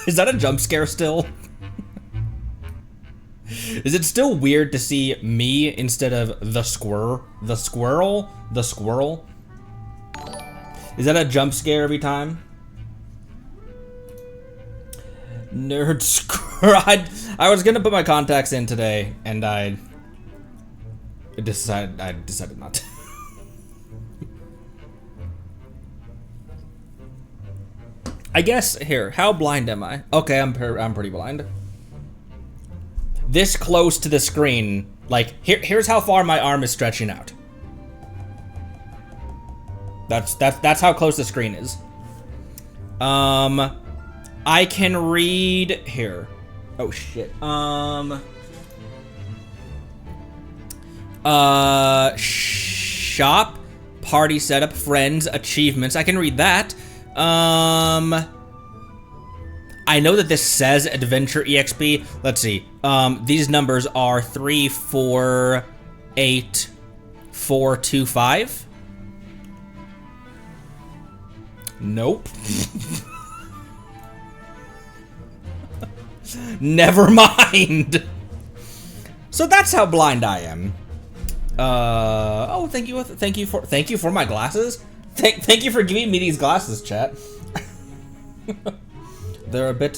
Is that a jump scare still? Is it still weird to see me instead of the squirrel? The squirrel? The squirrel? Is that a jump scare every time? Nerd squirrel. I was gonna put my contacts in today, and I decided not to. I guess here. How blind am I? Okay, I'm pretty blind. This close to the screen, like here's how far my arm is stretching out. That's how close the screen is. I can read here. Oh shit. Shop, party setup, friends, achievements. I can read that. I know that this says Adventure EXP. Let's see. These numbers are 3, 4, 8, 4, 2, 5. Nope. Never mind. So that's how blind I am. Oh, thank you for my glasses. Thank you for giving me these glasses, chat. They're a bit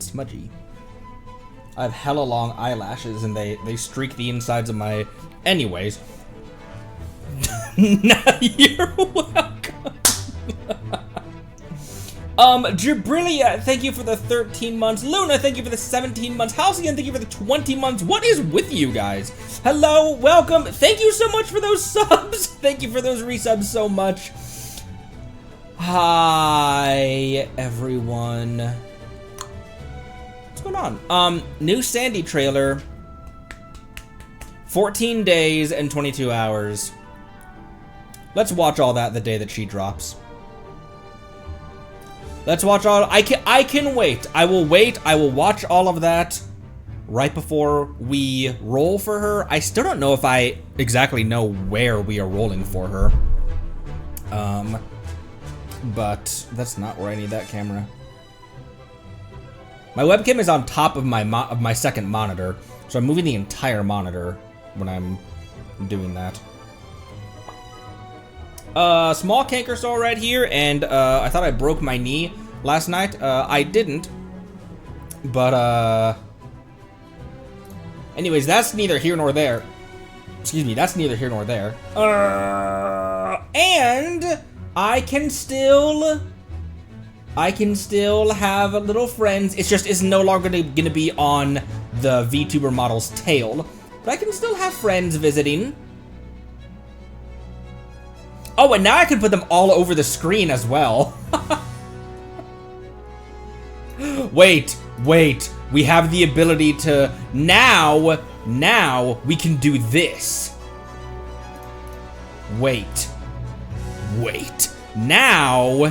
smudgy. I have hella long eyelashes and they streak the insides of my... Anyways. You're welcome. Jabrilia, thank you for the 13 months. Luna, thank you for the 17 months. Halcyon, thank you for the 20 months. What is with you guys? Hello, welcome. Thank you so much for those subs. Thank you for those resubs so much. Hi, everyone. What's going on? New Sandy trailer. 14 days and 22 hours. Let's watch all that the day that she drops. Let's watch all. I can wait. I will wait. I will watch all of that right before we roll for her. I still don't know if I exactly know where we are rolling for her. But that's not where I need that camera. My webcam is on top of my second monitor, so I'm moving the entire monitor when I'm doing that. Small canker sore right here, and I thought I broke my knee last night. I didn't, but anyways, that's neither here nor there. Excuse me, that's neither here nor there. And I can still have little friends. It's no longer gonna be on the VTuber model's tail, but I can still have friends visiting. Oh, and now I can put them all over the screen as well. Wait, we have the ability to, now we can do this. Wait, now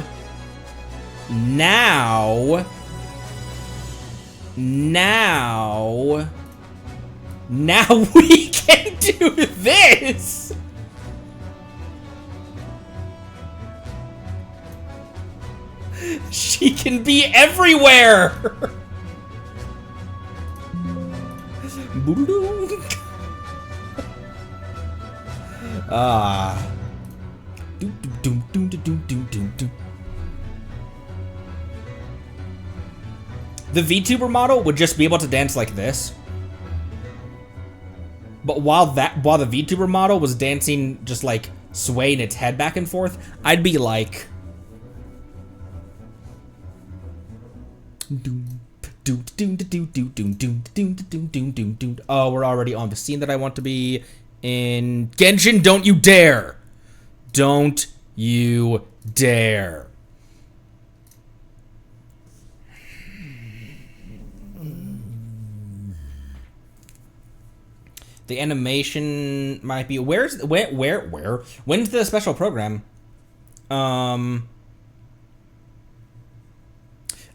we can do this. She can be everywhere! The VTuber model would just be able to dance like this. But while the VTuber model was dancing, just like swaying its head back and forth, I'd be like... Oh, we're already on the scene that I want to be in. Genshin, don't you dare! Don't you dare. The animation might be... Where's the special program?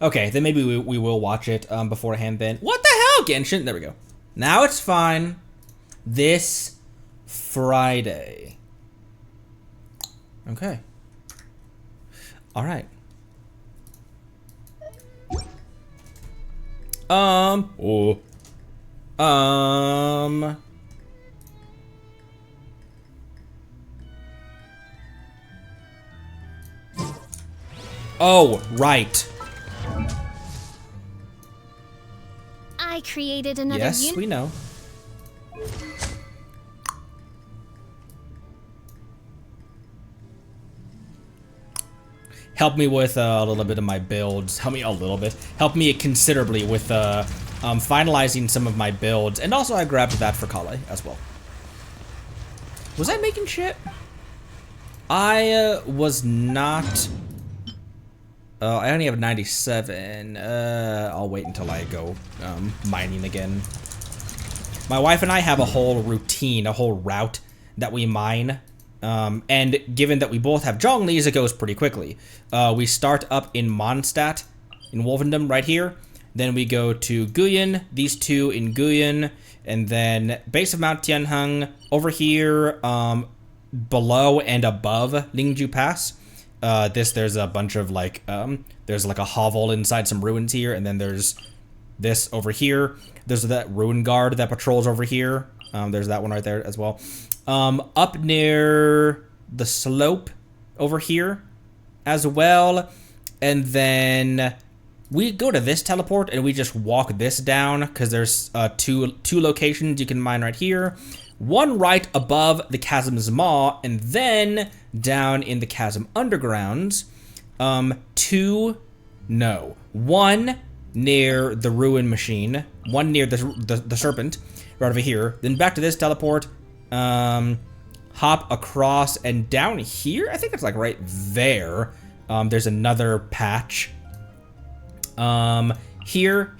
Okay, then maybe we will watch it beforehand then. What the hell, Genshin? There we go. Now it's fine. This Friday. Okay. All right. Oh. Oh, right. I created another Yes, we know. Help me with a little bit of my builds. Help me a little bit. Help me considerably with finalizing some of my builds. And also I grabbed that for Kale as well. Was I making shit? I was not... I only have 97. I'll wait until I go mining again. My wife and I have a whole routine, a whole route that we mine. And given that we both have Zhongli's, it goes pretty quickly. We start up in Mondstadt, in Wolfendom, right here. Then we go to Guyan, these two in Guyan. And then base of Mount Tianheng, over here, below and above Lingju Pass. There's a bunch of like, there's like a hovel inside some ruins here, and then there's this over here. There's that ruin guard that patrols over here. There's that one right there as well. Up near the slope over here as well. And then we go to this teleport and we just walk this down because there's two locations you can mine right here. One right above the Chasm's Maw, and then down in the Chasm Undergrounds. One near the Ruin Machine, one near the Serpent, right over here. Then back to this teleport, hop across, and down here, I think it's like right there, there's another patch. Here,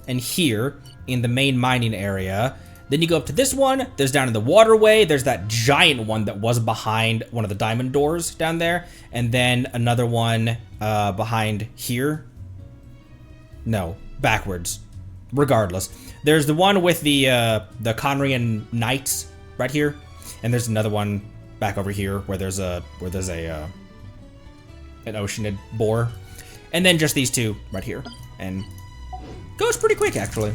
and here in the main mining area. Then you go up to this one, there's down in the waterway, there's that giant one that was behind one of the diamond doors down there, and then another one behind here. No, backwards. Regardless. There's the one with the Conrian Knights right here, and there's another one back over here where there's an Oceanid boar. And then just these two right here. And goes pretty quick, actually.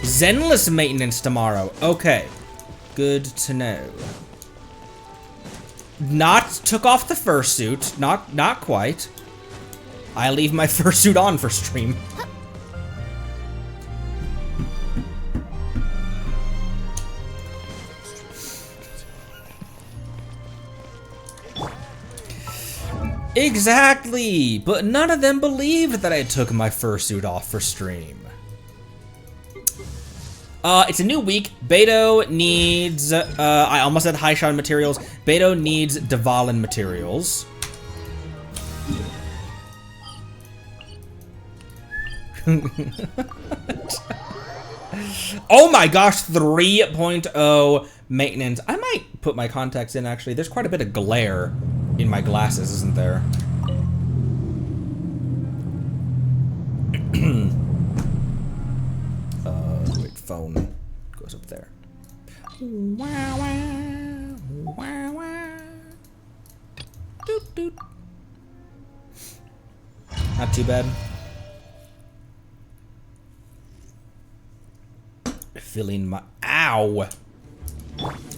Zenless maintenance tomorrow. Okay. Good to know. Not took off the fursuit. Not quite. I leave my fursuit on for stream. Exactly, but none of them believed that I took my fursuit off for stream. It's a new week. Beto needs, I almost said Haishan materials. Beto needs Dvalin materials. Oh my gosh, 3.0 maintenance. I might put my contacts in, actually. There's quite a bit of glare in my glasses, isn't there? Wait, phone goes up there. Wow, wow, wow, wow. Doot, doot. Not too bad. Filling my ow.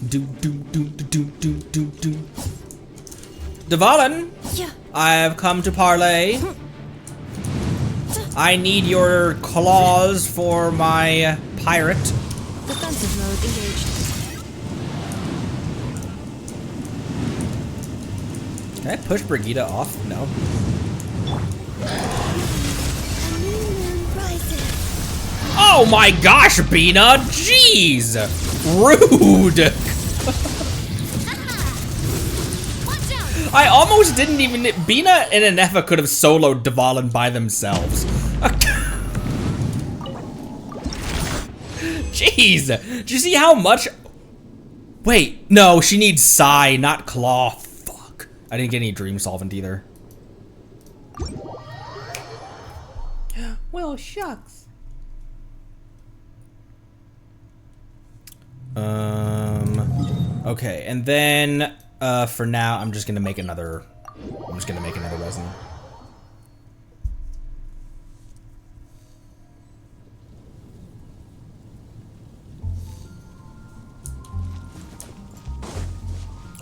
Do do do do do do do. Dvalin, Yeah. I have come to parley. I need your claws for my pirate. Defensive mode engaged. Can I push Brigida off? No. Oh my gosh, Bina! Jeez! Rude! I almost didn't even... Bina and Anefa could have soloed Dvalin by themselves. Jeez! Did you see how much... Wait, no, she needs Psy, not Claw. Fuck. I didn't get any Dream Solvent either. Well, shucks. Okay, and then for now I'm just gonna make another resin.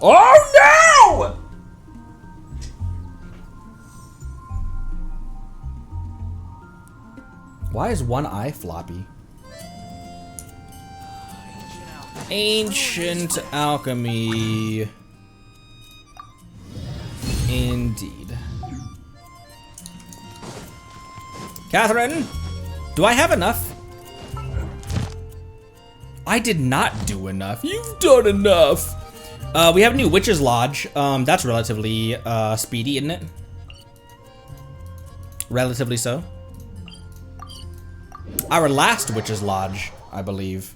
Oh no! Why is one eye floppy? Ancient alchemy. Indeed. Catherine, do I have enough? I did not do enough. You've done enough. We have a new Witch's Lodge. That's relatively speedy, isn't it? Relatively so. Our last Witch's Lodge, I believe.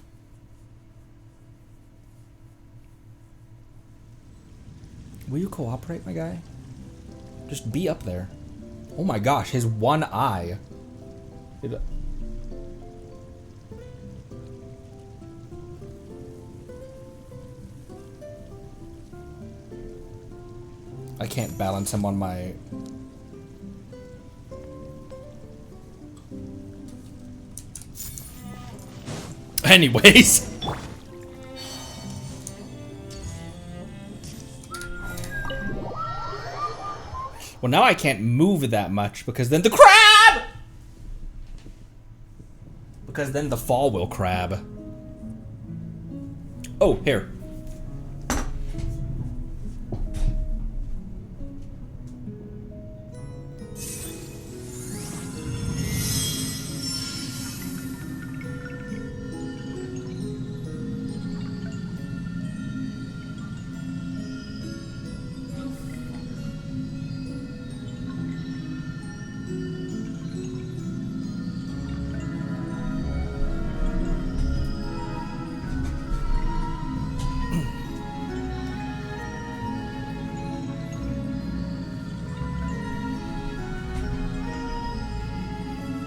Will you cooperate, my guy? Just be up there. Oh my gosh, his one eye. I can't balance him on my... Anyways. Well, now I can't move that much because then the crab! Because then the fall will crab. Oh, here.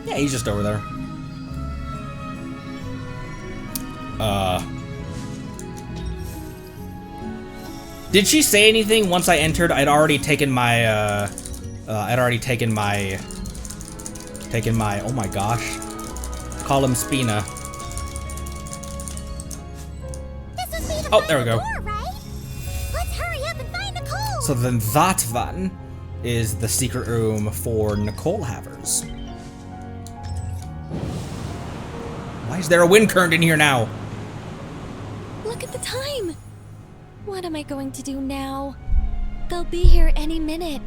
Yeah, he's just over there. Did she say anything once I entered? I'd already taken my, oh my gosh. Call him Spina. Oh, there we go. Let's hurry up and find Nicole. So then that one is the secret room for Nicole Havers. Why is there a wind current in here now? Look at the time. What am I going to do now? They'll be here any minute.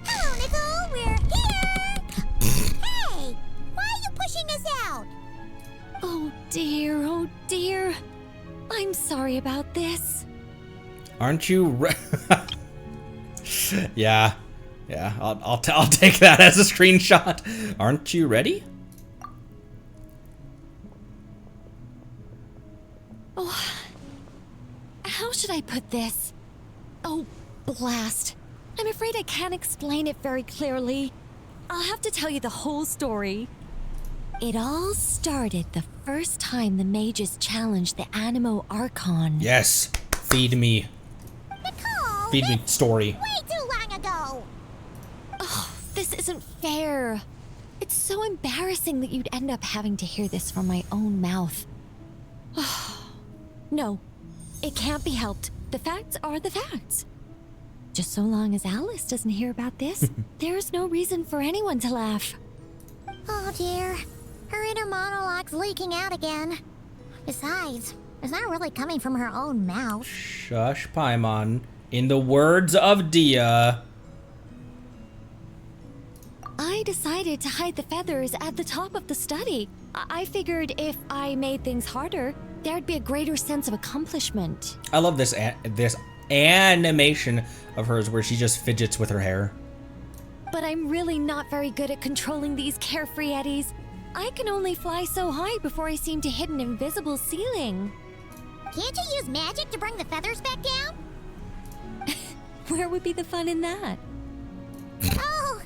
Hello, Nicole. We're here. Hey, why are you pushing us out? Oh dear, oh dear. I'm sorry about this. Aren't you Yeah. Yeah, I'll take that as a screenshot. Aren't you ready? Oh, how should I put this? Oh, blast. I'm afraid I can't explain it very clearly. I'll have to tell you the whole story. It all started the first time the mages challenged the Animo Archon. Yes, feed me. Nicole, Feed me story. way too long ago. Oh, this isn't fair. It's so embarrassing that you'd end up having to hear this from my own mouth. No, it can't be helped. The facts are the facts. Just so long as Alice doesn't hear about this, there's no reason for anyone to laugh. Oh dear, her inner monologue's leaking out again. Besides, it's not really coming from her own mouth. Shush, Paimon. In the words of Dia. I decided to hide the feathers at the top of the study. I figured if I made things harder, there'd be a greater sense of accomplishment. I love this this animation of hers where she just fidgets with her hair. But I'm really not very good at controlling these carefree eddies. I can only fly so high before I seem to hit an invisible ceiling. Can't you use magic to bring the feathers back down? Where would be the fun in that? Oh,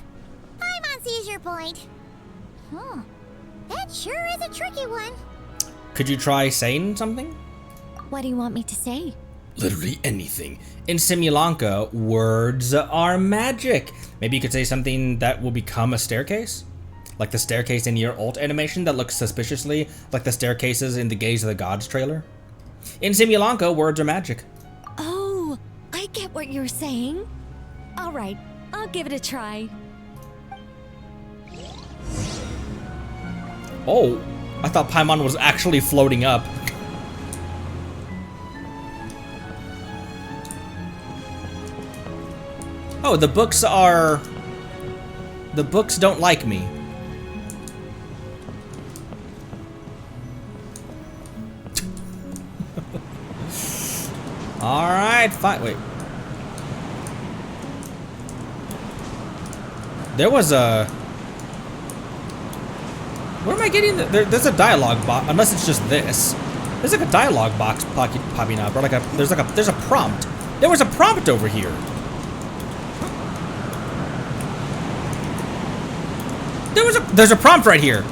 Paimon sees your point. That sure is a tricky one. Could you try saying something? What do you want me to say? Literally anything. In Simulanka, words are magic. Maybe you could say something that will become a staircase? Like the staircase in your ult animation that looks suspiciously like the staircases in the Gaze of the Gods trailer? In Simulanka, words are magic. Oh, I get what you're saying. All right, I'll give it a try. Oh, I thought Paimon was actually floating up. Oh, the books don't like me. All right, fine. Wait. There was a... Where am I getting the... There's a dialogue box, unless it's just this. There's like a dialogue box popping up, or like there's a prompt. There was a prompt over here. There's a prompt right here.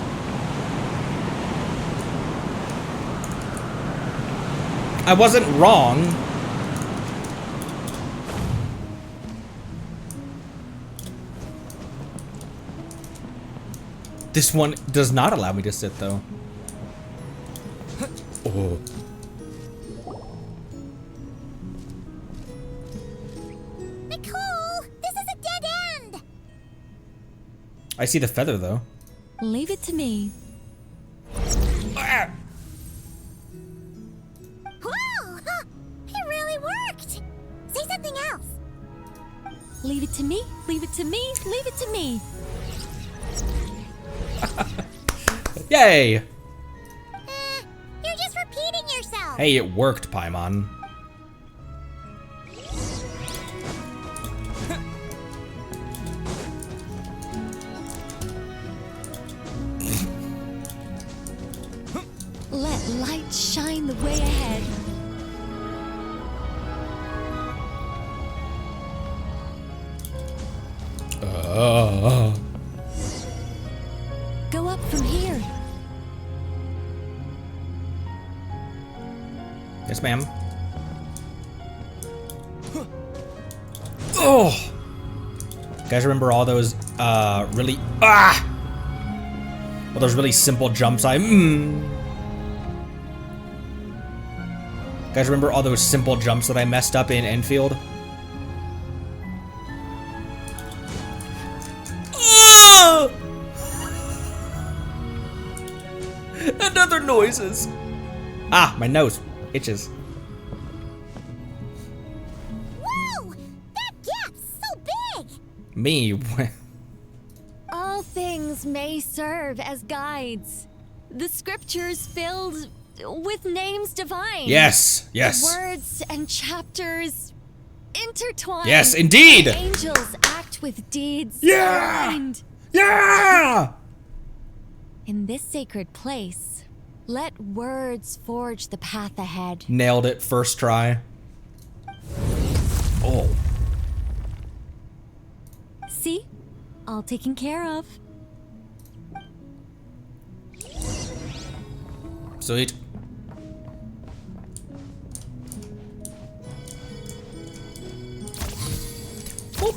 I wasn't wrong. This one does not allow me to sit, though. Oh. Nicole, this is a dead end. I see the feather, though. Leave it to me. Ah! Whoa! It really worked. Say something else. Leave it to me. Leave it to me. Leave it to me. Yay! You're just repeating yourself. Hey, it worked, Paimon. Let light shine the way ahead. Go up from here. Yes, ma'am. Oh! Guys, remember all those really all those really simple jumps Guys, remember all those simple jumps that I messed up in Enfield? And other noises. Ah, my nose itches. Whoa! That gap's so big! Me. All things may serve as guides. The scriptures filled with names divine. Yes, yes. Words and chapters intertwined. Yes, indeed. Angels act with deeds Yeah! aligned. Yeah! In this sacred place, let words forge the path ahead. Nailed it first try. Oh. See? All taken care of. Sweet. Ooh.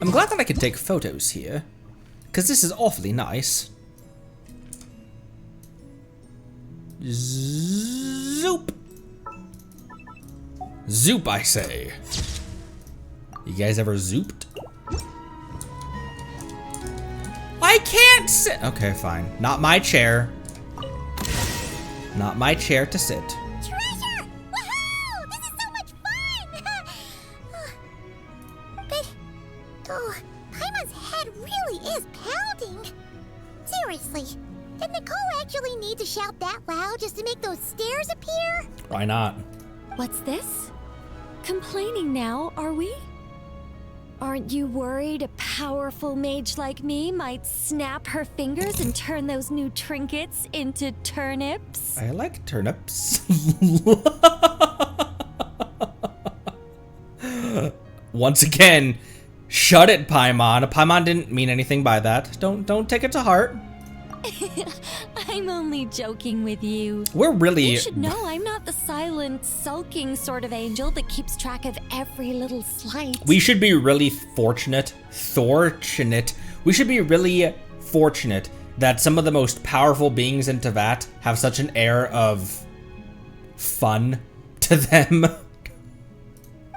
I'm glad that I can take photos here, because this is awfully nice. Zoop. Zoop, I say. You guys ever zooped? I can't sit. Okay, fine. Not my chair. Not my chair to sit. Treasure! Woohoo! This is so much fun! But, Paimon's head really is pounding. Seriously, did Nicole actually need to shout that loud just to make those stairs appear? Why not? What's this? Complaining now, are we? Aren't you worried a powerful mage like me might snap her fingers and turn those new trinkets into turnips? I like turnips. Once again, shut it, Paimon. Paimon didn't mean anything by that. Don't take it to heart. I'm only joking with you. We're really... You should know I'm not the silent, sulking sort of angel that keeps track of every little slight. We should be really fortunate. We should be really fortunate that some of the most powerful beings in Teyvat have such an air of fun to them.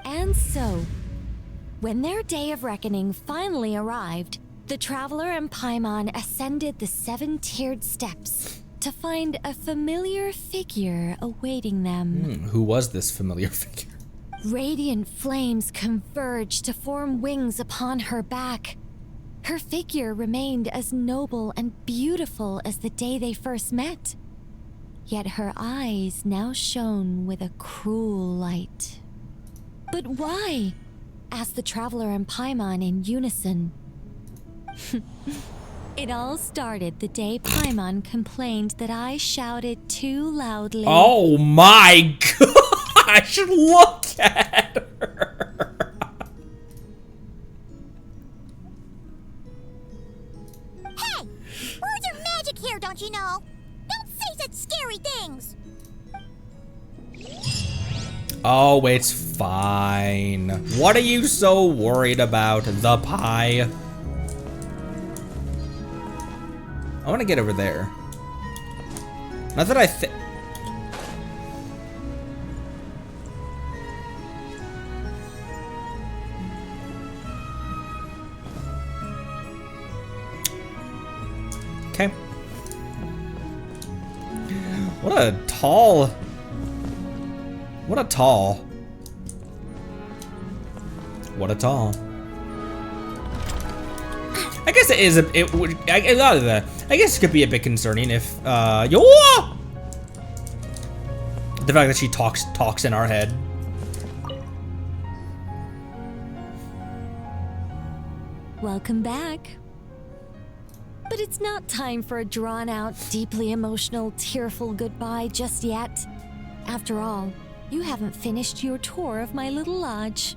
And so, when their day of reckoning finally arrived, the Traveler and Paimon ascended the 7-tiered steps to find a familiar figure awaiting them. Who was this familiar figure? Radiant flames converged to form wings upon her back. Her figure remained as noble and beautiful as the day they first met. Yet her eyes now shone with a cruel light. But why? Asked the Traveler and Paimon in unison. It all started the day Paimon complained that I shouted too loudly. Oh my gosh, look at her. Hey! Words are magic here, don't you know? Don't say such scary things! Oh, it's fine. What are you so worried about, the pie? I want to get over there. Not that I think... Okay. What a tall... What a tall. What a tall. I guess it is a, it would, a lot of that. I guess it could be a bit concerning if, the fact that she talks in our head. Welcome back. But it's not time for a drawn-out, deeply emotional, tearful goodbye just yet. After all, you haven't finished your tour of my little lodge.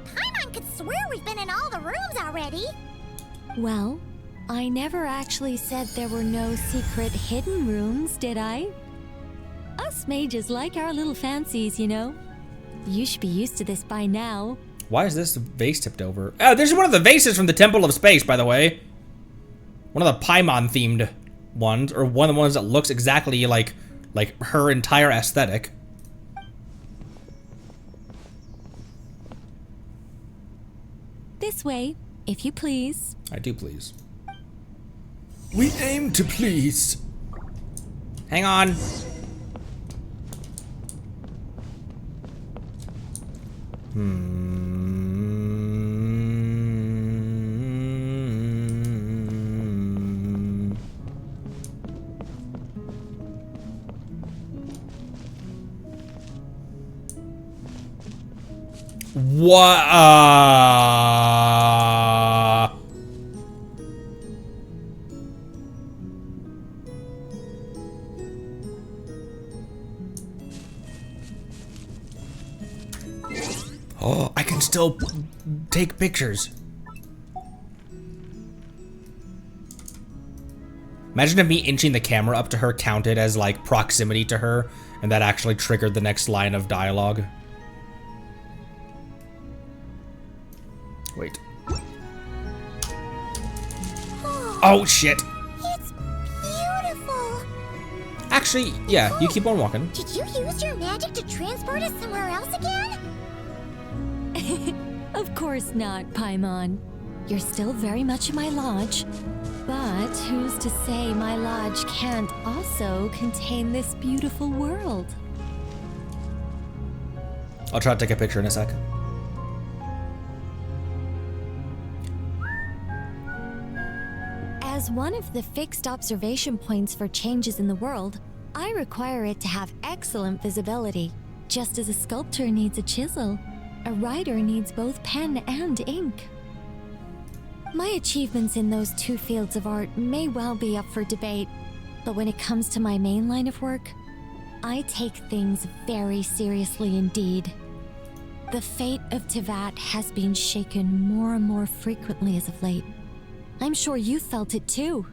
Paimon could swear we've been in all the rooms already. Well, I never actually said there were no secret hidden rooms, did I? Us mages like our little fancies, you know. You should be used to this by now. Why is this vase tipped over? Oh, there's one of the vases from the Temple of Space, by the way. One of the Paimon-themed ones, or one of the ones that looks exactly like her entire aesthetic. This way, if you please. I do please. We aim to please. Hang on. What? Oh, I can still take pictures. Imagine if me inching the camera up to her counted as like proximity to her, and that actually triggered the next line of dialogue. Wait. Oh shit. It's beautiful. Actually, yeah, you keep on walking. Did you use your magic to transport us somewhere else again? Of course not, Paimon. You're still very much in my lodge. But who's to say my lodge can't also contain this beautiful world? I'll try to take a picture in a sec. As one of the fixed observation points for changes in the world, I require it to have excellent visibility. Just as a sculptor needs a chisel, a writer needs both pen and ink. My achievements in those two fields of art may well be up for debate, but when it comes to my main line of work, I take things very seriously indeed. The fate of Teyvat has been shaken more and more frequently as of late. I'm sure you felt it too.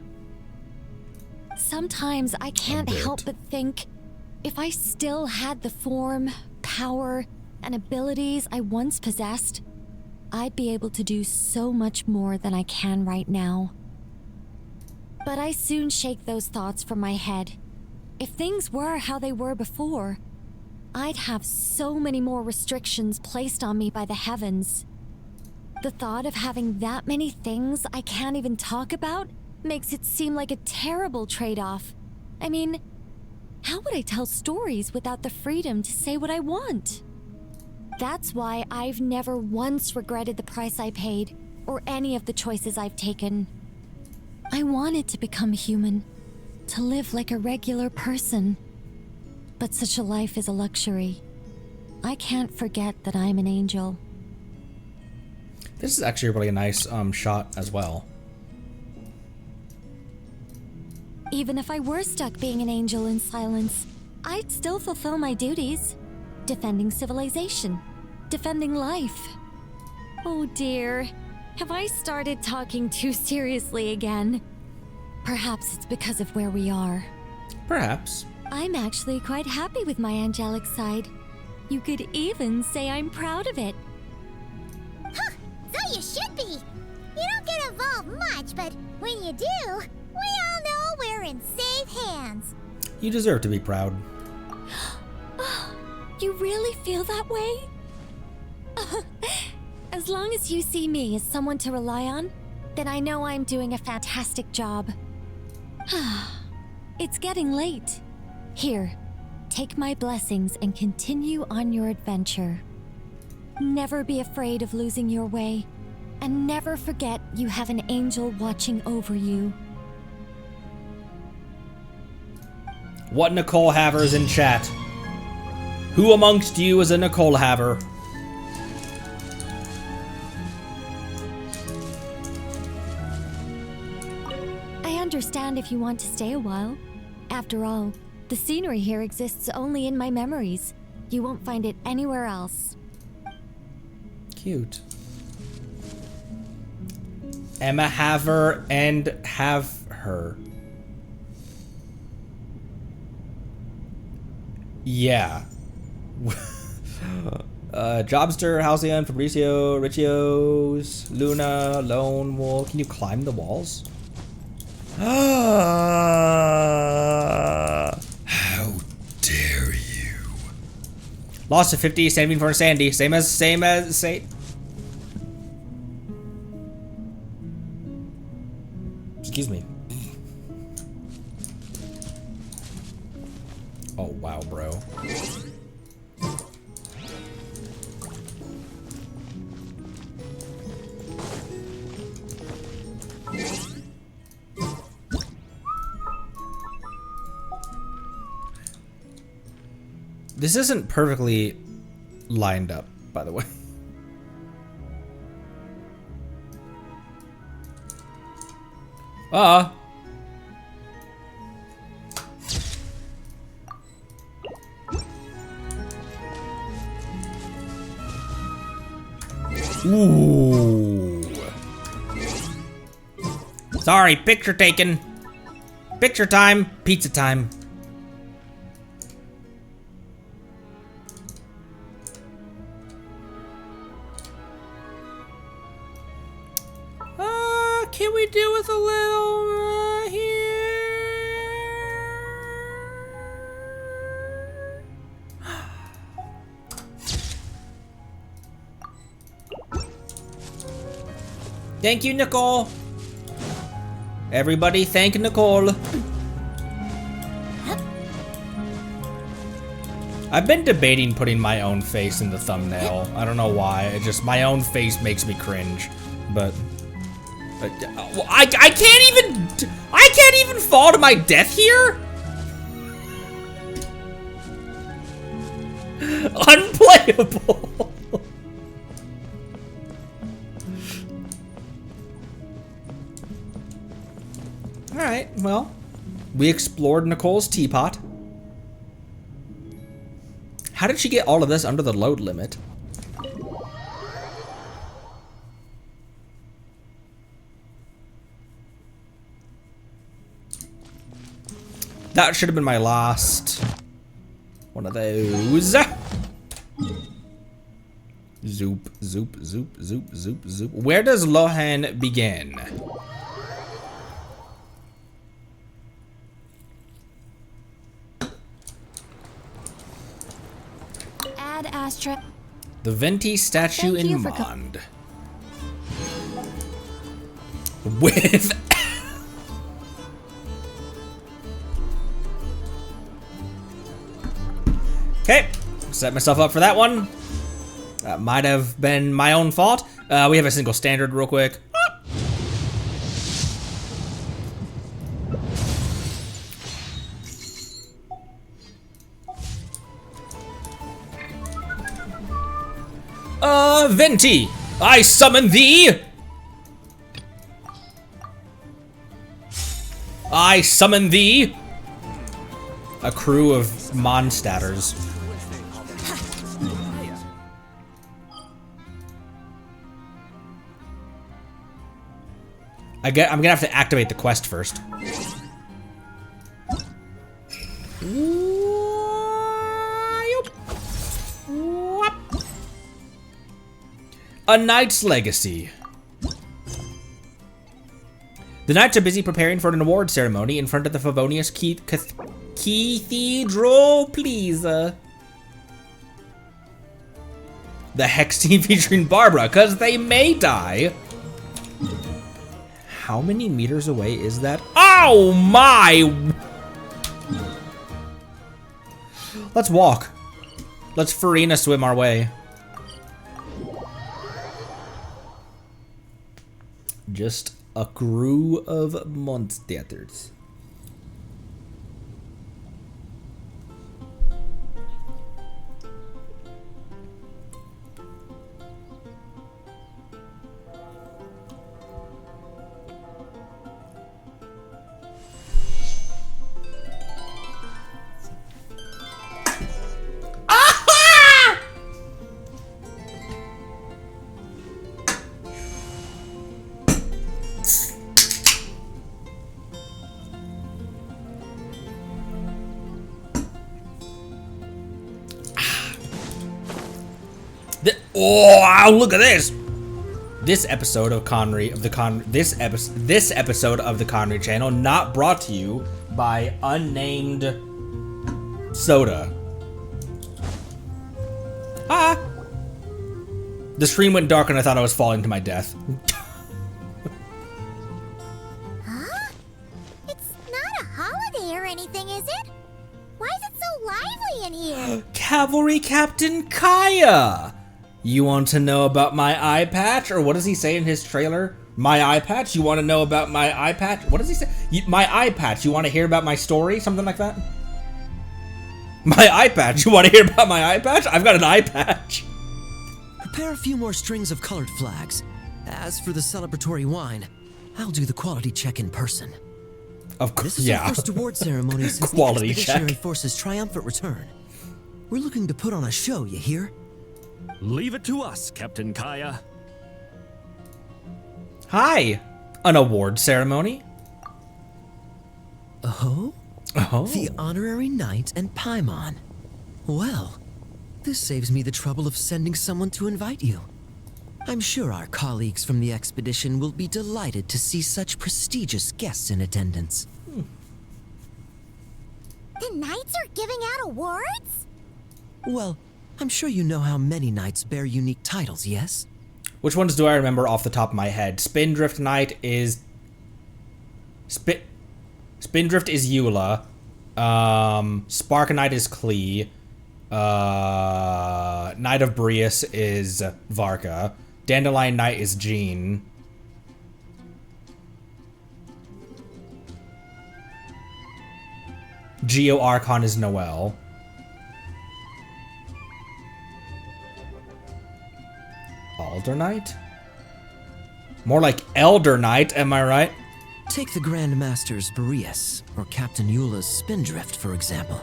Sometimes I can't help but think, if I still had the form, power, and abilities I once possessed, I'd be able to do so much more than I can right now. But I soon shake those thoughts from my head. If things were how they were before, I'd have so many more restrictions placed on me by the heavens. The thought of having that many things I can't even talk about makes it seem like a terrible trade-off. I mean, how would I tell stories without the freedom to say what I want? That's why I've never once regretted the price I paid or any of the choices I've taken. I wanted to become human, to live like a regular person. But such a life is a luxury. I can't forget that I'm an angel. This is actually a really nice shot as well. Even if I were stuck being an angel in silence, I'd still fulfill my duties. Defending civilization. Defending life. Oh dear. Have I started talking too seriously again? Perhaps it's because of where we are. Perhaps. I'm actually quite happy with my angelic side. You could even say I'm proud of it. Huh, so you should be. You don't get involved much, but when you do, we all know we're in safe hands. You deserve to be proud. You really feel that way? As long as you see me as someone to rely on, then I know I'm doing a fantastic job. It's getting late. Here, take my blessings and continue on your adventure. Never be afraid of losing your way, and never forget you have an angel watching over you. What Nicole Haver is in chat? Who amongst you is a Nicole Haver? I understand if you want to stay a while. After all, the scenery here exists only in my memories. You won't find it anywhere else. Cute. Emma Haver and have her. Yeah. Jobster, Halcyon, Fabricio, Richios, Luna, Lone Wolf. Can you climb the walls? How dare you? Lost to 50, saving for Sandy. Same as. Excuse me. Oh, wow, bro. This isn't perfectly lined up, by the way. Ooh. Sorry, picture taken. Picture time, pizza time. Can we do with a little here? Thank you, Nicole. Everybody thank Nicole. I've been debating putting my own face in the thumbnail. I don't know why. It just, my own face makes me cringe. But I can't even fall to my death here? Unplayable. Alright, well, we explored Nicole's teapot. How did she get all of this under the load limit? That should have been my last one of those. Zoop, zoop, zoop, zoop, zoop, zoop. Where does Lohan begin? last trip. The Venti statue Thank you in for Mond. With... Okay, set myself up for that one. That might have been my own fault. We have a single standard real quick. Venti, I summon thee! I summon thee! A crew of monsters. I'm gonna have to activate the quest first. A Knight's Legacy. The Knights are busy preparing for an award ceremony in front of the Favonius Cathedral, please. The Hex team featuring Barbara, cause they may die. How many meters away is that? Oh my! Let's walk. Let's Farina swim our way. Just a crew of monsters. Oh, look at this! This episode of this episode of the Connery channel not brought to you by unnamed soda. Ah! The screen went dark and I thought I was falling to my death. Huh? It's not a holiday or anything, is it? Why is it so lively in here? Cavalry Captain Kaya! You want to know about my eye patch? Or what does he say in his trailer? My eye patch? You want to know about my eye patch? What does he say? My eye patch. You want to hear about my story? Something like that? My eye patch. You want to hear about my eye patch? I've got an eye patch. Prepare a few more strings of colored flags. As for the celebratory wine, I'll do the quality check in person. Of course, This is yeah. our first award ceremony since Quality the Expeditionary check. Force's triumphant return. We're looking to put on a show, you hear? Leave it to us, Captain Kaya. Hi. An award ceremony? Oh? Oh. The Honorary Knight and Paimon. Well, this saves me the trouble of sending someone to invite you. I'm sure our colleagues from the expedition will be delighted to see such prestigious guests in attendance. The knights are giving out awards? Well, I'm sure you know how many knights bear unique titles, yes? Which ones do I remember off the top of my head? Spindrift Knight is... Spindrift is Eula. Spark Knight is Klee. Knight of Brius is Varka. Dandelion Knight is Jean. Geo Archon is Noel. Alder Knight? More like Elder Knight, am I right? Take the Grand Master's Boreas, or Captain Eula's Spindrift, for example.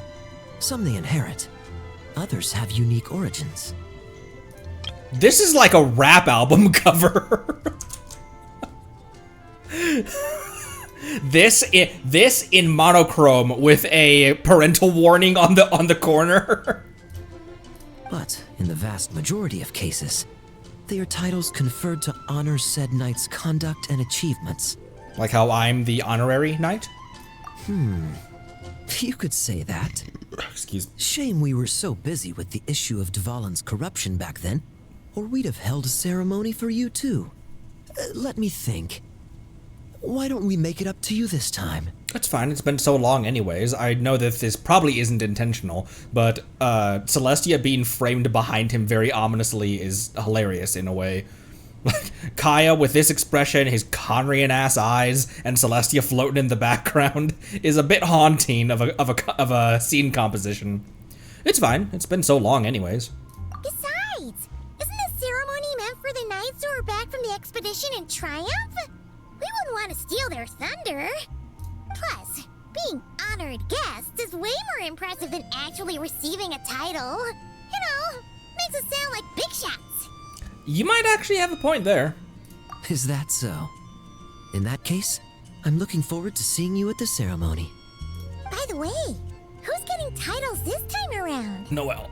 Some they inherit. Others have unique origins. This is like a rap album cover. This in monochrome with a parental warning on the corner. But in the vast majority of cases, they are titles conferred to honor said knight's conduct and achievements. Like how I'm the honorary knight? You could say that. Excuse me. Shame we were so busy with the issue of Dvalin's corruption back then, or we'd have held a ceremony for you too. Let me think. Why don't we make it up to you this time? That's fine, it's been so long anyways. I know that this probably isn't intentional, but Celestia being framed behind him very ominously is hilarious in a way. Like, Kaya with this expression, his Conrian-ass eyes, and Celestia floating in the background is a bit haunting of a scene composition. It's fine, it's been so long anyways. Besides, isn't the ceremony meant for the knights who are back from the expedition in triumph? We wouldn't want to steal their thunder. Plus, being honored guests is way more impressive than actually receiving a title. You know, makes us sound like big shots. You might actually have a point there. Is that so? In that case, I'm looking forward to seeing you at the ceremony. By the way, who's getting titles this time around? Noelle.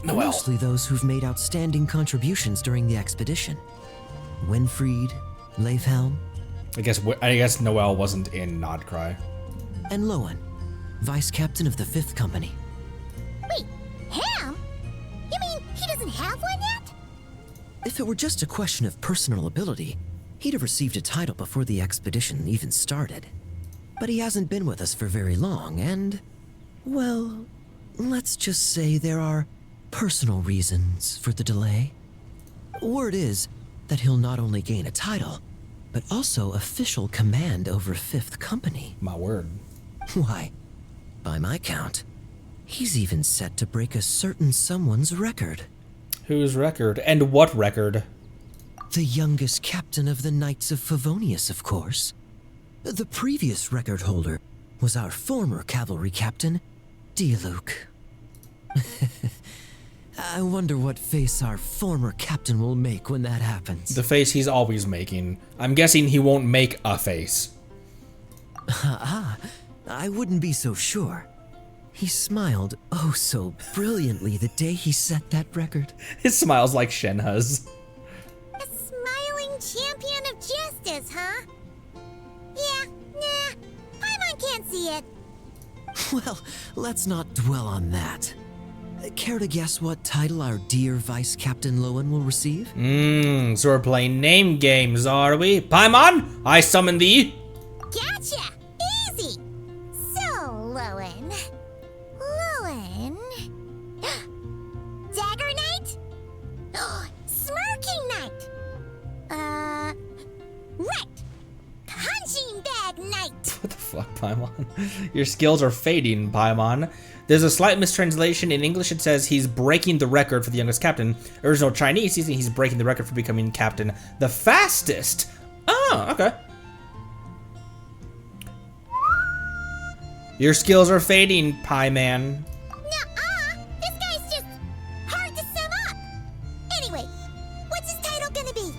Mostly those who've made outstanding contributions during the expedition. Winfried, Leifhelm, I guess Noelle wasn't in Nodcry. and Lowen, Vice Captain of the 5th Company. Wait, Ham? You mean he doesn't have one yet? If it were just a question of personal ability, he'd have received a title before the expedition even started. But he hasn't been with us for very long, and, well, let's just say there are personal reasons for the delay. Word is that he'll not only gain a title, but also official command over 5th Company. My word. Why, by my count, he's even set to break a certain someone's record. Whose record? And what record? The youngest captain of the Knights of Favonius, of course. The previous record holder was our former cavalry captain, Diluc. I wonder what face our former captain will make when that happens. The face he's always making. I'm guessing he won't make a face. I wouldn't be so sure. He smiled oh so brilliantly the day he set that record. His smile's like Shenha's. A smiling champion of justice, huh? Yeah, nah, Paimon can't see it. Well, let's not dwell on that. Care to guess what title our dear Vice Captain Lowen will receive? So we're playing name games, are we? Paimon, I summon thee. Gotcha! Easy! So, Lowen... Dagger Knight? Smirking Knight! Right! Punching Bag Knight! What the fuck, Paimon? Your skills are fading, Paimon. There's a slight mistranslation. In English it says he's breaking the record for the youngest captain. Original Chinese, he's breaking the record for becoming captain the fastest. Oh, okay. Your skills are fading, Paimon. Nuh-uh! This guy's just hard to sum up! Anyway, what's his title gonna be?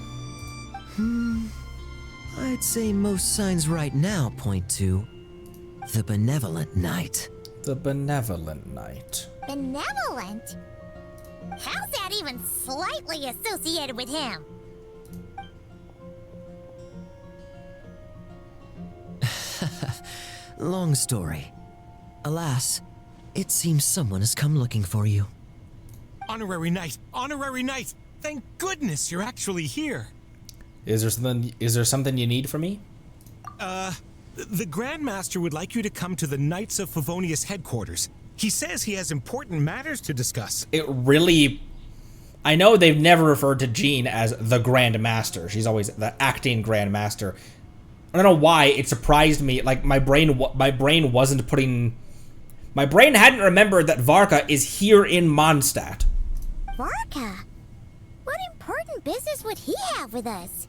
I'd say most signs right now point to the Benevolent Knight. The Benevolent Knight. Benevolent? How's that even slightly associated with him? Long story. Alas, it seems someone has come looking for you. Honorary Knight! Honorary Knight! Thank goodness you're actually here! Is there something you need from me? The Grand Master would like you to come to the Knights of Favonius headquarters. He says he has important matters to discuss. It really... I know they've never referred to Jean as the Grand Master. She's always the acting Grand Master. I don't know why it surprised me. Like, my brain wasn't putting... My brain hadn't remembered that Varka is here in Mondstadt. Varka? What important business would he have with us?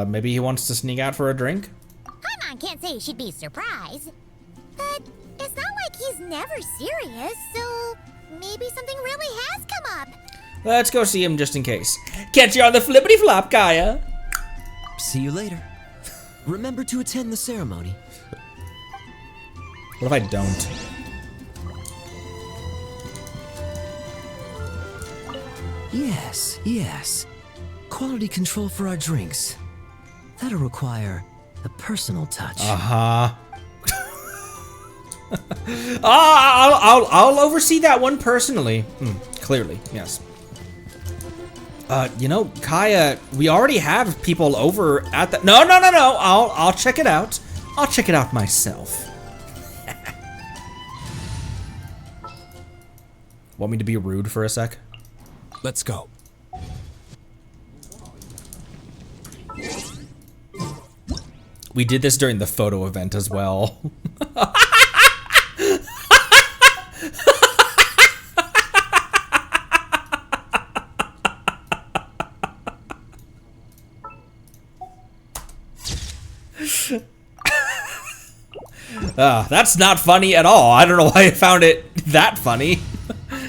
Maybe he wants to sneak out for a drink? Paimon can't say she'd be surprised. But it's not like he's never serious, so maybe something really has come up. Let's go see him just in case. Catch you on the flippity flop, Kaya. See you later. Remember to attend the ceremony. What if I don't? Yes. Quality control for our drinks. That'll require a personal touch. Uh-huh. I'll oversee that one personally. Clearly, yes. You know, Kaya, we already have people over at the. No. I'll check it out. I'll check it out myself. Want me to be rude for a sec? Let's go. We did this during the photo event as well. That's not funny at all. I don't know why I found it that funny.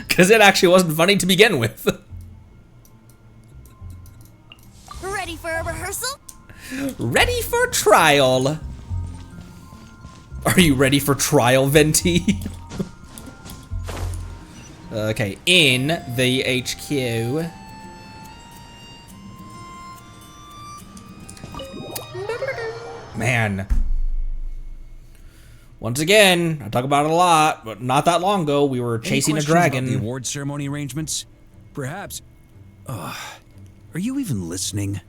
Because it actually wasn't funny to begin with. Ready for a rehearsal? Ready for trial. Are you ready for trial, Venti? Okay, in the HQ. Man. Once again, I talk about it a lot, but not that long ago, we were chasing a dragon. The award ceremony arrangements? Perhaps. Are you even listening?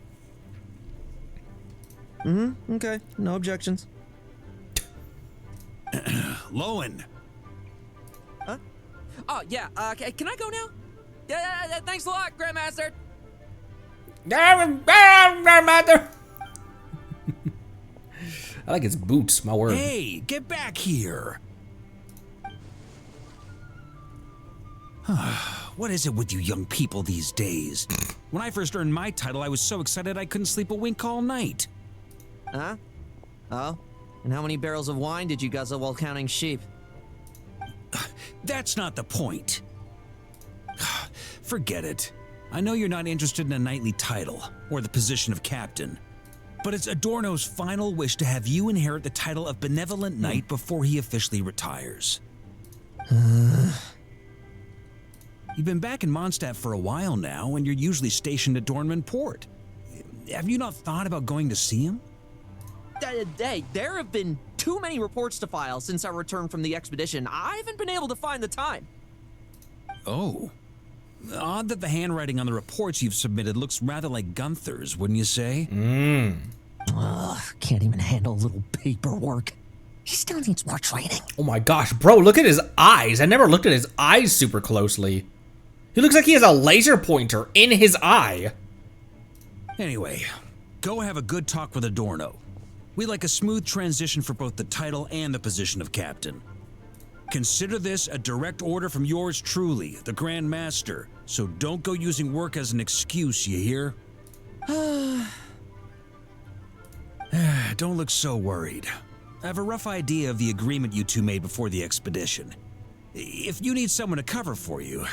Okay, no objections. Lowen. Huh? Oh, yeah, can I go now? Yeah, thanks a lot, Grandmaster. Grandmother. I like his boots, my word. Hey, get back here. What is it with you young people these days? When I first earned my title, I was so excited I couldn't sleep a wink all night. Huh? Oh? And how many barrels of wine did you guzzle while counting sheep? That's not the point. Forget it. I know you're not interested in a knightly title or the position of captain. But it's Adorno's final wish to have you inherit the title of Benevolent Knight before he officially retires. You've been back in Mondstadt for a while now, and you're usually stationed at Dornman Port. Have you not thought about going to see him? Hey, there have been too many reports to file since our return from the expedition. I haven't been able to find the time. Oh. Odd that the handwriting on the reports you've submitted looks rather like Gunther's, wouldn't you say? Ugh, can't even handle a little paperwork. He still needs more training. Oh my gosh, bro, look at his eyes. I never looked at his eyes super closely. He looks like he has a laser pointer in his eye. Anyway, go have a good talk with Adorno. We'd like a smooth transition for both the title and the position of captain. Consider this a direct order from yours truly, the Grand Master, so don't go using work as an excuse, you hear? Don't look so worried. I have a rough idea of the agreement you two made before the expedition. If you need someone to cover for you,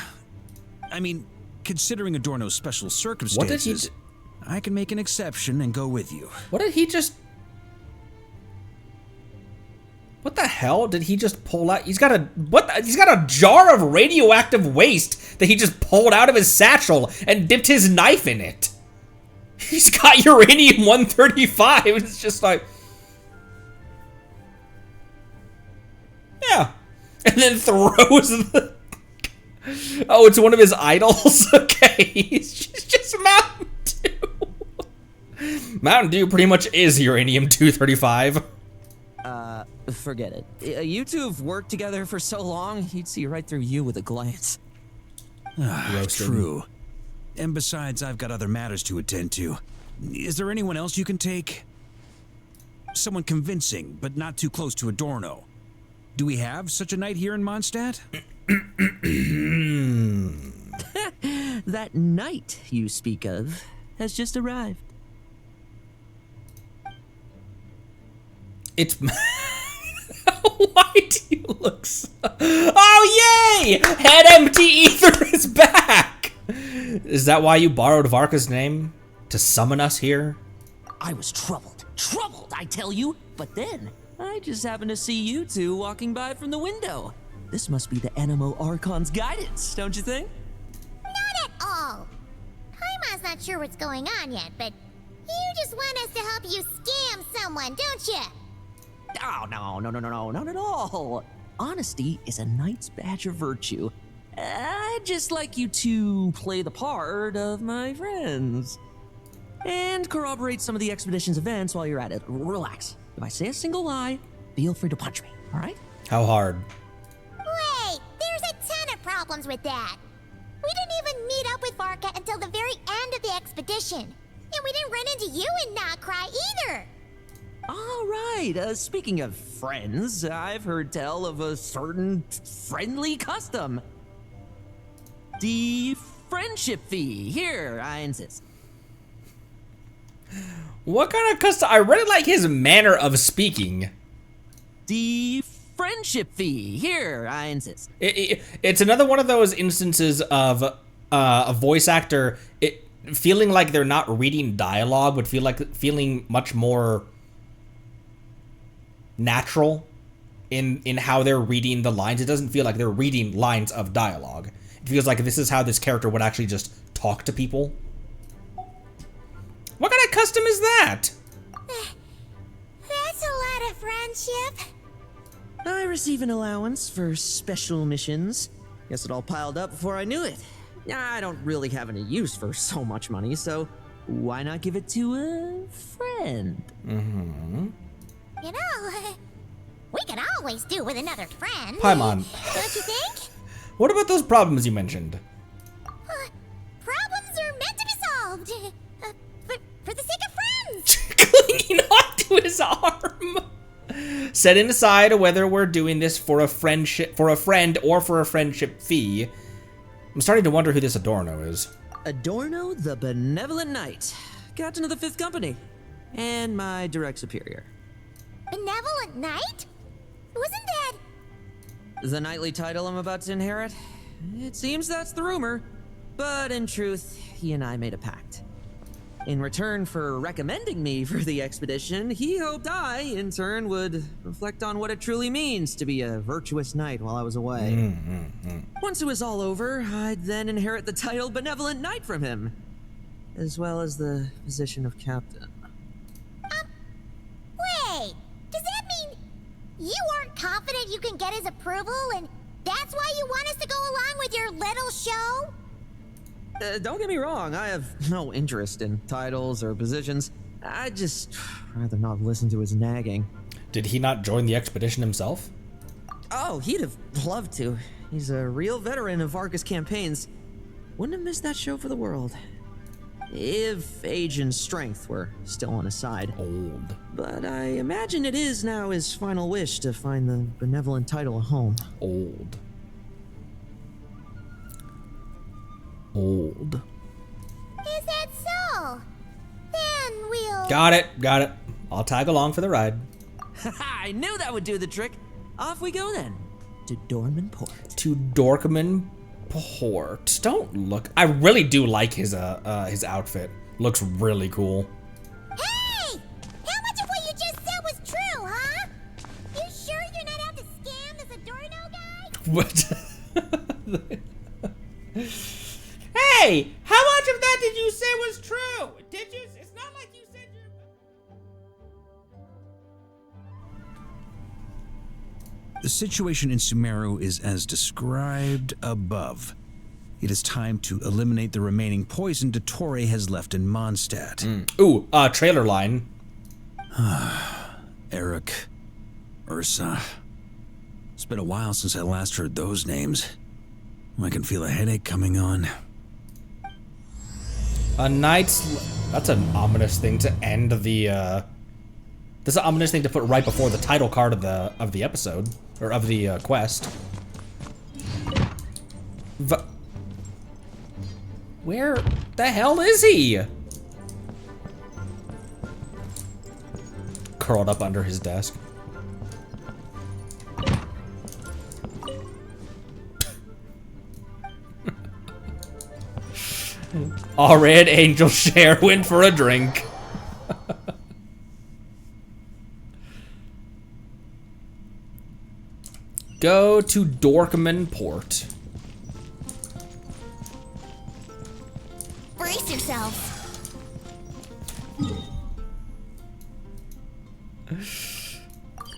I mean, considering Adorno's special circumstances, I can make an exception and go with you. What did he just... What the hell did he just pull out? He's got a jar of radioactive waste that he just pulled out of his satchel and dipped his knife in it. He's got uranium-135. It's just like... Yeah. And then throws the... Oh, it's one of his idols? Okay. It's just Mountain Dew. Mountain Dew pretty much is uranium-235. Forget it. You two have worked together for so long, he'd see right through you with a glance. True. And besides, I've got other matters to attend to. Is there anyone else you can take? Someone convincing, but not too close to Adorno. Do we have such a knight here in Mondstadt? That knight you speak of has just arrived. It's... Why do you look so... Oh, yay! Head Empty Ether is back! Is that why you borrowed Varka's name? To summon us here? I was troubled, I tell you. But then, I just happened to see you two walking by from the window. This must be the Animo Archon's guidance, don't you think? Not at all. Paimon's not sure what's going on yet, but you just want us to help you scam someone, don't you? Oh, no, not at all. honesty is a knight's badge of virtue. I'd just like you to play the part of my friends. And corroborate some of the expedition's events while you're at it. Relax. If I say a single lie, feel free to punch me, all right? How hard? Wait, there's a ton of problems with that. We didn't even meet up with Varka until the very end of the expedition. And we didn't run into you and not cry either. All right, speaking of friends, I've heard tell of a certain friendly custom. The friendship fee. Here, I insist. What kind of custom? I really like his manner of speaking. The friendship fee. Here, I insist. It's another one of those instances of a voice actor feeling like they're not reading dialogue, but feeling much more natural in how they're reading the lines. It doesn't feel like they're reading lines of dialogue. It feels like this is how this character would actually just talk to people. What kind of custom is that? That's a lot of friendship. I receive an allowance for special missions. Guess it all piled up before I knew it. I don't really have any use for so much money, so why not give it to a friend? Mm-hmm. You know, we could always do with another friend. Paimon. Don't you think? What about those problems you mentioned? Problems are meant to be solved. For the sake of friends. Clinging onto his arm. Setting aside whether we're doing this for a friend or for a friendship fee, I'm starting to wonder who this Adorno is. Adorno the Benevolent Knight, captain of the 5th Company, and my direct superior. Benevolent Knight? Wasn't that... The knightly title I'm about to inherit? It seems that's the rumor, but in truth, he and I made a pact. In return for recommending me for the expedition, he hoped I, in turn, would reflect on what it truly means to be a virtuous knight while I was away. Once it was all over, I'd then inherit the title Benevolent Knight from him, as well as the position of captain. Wait, does that mean you aren't confident you can get his approval, and that's why you want us to go along with your little show? Don't get me wrong, I have no interest in titles or positions. I'd just rather not listen to his nagging. Did he not join the expedition himself? Oh, he'd have loved to. He's a real veteran of Varka's campaigns. Wouldn't have missed that show for the world. If age and strength were still on his side. Old. But I imagine it is now his final wish to find the benevolent title a home. Old. Is that so? Then we'll... Got it. I'll tag along for the ride. I knew that would do the trick. Off we go then. To Dorman Port. To Dorkman Port. Don't look. I really do like his outfit. Looks really cool. Hey! How much of what you just said was true, huh? You sure you're not out to scam this Adorno guy? What? Hey! How much of that did you say was true? Did you? It's not like you said you... The situation in Sumeru is as described above. It is time to eliminate the remaining poison Dottore has left in Mondstadt. Ooh, trailer line. Eric, Ursa. It's been a while since I last heard those names. I can feel a headache coming on. A knight's... That's an ominous thing to end the, That's an ominous thing to put right before the title card of the episode. Or of the, quest. Where the hell is he? Curled up under his desk. All red angel share went for a drink. Go to Dorkman Port. Brace yourself.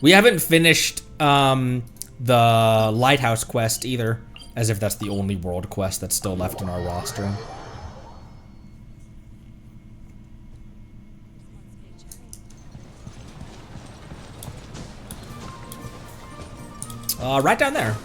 We haven't finished the lighthouse quest either, as if that's the only world quest that's still left in our roster. Right down there.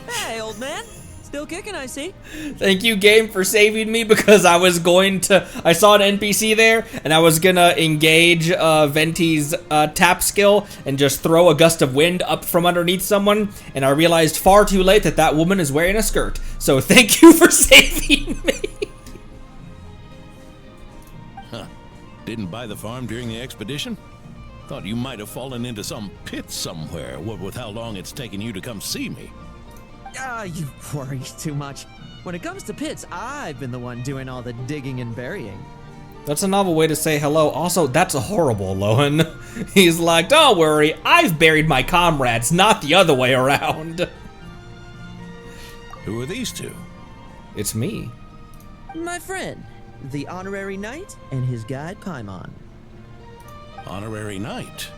Hey, old man. Still kicking, I see. Thank you, game, for saving me, because I was going to... I saw an NPC there, and I was gonna engage Venti's tap skill and just throw a gust of wind up from underneath someone, and I realized far too late that that woman is wearing a skirt. So thank you for saving me. Huh. Didn't buy the farm during the expedition? Thought you might have fallen into some pit somewhere, what with how long it's taken you to come see me. You worry too much. When it comes to pits, I've been the one doing all the digging and burying. That's a novel way to say hello. Also, that's horrible, Lohan. He's like, don't worry, I've buried my comrades, not the other way around. Who are these two? It's me. My friend, the honorary knight and his guide Paimon. Honorary Knight.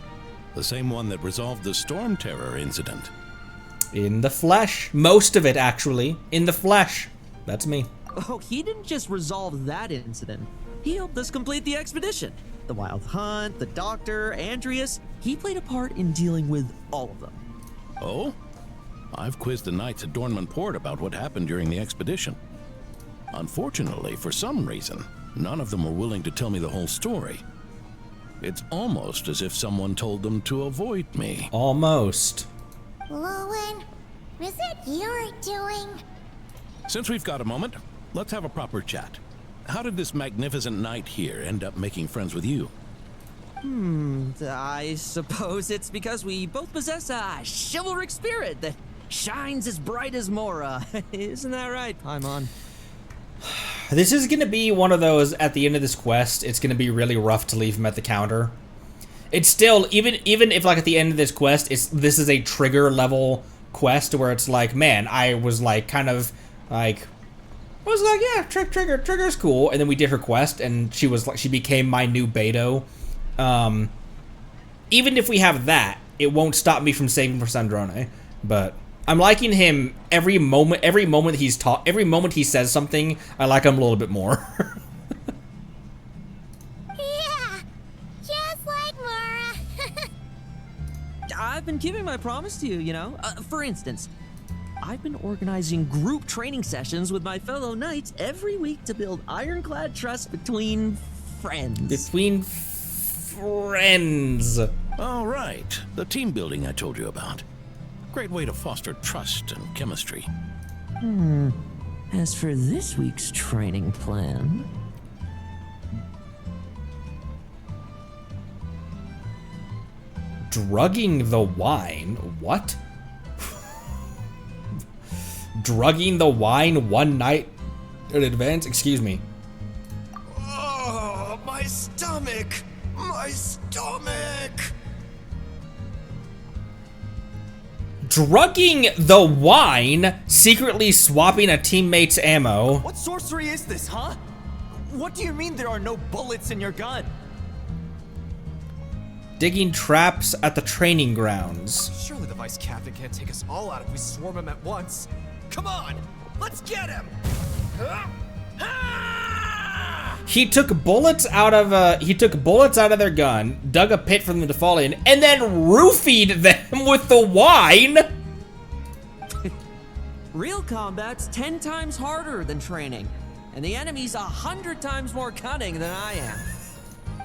The same one that resolved the Storm Terror incident. In the flesh. Most of it, actually. In the flesh. That's me. Oh, he didn't just resolve that incident. He helped us complete the expedition. The Wild Hunt, the Doctor, Andreas. He played a part in dealing with all of them. Oh? I've quizzed the knights at Dornman Port about what happened during the expedition. Unfortunately, for some reason, none of them were willing to tell me the whole story. It's almost as if someone told them to avoid me. Almost. Lowen, is it your doing? Since we've got a moment, let's have a proper chat. How did this magnificent knight here end up making friends with you? I suppose it's because we both possess a chivalric spirit that shines as bright as Mora. Isn't that right, Paimon? This is gonna be one of those, at the end of this quest, it's gonna be really rough to leave him at the counter. It's still, even if like at the end of this quest, this is a trigger level quest where it's like, man, I was like kind of like, I was like, yeah, trigger's cool, and then we did her quest, and she was like, she became my new Beto. Even if we have that, it won't stop me from saving for Sandrone. But I'm liking him every moment every moment he says something, I like him a little bit more. I've been keeping my promise to you, you know? For instance, I've been organizing group training sessions with my fellow knights every week to build ironclad trust between friends. Between friends. All right, the team building I told you about. Great way to foster trust and chemistry. As for this week's training plan... Drugging the wine? What? Drugging the wine one night in advance? Excuse me. Oh, my stomach! My stomach! Drugging the wine, secretly swapping a teammate's ammo. What sorcery is this, huh? What do you mean there are no bullets in your gun? Digging traps at the training grounds. Surely the vice captain can't take us all out if we swarm him at once. Come on, let's get him! He took bullets out of their gun, dug a pit for them to fall in, and then roofied them with the wine. Real combat's 10 times harder than training, and the enemy's 100 times more cunning than I am.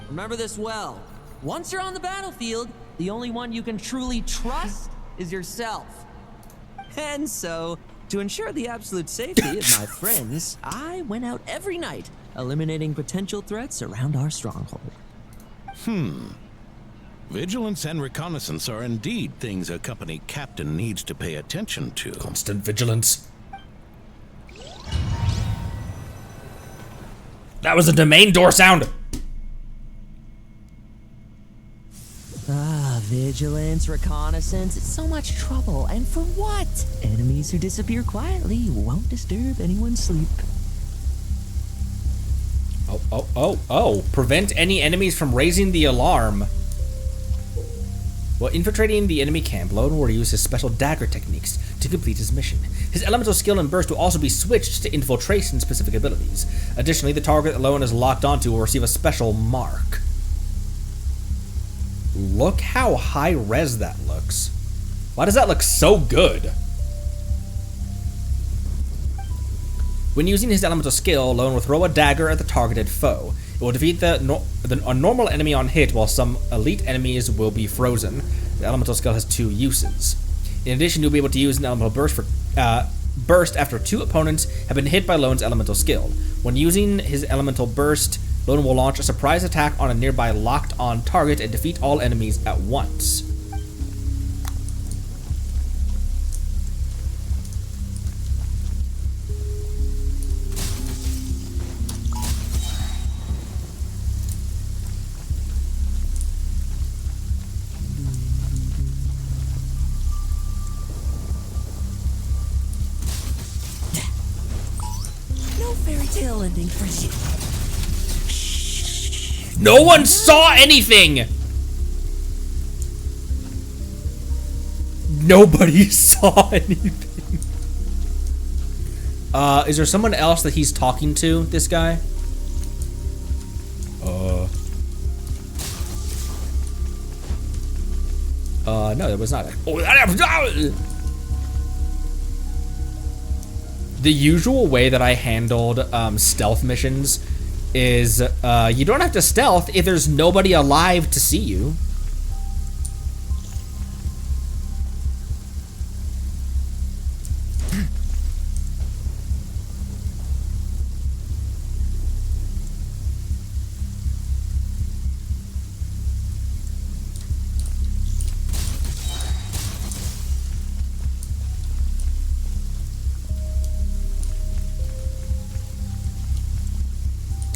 Remember this well. Once you're on the battlefield, the only one you can truly trust is yourself. And so, to ensure the absolute safety of my friends, I went out every night, eliminating potential threats around our stronghold. Vigilance and reconnaissance are indeed things a company captain needs to pay attention to. Constant vigilance. That was a domain door sound. Ah, vigilance, reconnaissance, it's so much trouble. And for what? Enemies who disappear quietly won't disturb anyone's sleep. Oh. Prevent any enemies from raising the alarm. While infiltrating the enemy camp, Lone will use his special dagger techniques to complete his mission. His elemental skill and burst will also be switched to infiltration-specific abilities. Additionally, the target that Lone is locked onto will receive a special mark. Look how high-res that looks. Why does that look so good? When using his elemental skill, Lone will throw a dagger at the targeted foe. It will defeat a normal enemy on hit, while some elite enemies will be frozen. The elemental skill has 2 uses. In addition, you'll be able to use an elemental burst after 2 opponents have been hit by Lone's elemental skill. When using his elemental burst, Lone will launch a surprise attack on a nearby locked-on target and defeat all enemies at once. Fairy tale ending for you. No one saw anything! Nobody saw anything. Is there someone else that he's talking to, this guy? No, there was not. The usual way that I handled stealth missions is you don't have to stealth if there's nobody alive to see you.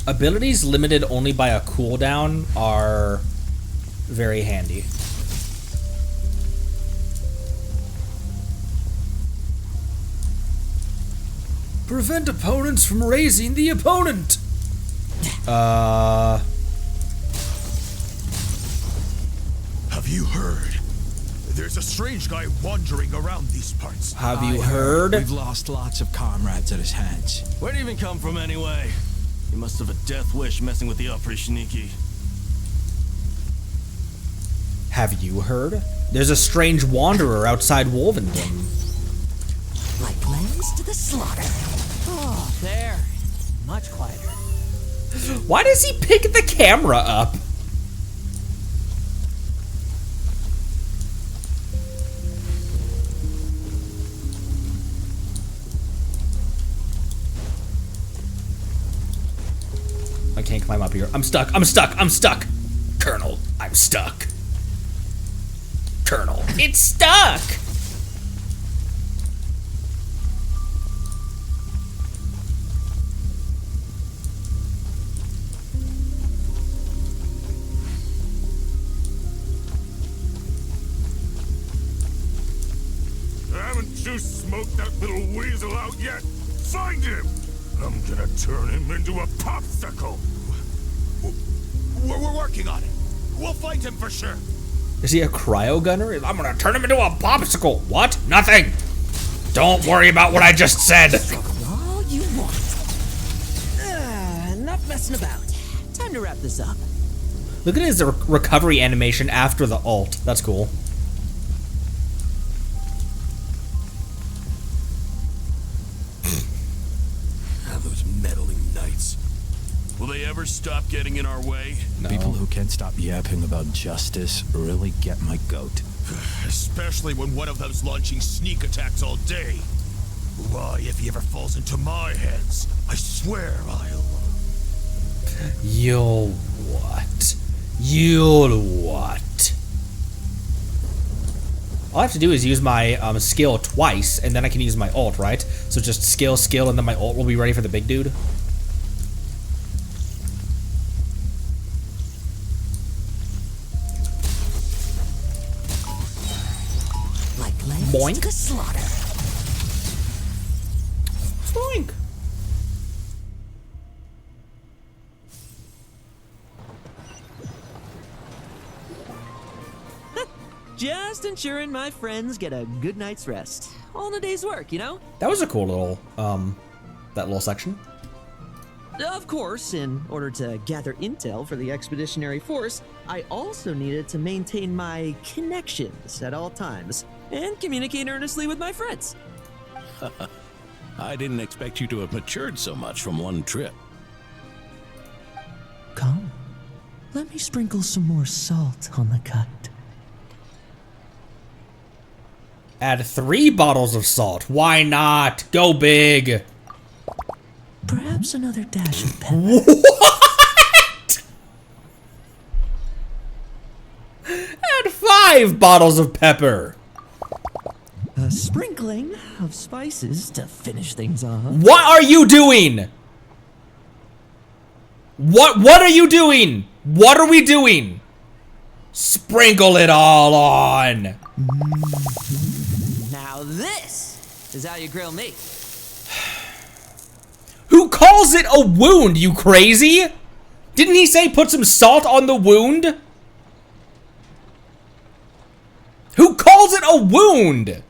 Abilities limited only by a cooldown are very handy. Prevent opponents from raising the opponent! Have you heard? There's a strange guy wandering around these parts. Have you heard? We've lost lots of comrades at his hands. Where'd he even come from anyway? He must have a death wish messing with the pretty sneaky. Have you heard? There's a strange wanderer outside Wolvendom. Like lambs to the slaughter. Oh, there. Much quieter. Why does he pick the camera up? I can't climb up here. I'm stuck. I'm stuck. I'm stuck. Colonel, I'm stuck. Colonel, it's stuck. Haven't you smoked that little weasel out yet? Find him! I'm gonna turn him into a popsicle! We're working on it. We'll find him for sure. Is he a cryo gunner? I'm gonna turn him into a popsicle. What? Nothing. Don't worry about what I just said. All you want. Enough messing about. Time to wrap this up. Look at his recovery animation after the ult. That's cool. Those meddling knights. Will they ever stop getting in our way? No. People who can't stop yapping about justice really get my goat. Especially when one of them's launching sneak attacks all day. Why, if he ever falls into my hands, I swear I'll... You'll what? You'll what? All I have to do is use my skill twice, and then I can use my ult, right? So just skill, and then my ult will be ready for the big dude. Boink. to slaughter. Boink. Just ensuring my friends get a good night's rest. All in a day's work, you know? That was a cool little, that little section. Of course, in order to gather intel for the expeditionary force, I also needed to maintain my connections at all times and communicate earnestly with my friends. I didn't expect you to have matured so much from one trip. Come, let me sprinkle some more salt on the cut. Add 3 bottles of salt. Why not? Go big. Perhaps another dash of pepper. What? Add 5 bottles of pepper. A sprinkling of spices to finish things off. What are you doing? What are you doing? What are we doing? Sprinkle it all on. Now this is how you grill me. Who calls it a wound, you crazy? Didn't he say put some salt on the wound? Who calls it a wound?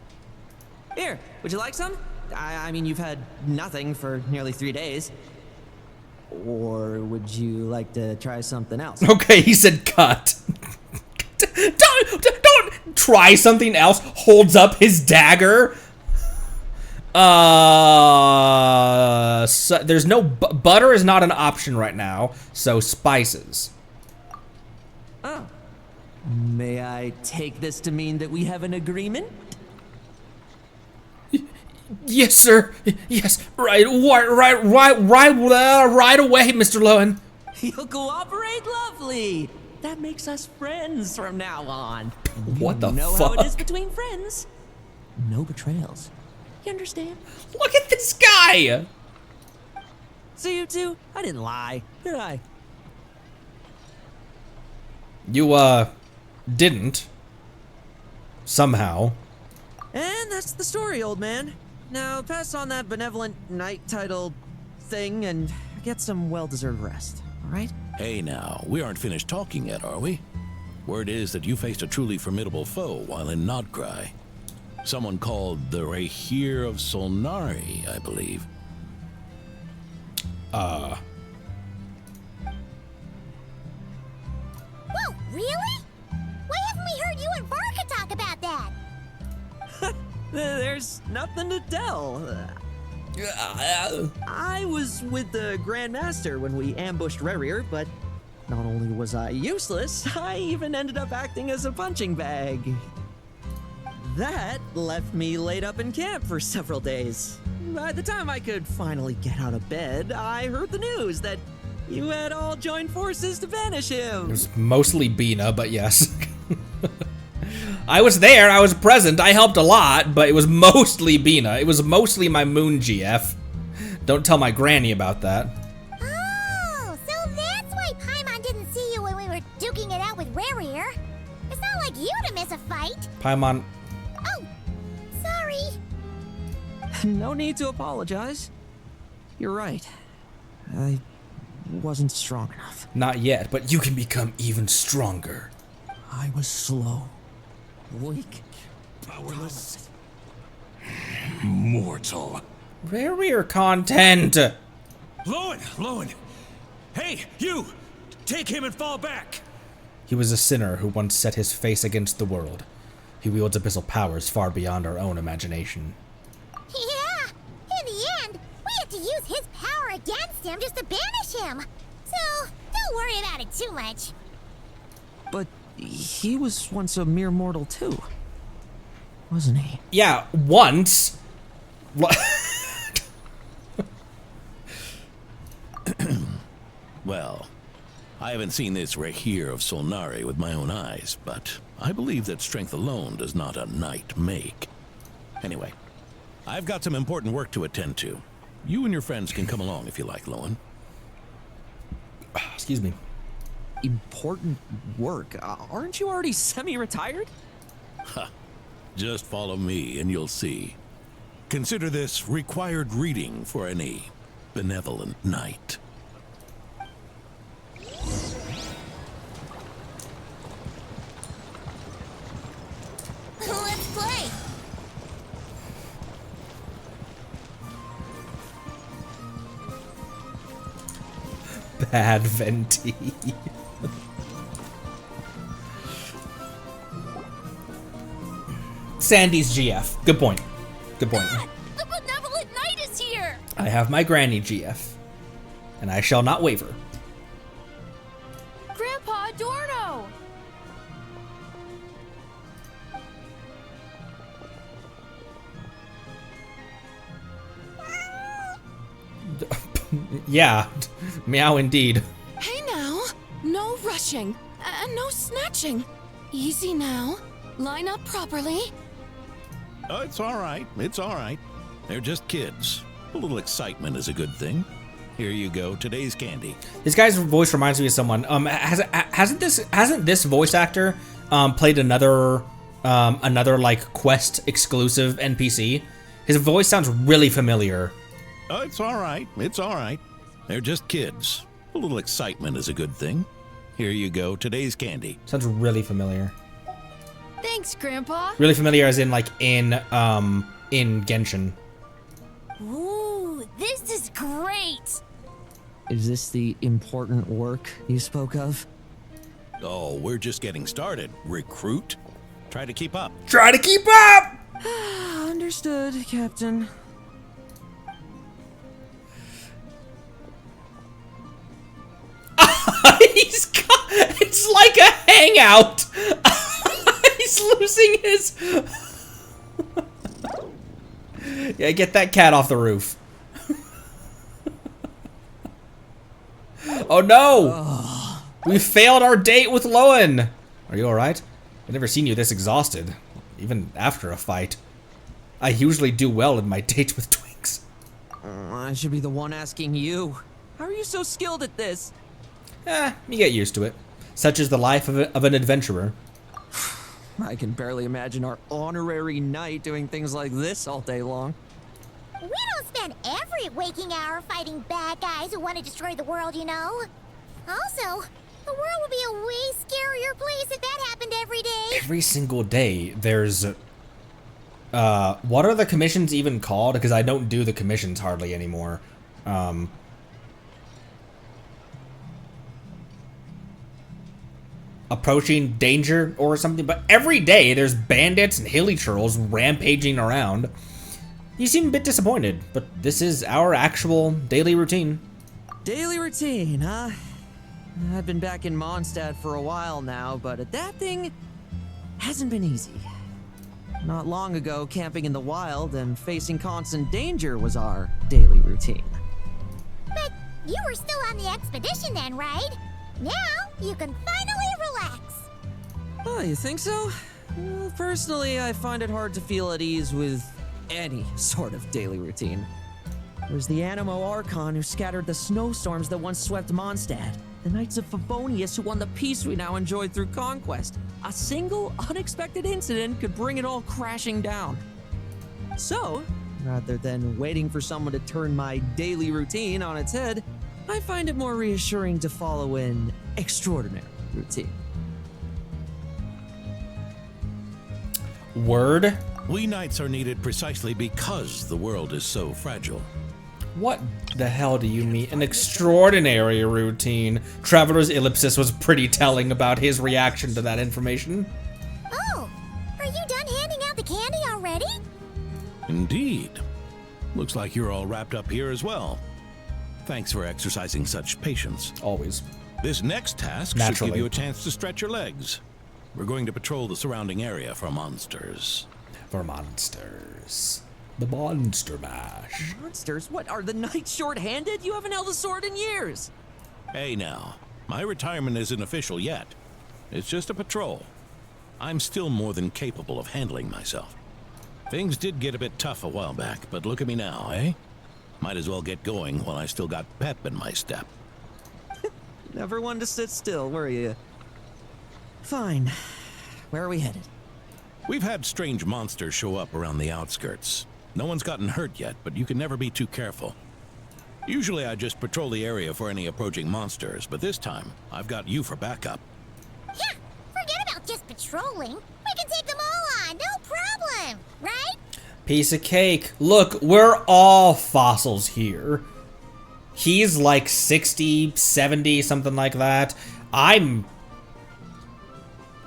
Here, would you like some? I mean, you've had nothing for nearly 3 days. Or would you like to try something else? Okay, he said cut. Don't try something else. Holds up his dagger. So there's no butter is not an option right now. So spices. Oh. May I take this to mean that we have an agreement? Yes, sir. Yes. Right away, Mr. Lowen. You'll cooperate? Lovely. That makes us friends from now on. What the fuck? You know fuck? how it is between friends. No betrayals. You understand? Look at this guy. So you two, I didn't lie, did I? You, didn't. Somehow. And that's the story, old man. Now pass on that benevolent night title thing and get some well-deserved rest, all right? Hey now, we aren't finished talking yet, are we? Word is that you faced a truly formidable foe while in Nodcry. Someone called the Rahir of Solnari, I believe. Whoa, really? Why haven't we heard you and Varka talk about that? There's nothing to tell. I was with the Grand Master when we ambushed Rerir, but not only was I useless, I even ended up acting as a punching bag. That left me laid up in camp for several days. By the time I could finally get out of bed, I heard the news that you had all joined forces to banish him. It was mostly Bina, but yes. I was there, I was present, I helped a lot, but it was mostly Bina. It was mostly my moon GF. Don't tell my granny about that. Oh, so that's why Paimon didn't see you when we were duking it out with Rerir. It's not like you to miss a fight. Paimon. Oh, sorry. No need to apologize. You're right. I wasn't strong enough. Not yet, but you can become even stronger. I was slow. Weak. Powerless. Mortal. Rare content. Lowen! Hey, you! Take him and fall back! He was a sinner who once set his face against the world. He wields abyssal powers far beyond our own imagination. Yeah, in the end, we had to use his power against him just to banish him. So, don't worry about it too much. But he was once a mere mortal too, wasn't he? Yeah, once. Well, I haven't seen this Rahir of Solnari with my own eyes, but I believe that strength alone does not a knight make. Anyway, I've got some important work to attend to. You and your friends can come along if you like, Lowen. Excuse me. Important work? Aren't you already semi-retired? Ha! Just follow me and you'll see. Consider this required reading for any benevolent knight. Let's play. Bad Venti. Sandy's GF. Good point. Good point. The benevolent knight is here! I have my granny GF, and I shall not waver. Grandpa Adorno! Yeah, meow indeed. Hey now, no rushing, and no snatching. Easy now. Line up properly. Oh, it's all right. It's all right. They're just kids. A little excitement is a good thing. Here you go. Today's candy. This guy's voice reminds me of someone. Hasn't this voice actor played another like Quest exclusive NPC? His voice sounds really familiar. Oh, it's all right. It's all right. They're just kids. A little excitement is a good thing. Here you go. Today's candy. Sounds really familiar. Thanks, Grandpa. Really familiar as in like in Genshin. Ooh, this is great! Is this the important work you spoke of? Oh, we're just getting started. Recruit. Try to keep up. Try to keep up! Understood, Captain. It's like a hangout. He's losing his. Yeah, get that cat off the roof. Oh no! We failed our date with Lowen. Are you alright? I've never seen you this exhausted, even after a fight. I usually do well in my dates with twinks. I should be the one asking you. How are you so skilled at this? You get used to it. Such is the life of an adventurer. I can barely imagine our honorary knight doing things like this all day long. We don't spend every waking hour fighting bad guys who want to destroy the world, you know. Also, the world would be a way scarier place if that happened every day. Every single day, there's... what are the commissions even called? Because I don't do the commissions hardly anymore. Approaching danger or something, but every day there's bandits and hilly churls rampaging around. You seem a bit disappointed, but this is our actual daily routine. Daily routine, huh? I've been back in Mondstadt for a while now, but that thing hasn't been easy. Not long ago, camping in the wild and facing constant danger was our daily routine. But you were still on the expedition then, right? Now you can finally relax. Oh, you think so? Well, personally, I find it hard to feel at ease with any sort of daily routine. There's the Animo Archon who scattered the snowstorms that once swept Mondstadt. The Knights of Favonius who won the peace we now enjoy through conquest. A single unexpected incident could bring it all crashing down. So, rather than waiting for someone to turn my daily routine on its head, I find it more reassuring to follow an extraordinary routine. Word? We knights are needed precisely because the world is so fragile. What the hell do you mean? An extraordinary routine. Traveler's Ellipsis was pretty telling about his reaction to that information. Oh, are you done handing out the candy already? Indeed. Looks like you're all wrapped up here as well. Thanks for exercising such patience. Always. This next task should give you a chance to stretch your legs. We're going to patrol the surrounding area for monsters. For monsters. The Monster Mash. Monsters? What, are the knights short-handed? You haven't held a sword in years. Hey now, my retirement isn't official yet. It's just a patrol. I'm still more than capable of handling myself. Things did get a bit tough a while back, but look at me now, eh? Might as well get going while I still got pep in my step. Never one to sit still, were you? Fine. Where are we headed? We've had strange monsters show up around the outskirts. No one's gotten hurt yet, but you can never be too careful. Usually I just patrol the area for any approaching monsters, but this time, I've got you for backup. Yeah, forget about just patrolling. We can take them all on, no problem, right? Piece of cake. Look, we're all fossils here. He's like 60, 70, something like that.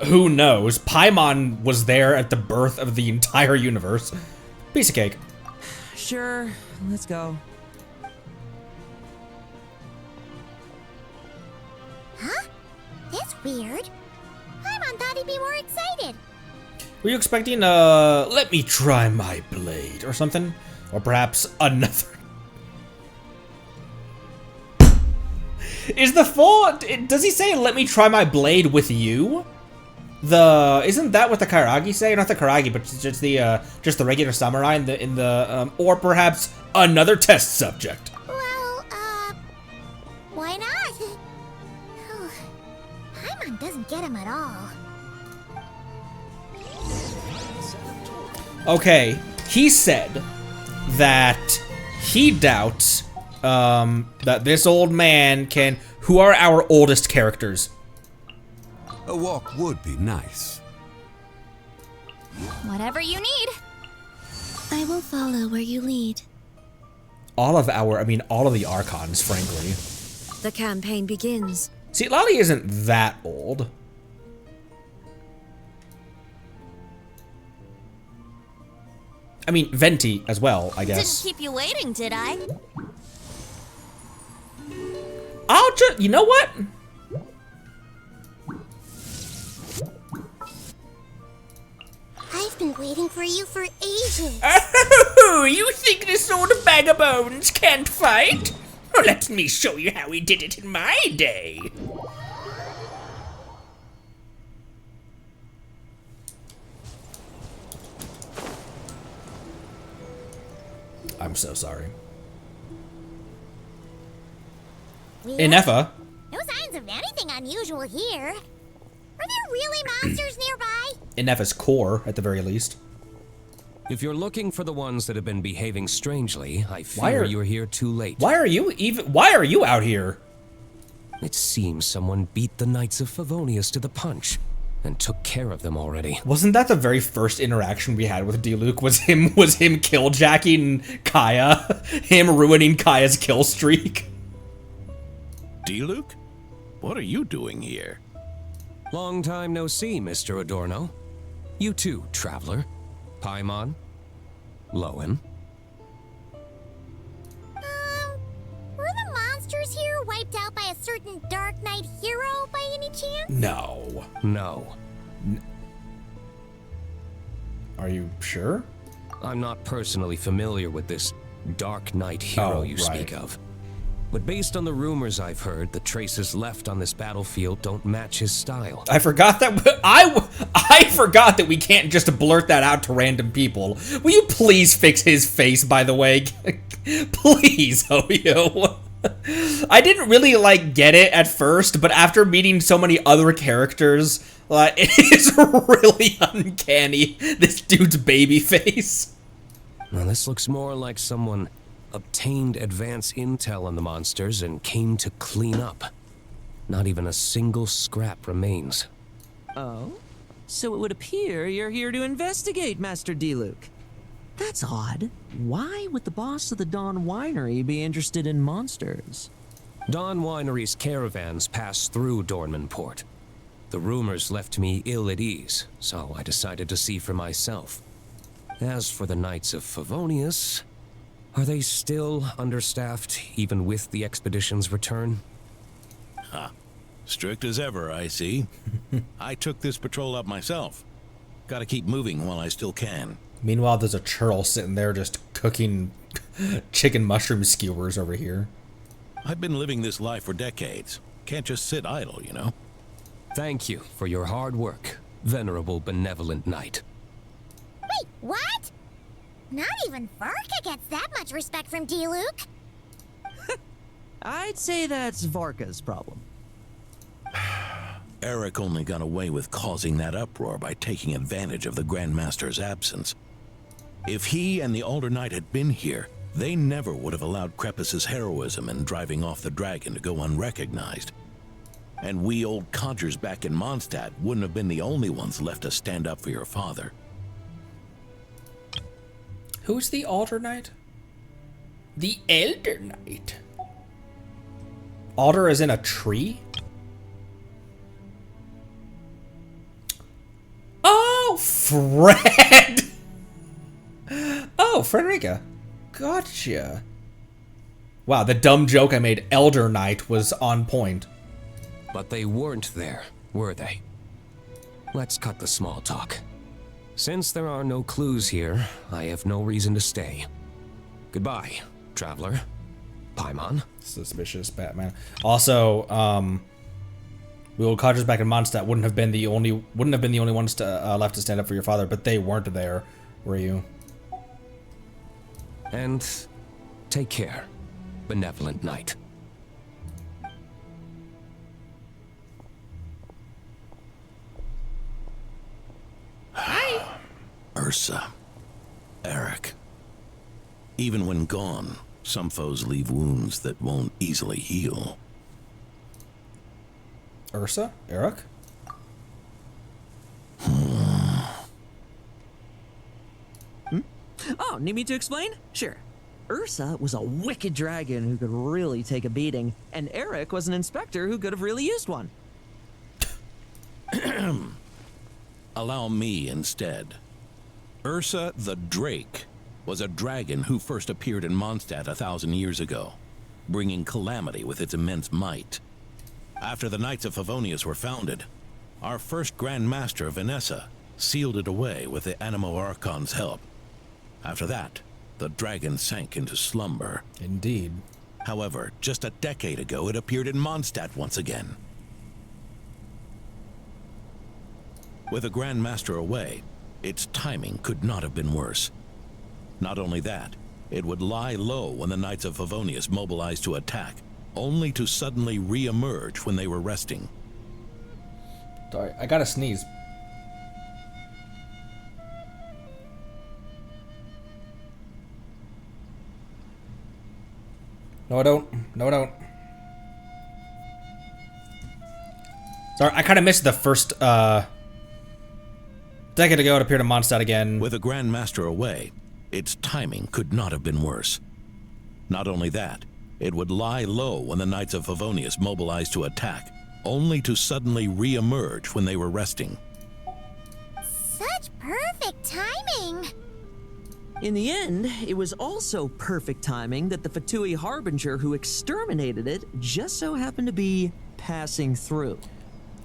Who knows? Paimon was there at the birth of the entire universe. Piece of cake. Sure, let's go. Huh? That's weird. Paimon thought he'd be more excited. Were you expecting, let me try my blade or something? Or perhaps another... Is the full... Does he say, let me try my blade with you? Isn't that what the Kairagi say? Not the Kairagi, but just the regular samurai in the or perhaps another test subject. Well, why not? Paimon doesn't get him at all. Okay, he said that he doubts that this old man can... Who are our oldest characters? A walk would be nice. Whatever you need. I will follow where you lead. All of the Archons, frankly. The campaign begins. See, Lolly isn't that old. I mean, Venti as well, I guess. Didn't keep you waiting, did I? I'll just... You know what? I've been waiting for you for ages. Oh, you think this old bag of bones can't fight? Well, let me show you how we did it in my day. I'm so sorry. Inefa. No signs of anything unusual here. Are there really monsters nearby? Inefa's core, at the very least. If you're looking for the ones that have been behaving strangely, I fear you're here too late. Why are you out here? It seems someone beat the Knights of Favonius to the punch and took care of them already. Wasn't that the very first interaction we had with Diluc? Was him killjacking Kaya? Him ruining Kaya's kill streak? Diluc? What are you doing here? Long time no see, Mr. Adorno. You too, traveler. Paimon. Lowen. Were the monsters here wiped out by a certain Dark Knight hero by any chance? No. No. Are you sure? I'm not personally familiar with this Dark Knight hero you speak of. But based on the rumors I've heard, the traces left on this battlefield don't match his style. I forgot that I forgot that we can't just blurt that out to random people. Will you please fix his face, by the way? Please, Hoyo. I didn't really get it at first, but after meeting so many other characters, it is really uncanny, this dude's baby face. Now this looks more like someone obtained advance intel on the monsters and came to clean up. Not even a single scrap remains. Oh? So it would appear you're here to investigate, Master Diluc. That's odd. Why would the boss of the Dawn Winery be interested in monsters? Dawn Winery's caravans pass through Dornman Port. The rumors left me ill at ease, so I decided to see for myself. As for the Knights of Favonius, are they still understaffed, even with the expedition's return? Strict as ever, I see. I took this patrol up myself. Gotta keep moving while I still can. Meanwhile, there's a churl sitting there just cooking chicken mushroom skewers over here. I've been living this life for decades. Can't just sit idle, you know? Thank you for your hard work, venerable benevolent knight. Wait, what? Not even Varka gets that much respect from Diluc. I'd say that's Varka's problem. Eric only got away with causing that uproar by taking advantage of the Grand Master's absence. If he and the Alder Knight had been here, they never would have allowed Crepus's heroism in driving off the dragon to go unrecognized. And we old codgers back in Mondstadt wouldn't have been the only ones left to stand up for your father. Who's the Alder Knight? The Elder Knight. Alder is in a tree? Oh, Fred! Oh, Frederica. Gotcha. Wow, the dumb joke I made, Elder Knight, was on point. But they weren't there, were they? Let's cut the small talk. Since there are no clues here, I have no reason to stay. Goodbye, traveler. Paimon. Suspicious Batman. Also, we old codgers back in Mondstadt wouldn't have been the only ones to, left to stand up for your father, but they weren't there, were you? And take care, benevolent knight. Hi. Ursa. Eric. Even when gone, some foes leave wounds that won't easily heal. Ursa? Eric? Oh, need me to explain? Sure. Ursa was a wicked dragon who could really take a beating, and Eric was an inspector who could have really used one. Allow me instead. Ursa the Drake was a dragon who first appeared in Mondstadt 1,000 years ago, bringing calamity with its immense might. After the Knights of Favonius were founded, our first Grand Master, Vanessa, sealed it away with the Animo Archon's help. After that, the dragon sank into slumber. Indeed. However, just a decade ago, it appeared in Mondstadt once again. With the Grand Master away, its timing could not have been worse. Not only that, it would lie low when the Knights of Favonius mobilized to attack, only to suddenly re-emerge when they were resting. Sorry, I gotta sneeze. No, I don't. No, I don't. Sorry, I kind of missed the first, decade ago, it appeared in Mondstadt again. With the Grand Master away, its timing could not have been worse. Not only that, it would lie low when the Knights of Favonius mobilized to attack, only to suddenly re-emerge when they were resting. Such perfect timing! In the end, it was also perfect timing that the Fatui Harbinger who exterminated it just so happened to be passing through.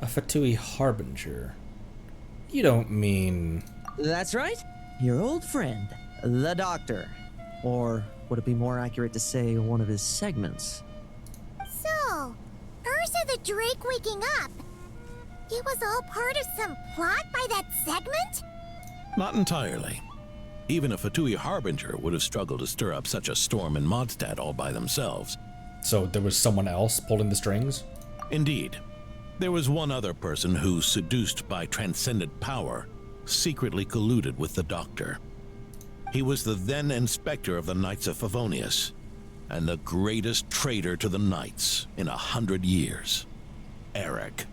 A Fatui Harbinger? You don't mean... That's right. Your old friend, the Doctor. Or would it be more accurate to say one of his segments? So, Ursa the Drake waking up. It was all part of some plot by that segment? Not entirely. Even a Fatui Harbinger would have struggled to stir up such a storm in Mondstadt all by themselves. So there was someone else pulling the strings? Indeed. There was one other person who, seduced by transcendent power, secretly colluded with the Doctor. He was the then Inspector of the Knights of Favonius, and the greatest traitor to the Knights in 100 years. Eric.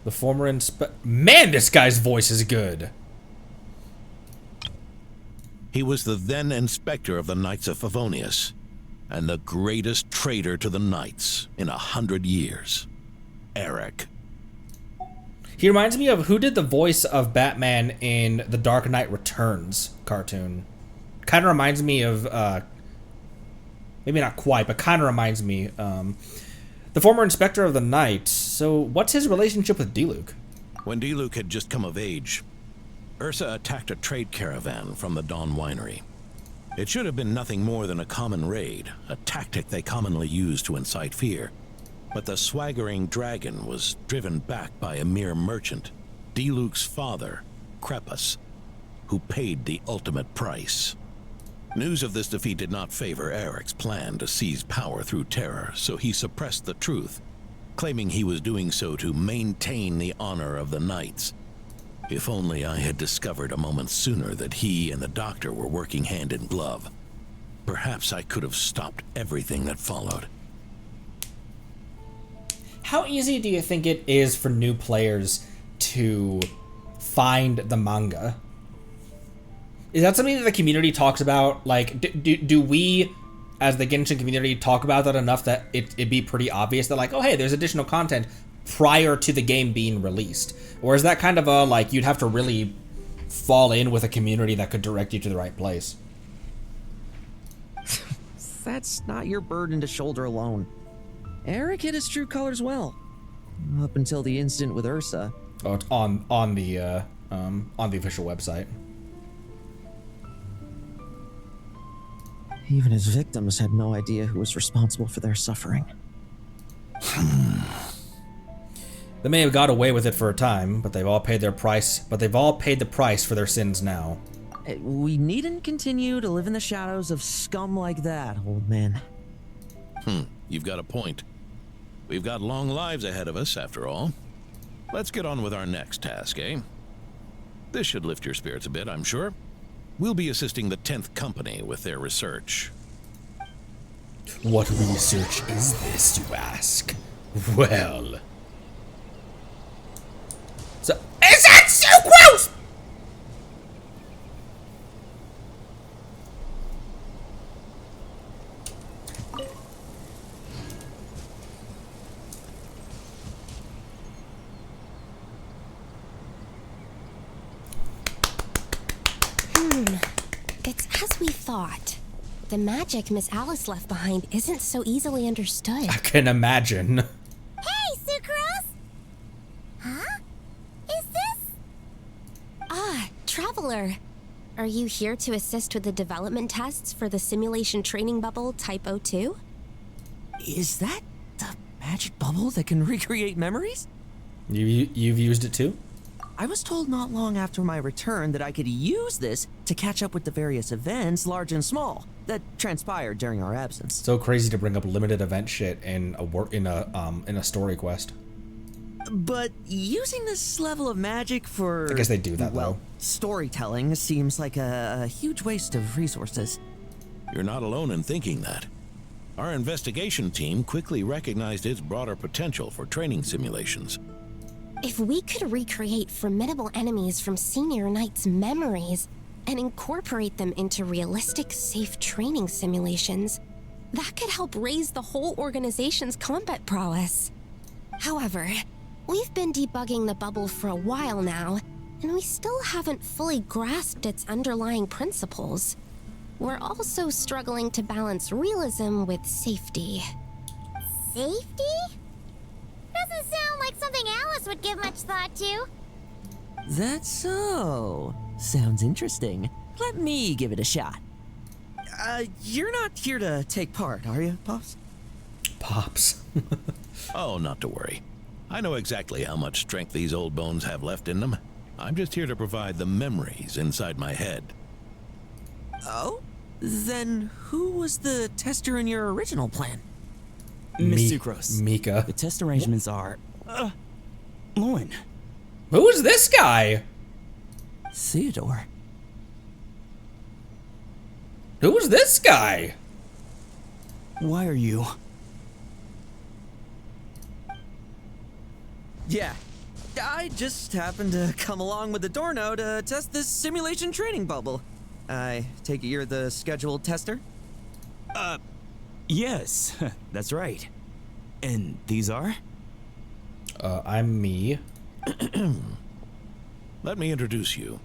The former Man, this guy's voice is good! He was the then Inspector of the Knights of Favonius, and the greatest traitor to the Knights in 100 years. Eric. He reminds me of who did the voice of Batman in the Dark Knight Returns cartoon. Kind of reminds me of, maybe not quite, but kind of reminds me, the former Inspector of the Knights. So what's his relationship with D-Luke? When D-Luke had just come of age, Ursa attacked a trade caravan from the Dawn Winery. It should have been nothing more than a common raid, a tactic they commonly use to incite fear. But the swaggering dragon was driven back by a mere merchant, D-Luke's father, Crepus, who paid the ultimate price. News of this defeat did not favor Eric's plan to seize power through terror, so he suppressed the truth, claiming he was doing so to maintain the honor of the Knights. If only I had discovered a moment sooner that he and the doctor were working hand in glove. Perhaps I could have stopped everything that followed. How easy do you think it is for new players to find the manga? Is that something that the community talks about? Like, do we, as the Genshin community, talk about that enough that it'd be pretty obvious that, like, oh, hey, there's additional content prior to the game being released? Or is that kind of a, like, you'd have to really fall in with a community that could direct you to the right place? That's not your burden to shoulder alone. Eric hid his true colors well. Up until the incident with Ursa. Oh, it's on the official website. Even his victims had no idea who was responsible for their suffering. They may have got away with it for a time, but they've all paid their price. But they've all paid the price for their sins now. We needn't continue to live in the shadows of scum like that, old man. You've got a point. We've got long lives ahead of us, after all. Let's get on with our next task, eh? This should lift your spirits a bit, I'm sure. We'll be assisting the 10th Company with their research. What research is this, you ask? Well... So... Is that so gross?! It's as we thought. The magic Miss Alice left behind isn't so easily understood. I can imagine. Hey, Sucrose! Huh? Is this? Ah, Traveler. Are you here to assist with the development tests for the simulation training bubble Type 02? Is that the magic bubble that can recreate memories? You've used it too? I was told not long after my return that I could use this to catch up with the various events, large and small, that transpired during our absence. So crazy to bring up limited event shit in a story quest. But using this level of magic for... I guess they do that, though. Storytelling seems like a huge waste of resources. You're not alone in thinking that. Our investigation team quickly recognized its broader potential for training simulations. If we could recreate formidable enemies from Senior Knight's memories and incorporate them into realistic, safe training simulations, that could help raise the whole organization's combat prowess. However, we've been debugging the bubble for a while now, and we still haven't fully grasped its underlying principles. We're also struggling to balance realism with safety. Safety? Doesn't sound like something Alice would give much thought to. That's so. Sounds interesting. Let me give it a shot. You're not here to take part, are you, Pops? Pops. Oh, not to worry. I know exactly how much strength these old bones have left in them. I'm just here to provide the memories inside my head. Oh? Then who was the tester in your original plan? Miss Sucrose. Mika. The test arrangements are... Lauren. Who is this guy? Theodore. Who is this guy? Why are you... Yeah. I just happened to come along with the Dorno to test this simulation training bubble. I take it you're the scheduled tester? Yes, that's right. And these are? I'm me. Let me introduce you.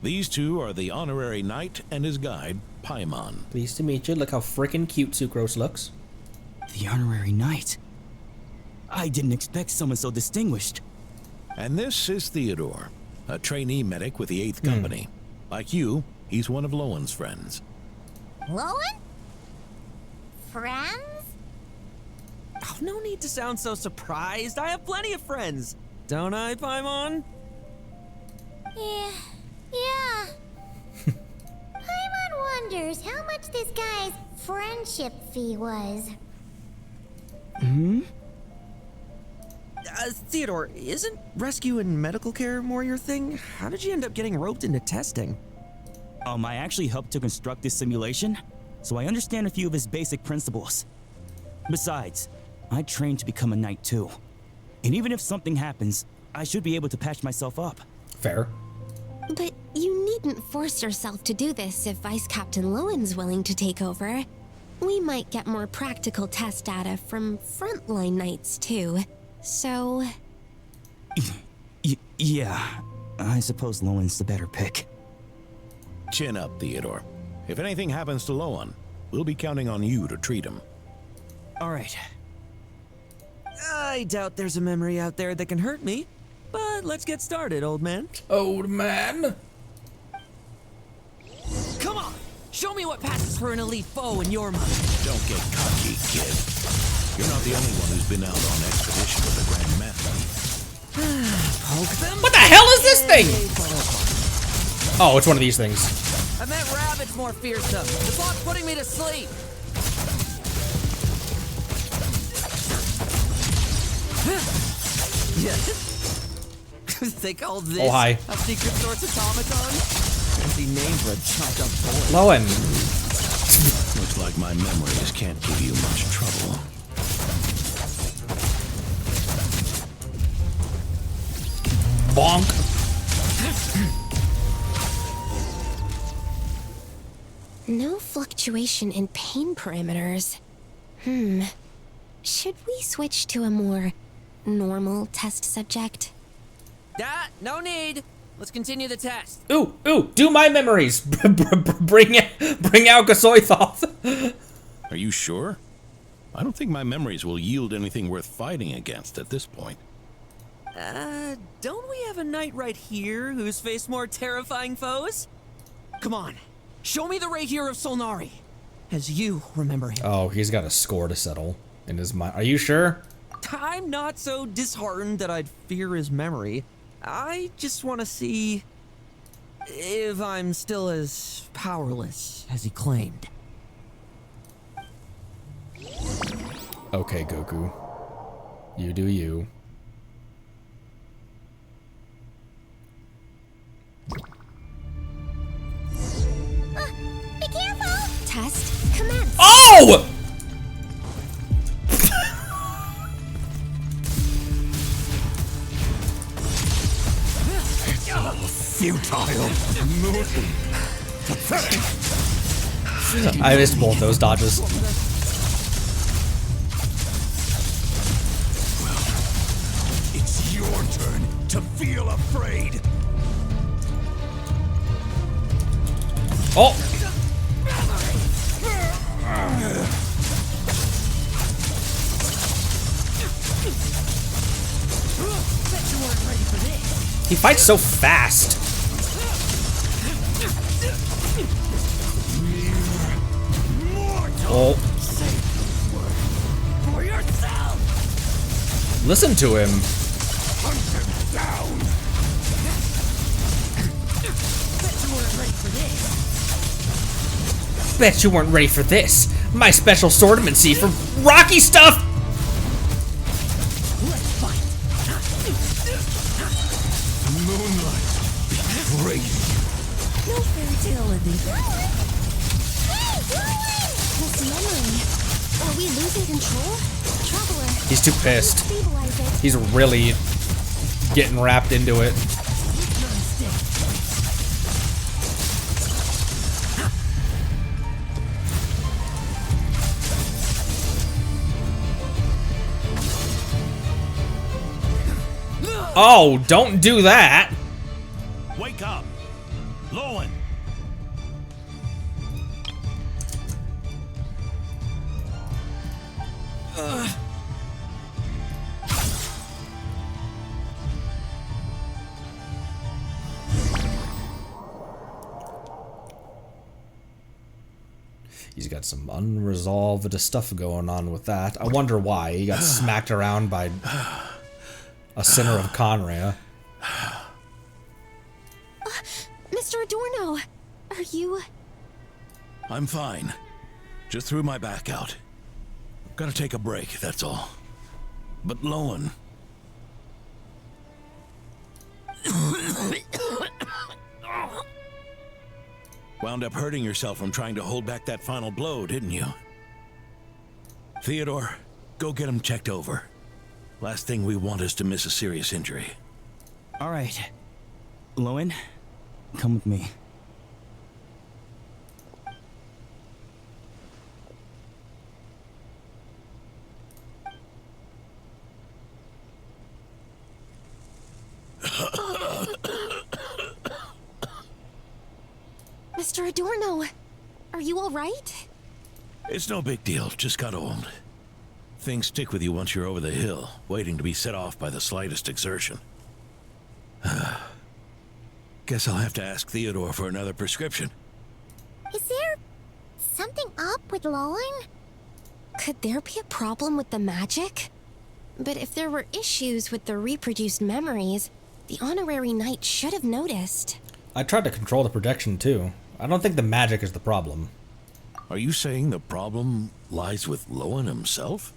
These two are the honorary knight and his guide, Paimon. Pleased to meet you. Look how freaking cute Sucrose looks. The honorary knight? I didn't expect someone so distinguished. And this is Theodore, a trainee medic with the 8th Company. Like you, he's one of Lowen's friends. Lowen? Friends? Oh, no need to sound so surprised. I have plenty of friends. Don't I, Paimon? Yeah. Paimon wonders how much this guy's friendship fee was. Theodore, isn't rescue and medical care more your thing? How did you end up getting roped into testing? I actually helped to construct this simulation, so I understand a few of his basic principles. Besides, I trained to become a knight too. And even if something happens, I should be able to patch myself up. Fair. But you needn't force yourself to do this if Vice Captain Lowen's willing to take over. We might get more practical test data from frontline knights too. So... Yeah, I suppose Lowen's the better pick. Chin up, Theodore. If anything happens to Lowen, we'll be counting on you to treat him. All right. I doubt there's a memory out there that can hurt me, but let's get started, old man. Old man? Come on! Show me what passes for an elite foe in your mind. Don't get cocky, kid. You're not the only one who's been out on expedition with the Grand Master. Poke them? What the hell is this thing? Oh, it's one of these things. I meant rabbits more fearsome. The clock's putting me to sleep. Yeah. They call this hi. a secret source automaton? Fancy name for a chopped up boy. Lowen. Looks like my memories can't give you much trouble. Bonk. No fluctuation in pain parameters. Should we switch to a more normal test subject? No need. Let's continue the test. Ooh, do my memories. bring out Gasoithoth. Are you sure? I don't think my memories will yield anything worth fighting against at this point. Don't we have a knight right here who's faced more terrifying foes? Come on, show me the Rahier of Solnari, as you remember him. Oh, he's got a score to settle in his mind. Are you sure? I'm not so disheartened that I'd fear his memory. I just want to see if I'm still as powerless as he claimed. Okay, Goku. You do you. Be careful! Test commence. Oh! It's all futile. Pathetic. I missed both those dodges. It's your turn to feel afraid. Oh! He fights so fast. Oh. For yourself. Listen to him. Hunt him down. Bet you weren't ready for this. My special swordsmancy for rocky stuff. Let's fight. Moonlight. Crazy. No fairy tale ending. This memory. Are we losing control? Traveler. He's too pissed. Stabilize it. He's really getting wrapped into it. Oh, don't do that. Wake up. Lowen. He's got some unresolved stuff going on with that. I wonder why. He got smacked around by a sinner of Conrea. Mr. Adorno, are you... I'm fine. Just threw my back out. Gotta take a break, that's all. But Lowen, Wound up hurting yourself from trying to hold back that final blow, didn't you? Theodore, go get him checked over. Last thing we want is to miss a serious injury. All right. Lowen, come with me. Mr. Adorno, are you all right? It's no big deal, just got old. Things stick with you once you're over the hill, waiting to be set off by the slightest exertion. Guess I'll have to ask Theodore for another prescription. Is there something up with Lowen? Could there be a problem with the magic? But if there were issues with the reproduced memories, the honorary knight should have noticed. I tried to control the projection too. I don't think the magic is the problem. Are you saying the problem lies with Lowen himself?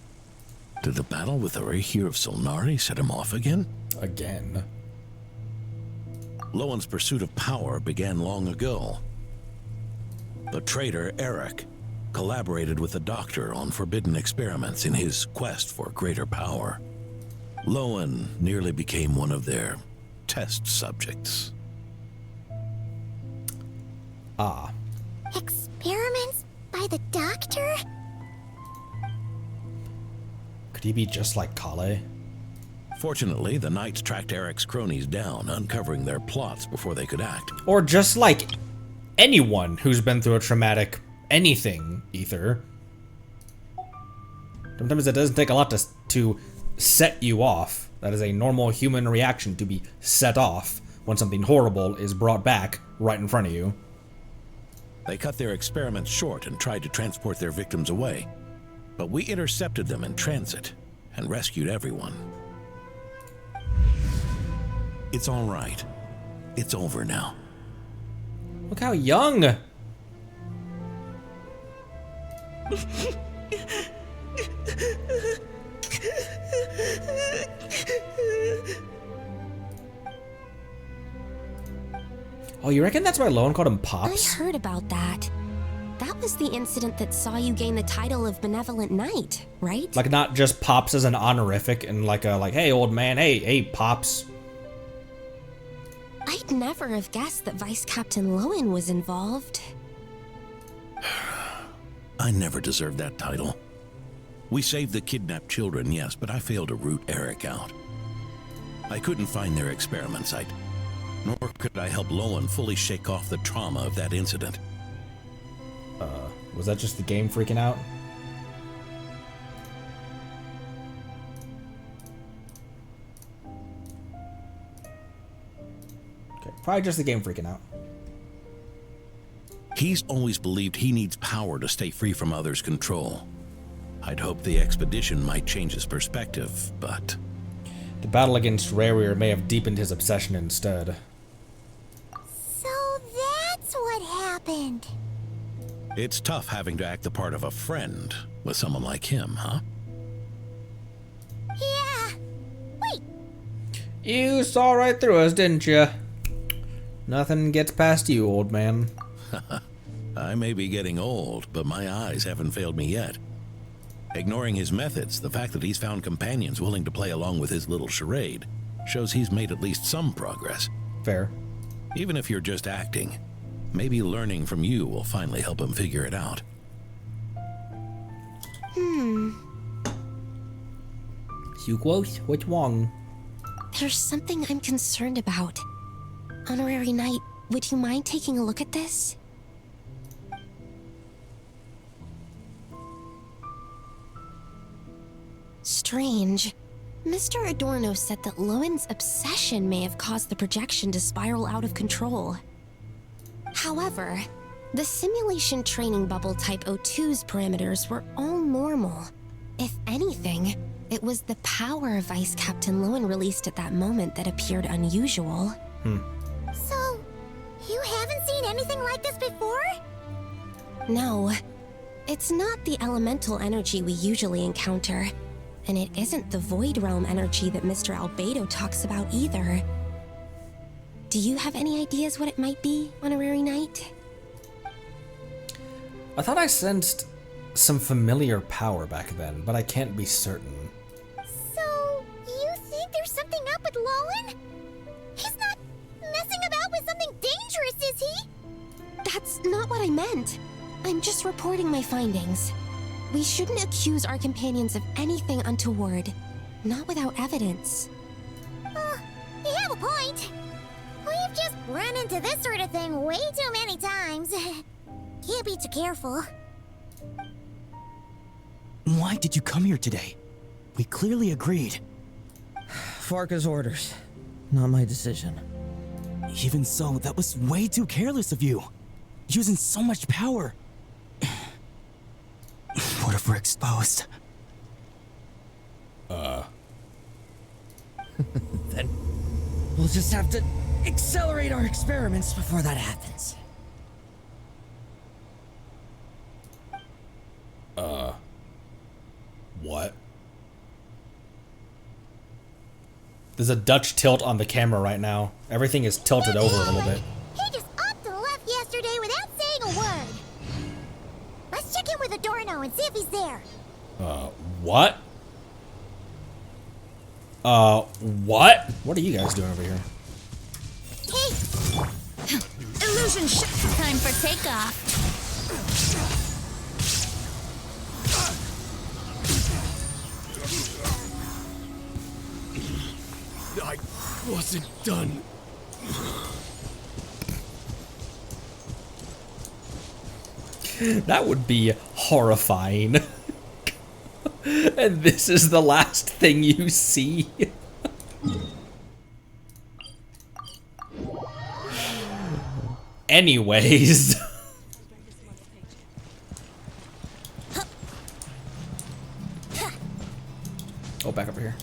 Did the battle with the Reihir of Solnari set him off again? Again. Lowen's pursuit of power began long ago. The traitor, Eric, collaborated with the Doctor on forbidden experiments in his quest for greater power. Lowen nearly became one of their test subjects. Ah. Experiments by the Doctor? Could he be just like Kale? Fortunately, the Knights tracked Eric's cronies down, uncovering their plots before they could act. Or just like anyone who's been through a traumatic anything, Ether. Sometimes it doesn't take a lot to set you off. That is a normal human reaction, to be set off when something horrible is brought back right in front of you. They cut their experiments short and tried to transport their victims away. But we intercepted them in transit and rescued everyone. It's all right. It's over now. Look how young! Oh, you reckon that's why Lowen called him Pops? I heard about that. That was the incident that saw you gain the title of Benevolent Knight, right? Like, not just Pops as an honorific and like hey old man, hey Pops. I'd never have guessed that Vice Captain Lowen was involved. I never deserved that title. We saved the kidnapped children, yes, but I failed to root Eric out. I couldn't find their experiment site, nor could I help Lowen fully shake off the trauma of that incident. Was that just the game freaking out? Okay, probably just the game freaking out. He's always believed he needs power to stay free from others' control. I'd hoped the expedition might change his perspective, but... The battle against Reihir may have deepened his obsession instead. So that's what happened. It's tough having to act the part of a friend with someone like him, huh? Yeah. Wait. You saw right through us, didn't you? Nothing gets past you, old man. I may be getting old, but my eyes haven't failed me yet. Ignoring his methods, the fact that he's found companions willing to play along with his little charade shows he's made at least some progress. Fair. Even if you're just acting, maybe learning from you will finally help him figure it out. Hugo, what's wrong? There's something I'm concerned about. Honorary Knight, would you mind taking a look at this? Strange. Mr. Adorno said that Lowen's obsession may have caused the projection to spiral out of control. However, the simulation training bubble type O2's parameters were all normal. If anything, it was the power Vice Captain Lowen released at that moment that appeared unusual. So, you haven't seen anything like this before? No. It's not the elemental energy we usually encounter, and it isn't the Void Realm energy that Mr. Albedo talks about either. Do you have any ideas what it might be, Honorary Knight? I thought I sensed some familiar power back then, but I can't be certain. So, you think there's something up with Lowen? He's not messing about with something dangerous, is he? That's not what I meant. I'm just reporting my findings. We shouldn't accuse our companions of anything untoward, not without evidence. You have a point. We've just run into this sort of thing way too many times. Can't be too careful. Why did you come here today? We clearly agreed. Farka's orders, not my decision. Even so, that was way too careless of you. Using so much power. What if we're exposed? Then we'll just have to accelerate our experiments before that happens. What? There's a Dutch tilt on the camera right now. Everything is tilted over a little bit. He just up and left yesterday without saying a word. Let's check in with Adorno and see if he's there. What? What? What are you guys doing over here? Hey! Illusion ship. Time for takeoff. I wasn't done. That would be horrifying. And this is the last thing you see. Anyways. Oh, back over here.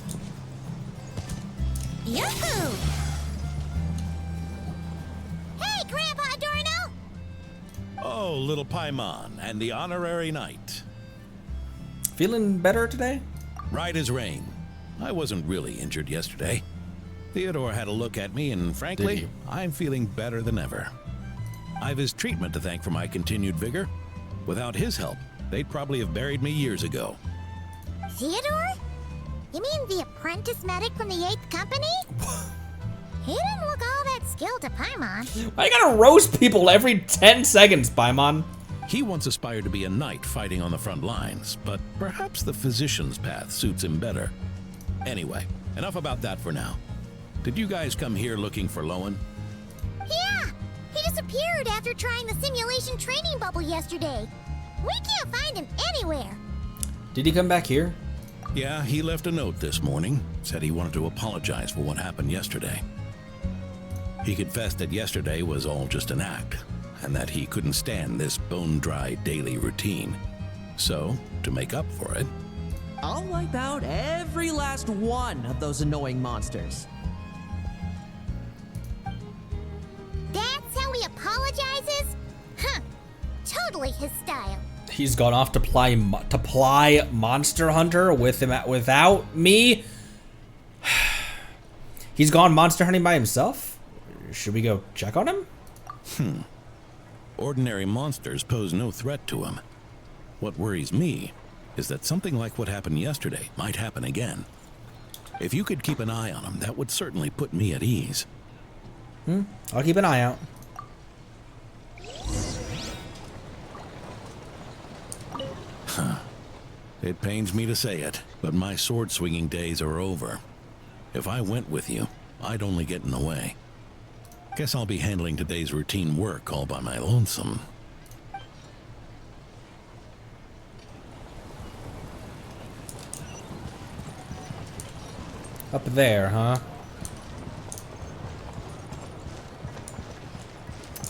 Yahoo! Hey, Grandpa Adorno! Oh, little Paimon and the honorary knight. Feeling better today? Right as rain. I wasn't really injured yesterday. Theodore had a look at me, and frankly, I'm feeling better than ever. I've his treatment to thank for my continued vigor. Without his help, they'd probably have buried me years ago. Theodore? You mean the apprentice medic from the 8th Company? He didn't look all that skilled to Paimon. Why you gotta roast people every 10 seconds, Paimon? He once aspired to be a knight fighting on the front lines, but perhaps the physician's path suits him better. Anyway, enough about that for now. Did you guys come here looking for Lowen? Yeah! He disappeared after trying the simulation training bubble yesterday. We can't find him anywhere. Did he come back here? Yeah, he left a note this morning. Said he wanted to apologize for what happened yesterday. He confessed that yesterday was all just an act, and that he couldn't stand this bone-dry daily routine. So, to make up for it, I'll wipe out every last one of those annoying monsters. That's how he apologizes? Huh. Totally his style. He's gone off to ply Monster Hunter with him without me. He's gone monster hunting by himself. Should we go check on him? Ordinary monsters pose no threat to him. What worries me is that something like what happened yesterday might happen again. If you could keep an eye on him, that would certainly put me at ease. I'll keep an eye out. It pains me to say it, but my sword-swinging days are over. If I went with you, I'd only get in the way. Guess I'll be handling today's routine work all by my lonesome. Up there, huh?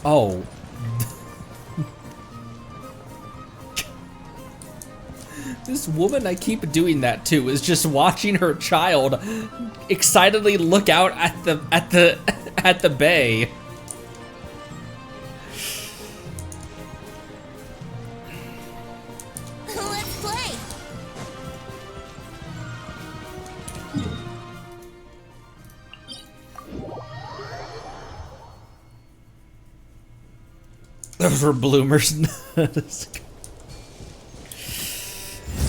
Oh. This woman I keep doing that to is just watching her child excitedly look out at the bay. Let's play. Those were bloomers.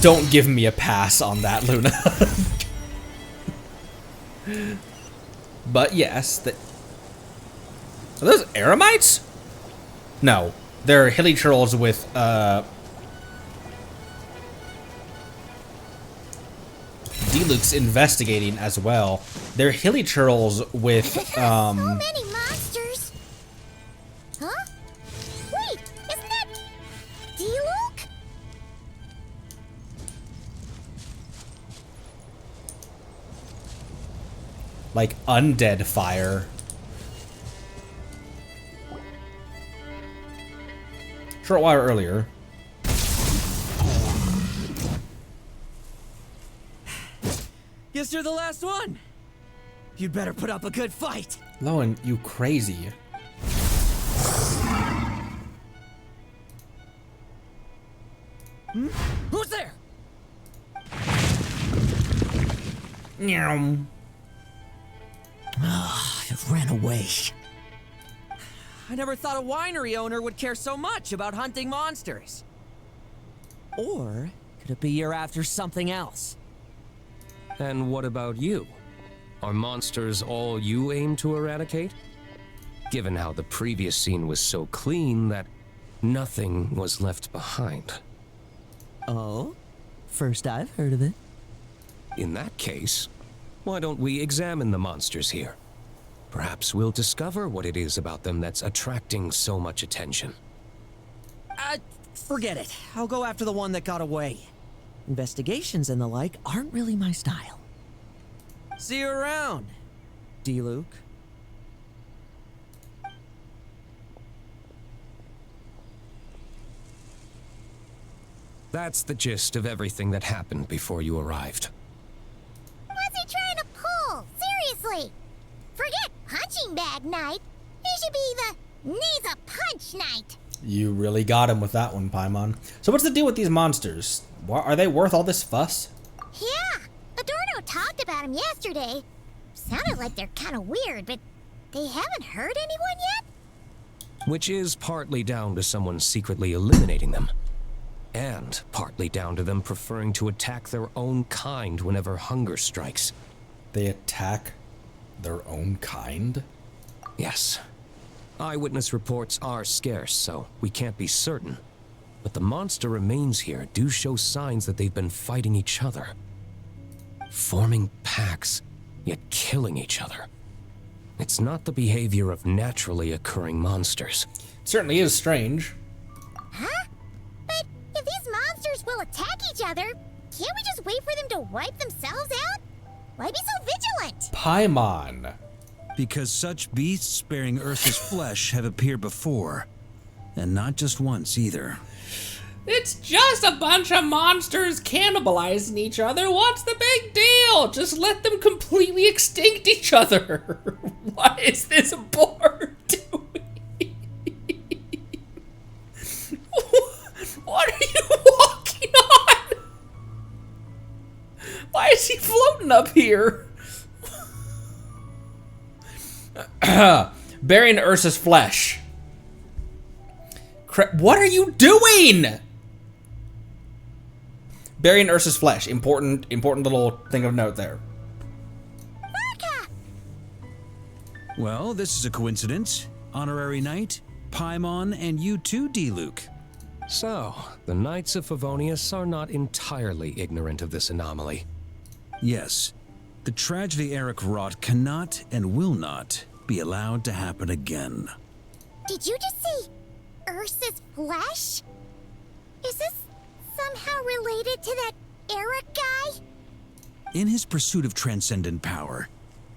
Don't give me a pass on that, Luna. But yes, are those Eremites? No, they're hilly churls with D-Luke's investigating as well. They're hilly churls with So many monsters. Huh? Wait, isn't that D-Luke? like undead fire. Short while earlier. Guess you're the last one. You'd better put up a good fight. Lowen, you crazy. Who's there? Meow. It ran away. I never thought a winery owner would care so much about hunting monsters. Or could it be you're after something else? And what about you? Are monsters all you aim to eradicate? Given how the previous scene was so clean that nothing was left behind. Oh? First I've heard of it. In that case, why don't we examine the monsters here? Perhaps we'll discover what it is about them that's attracting so much attention. Forget it. I'll go after the one that got away. Investigations and the like aren't really my style. See you around, D-Luke. That's the gist of everything that happened before you arrived. What's he trying to pull? Seriously. Forget punching bag night. It should be the needs a punch night. You really got him with that one, Paimon. So what's the deal with these monsters? Are they worth all this fuss? Yeah, Adorno talked about them yesterday. Sounded like they're kind of weird, but they haven't hurt anyone yet? Which is partly down to someone secretly eliminating them. And partly down to them preferring to attack their own kind whenever hunger strikes. They attack their own kind? Yes. Eyewitness reports are scarce, so we can't be certain. But the monster remains here do show signs that they've been fighting each other. Forming packs, yet killing each other. It's not the behavior of naturally occurring monsters. It certainly is strange. Huh? But if these monsters will attack each other, can't we just wait for them to wipe themselves out? Why be so vigilant? Paimon. Because such beasts bearing Ursa's flesh have appeared before. And not just once either. It's just a bunch of monsters cannibalizing each other. What's the big deal? Just let them completely extinct each other. What is this board doing? What are you walking on? Why is he floating up here? Bearing Ursa's flesh. What are you doing? Burying Ursa's flesh. Important little thing of note there. Well, this is a coincidence. Honorary Knight, Paimon, and you too, D-Luke. So, the Knights of Favonius are not entirely ignorant of this anomaly. Yes. The tragedy Eric wrought cannot and will not be allowed to happen again. Did you just say Ursa's flesh? Is this somehow related to that Eric guy? In his pursuit of transcendent power,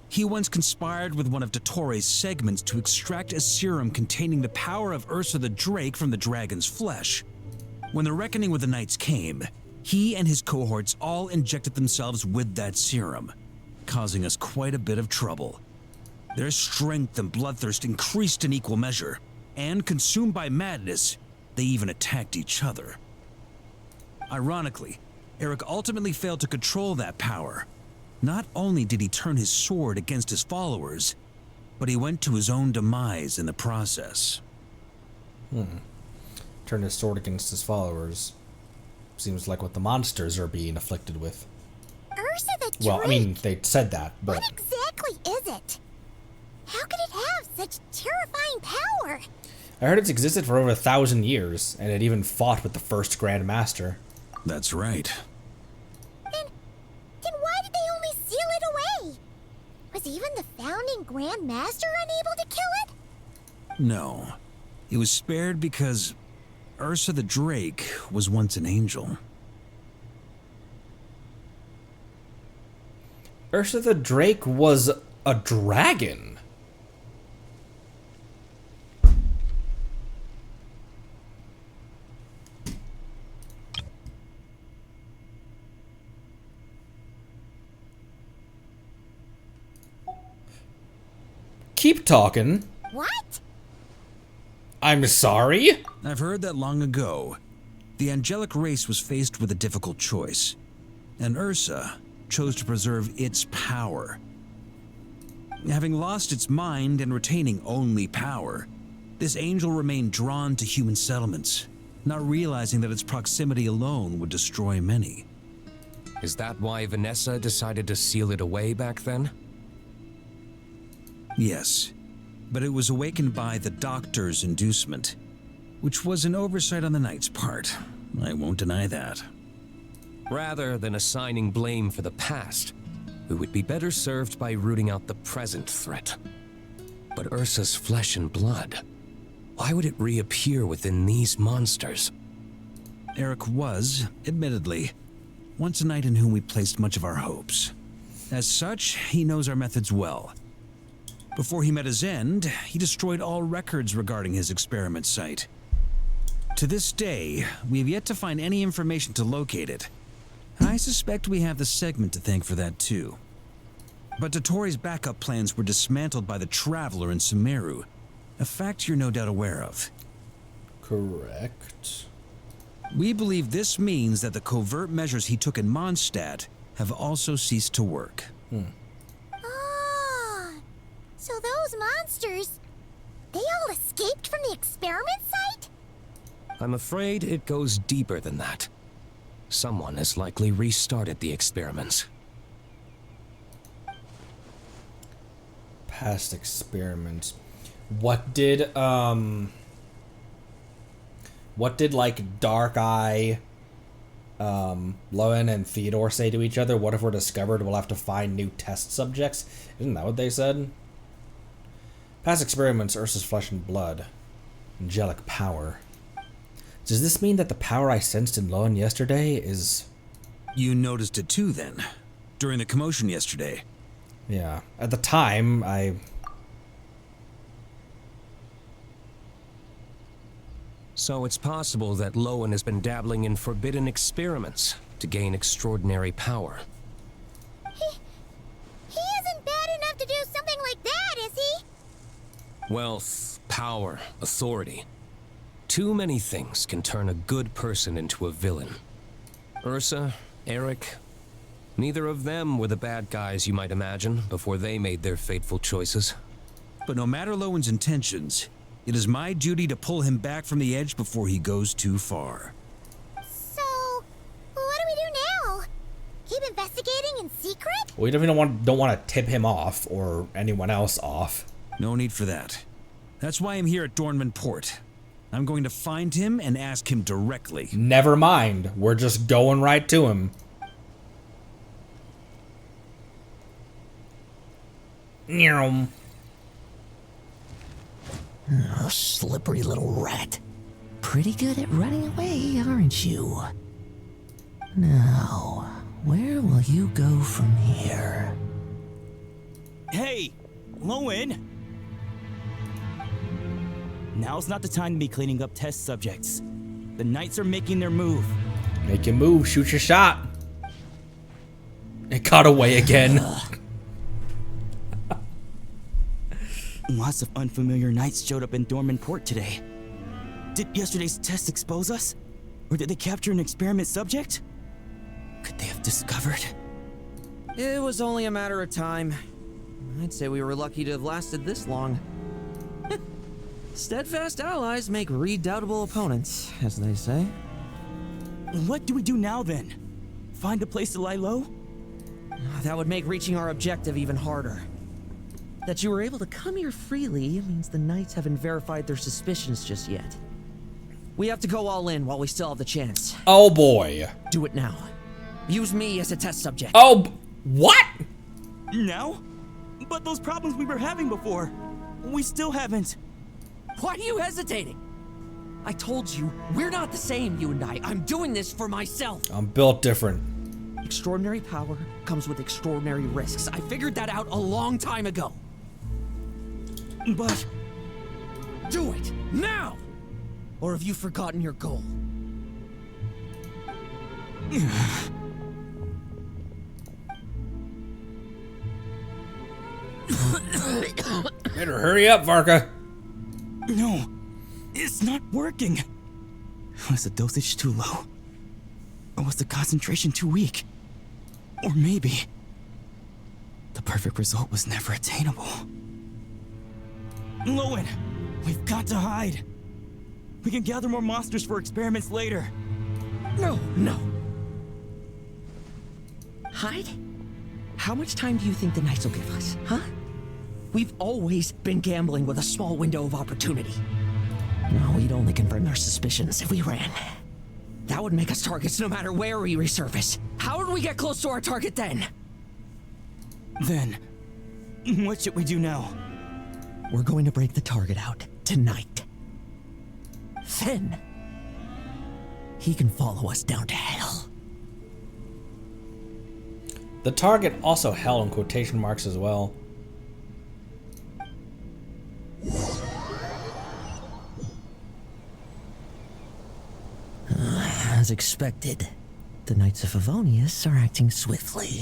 he once conspired with one of Dottoro's segments to extract a serum containing the power of Ursa the Drake from the dragon's flesh. When the reckoning with the Knights came, he and his cohorts all injected themselves with that serum, causing us quite a bit of trouble. Their strength and bloodthirst increased in equal measure, and consumed by madness, they even attacked each other. Ironically, Eric ultimately failed to control that power. Not only did he turn his sword against his followers, but he went to his own demise in the process. Turned his sword against his followers. Seems like what the monsters are being afflicted with. Ursa the Drake? Well, I mean, they said that, but... What exactly is it? How could it have such terrifying power? I heard it's existed for over 1,000 years, and it even fought with the first Grand Master. That's right. Then why did they only seal it away? Was even the founding Grand Master unable to kill it? No. It was spared because Ursa the Drake was once an angel. Ursa the Drake was a dragon. Keep talking. What? I'm sorry? I've heard that long ago, the angelic race was faced with a difficult choice, and Ursa chose to preserve its power. Having lost its mind and retaining only power, this angel remained drawn to human settlements, not realizing that its proximity alone would destroy many. Is that why Vanessa decided to seal it away back then? Yes, but it was awakened by the Doctor's inducement, which was an oversight on the Knight's part. I won't deny that. Rather than assigning blame for the past, we would be better served by rooting out the present threat. But Ursa's flesh and blood, why would it reappear within these monsters? Eric was, admittedly, once a knight in whom we placed much of our hopes. As such, he knows our methods well. Before he met his end, he destroyed all records regarding his experiment site. To this day, we have yet to find any information to locate it. I suspect we have the segment to thank for that too. But Dotori's backup plans were dismantled by the Traveler in Sumeru, a fact you're no doubt aware of. Correct. We believe this means that the covert measures he took in Mondstadt have also ceased to work. So those monsters, they all escaped from the experiment site? I'm afraid it goes deeper than that. Someone has likely restarted the experiments. Past experiments. What did like Dark Eye, Lowen and Theodore say to each other? What if we're discovered, we'll have to find new test subjects? Isn't that what they said? Past experiments, Ursa's flesh and blood. Angelic power. Does this mean that the power I sensed in Lowen yesterday is... You noticed it too, then? During the commotion yesterday? Yeah. At the time, So it's possible that Lowen has been dabbling in forbidden experiments to gain extraordinary power. He isn't bad enough to do something like that, is he? Wealth, power, authority. Too many things can turn a good person into a villain. Ursa, Eric, neither of them were the bad guys you might imagine before they made their fateful choices. But no matter Lowen's intentions, it is my duty to pull him back from the edge before he goes too far. So, what do we do now? Keep investigating in secret? we don't want to tip him off or anyone else off. No need for that. That's why I'm here at Dornman Port. I'm going to find him and ask him directly. Never mind. We're just going right to him. Oh, slippery little rat. Pretty good at running away, aren't you? Now, where will you go from here? Hey, Lowen! Now's not the time to be cleaning up test subjects. The Knights are making their move. Make your move, shoot your shot. It got away again. Lots of unfamiliar Knights showed up in Dorman Port today. Did yesterday's test expose us? Or did they capture an experiment subject? Could they have discovered? It was only a matter of time. I'd say we were lucky to have lasted this long. Steadfast allies make redoubtable opponents, as they say. What do we do now then? Find a place to lie low? That would make reaching our objective even harder. That you were able to come here freely means the Knights haven't verified their suspicions just yet. We have to go all in while we still have the chance. Oh boy. Do it now. Use me as a test subject. Oh, what? Now? But those problems we were having before, we still haven't. Why are you hesitating? I told you, we're not the same, you and I. I'm doing this for myself. I'm built different. Extraordinary power comes with extraordinary risks. I figured that out a long time ago. But... do it, now! Or have you forgotten your goal? Better hurry up, Varka. No, it's not working. Was the dosage too low? Or was the concentration too weak? Or maybe the perfect result was never attainable. Lowen, we've got to hide. We can gather more monsters for experiments later. No. Hide? How much time do you think the Knights will give us, huh? We've always been gambling with a small window of opportunity. No, we'd only confirm their suspicions if we ran. That would make us targets no matter where we resurface. How would we get close to our target then? Then, what should we do now? We're going to break the target out tonight. Then, he can follow us down to hell. The target also hell in quotation marks as well. As expected, the Knights of Favonius are acting swiftly.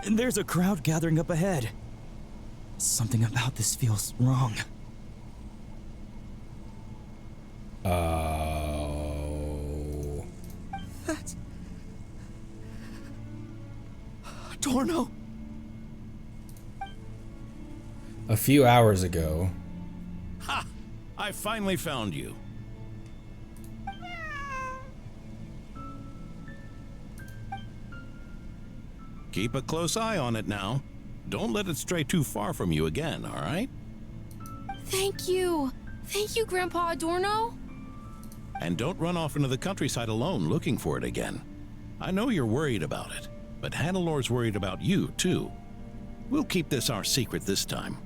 And there's a crowd gathering up ahead. Something about this feels wrong. Oh. That's... Adorno. A few hours ago. Ha! I finally found you. Keep a close eye on it now. Don't let it stray too far from you again, all right? Thank you. Thank you, Grandpa Adorno. And don't run off into the countryside alone looking for it again. I know you're worried about it, but Hannelor's worried about you, too. We'll keep this our secret this time,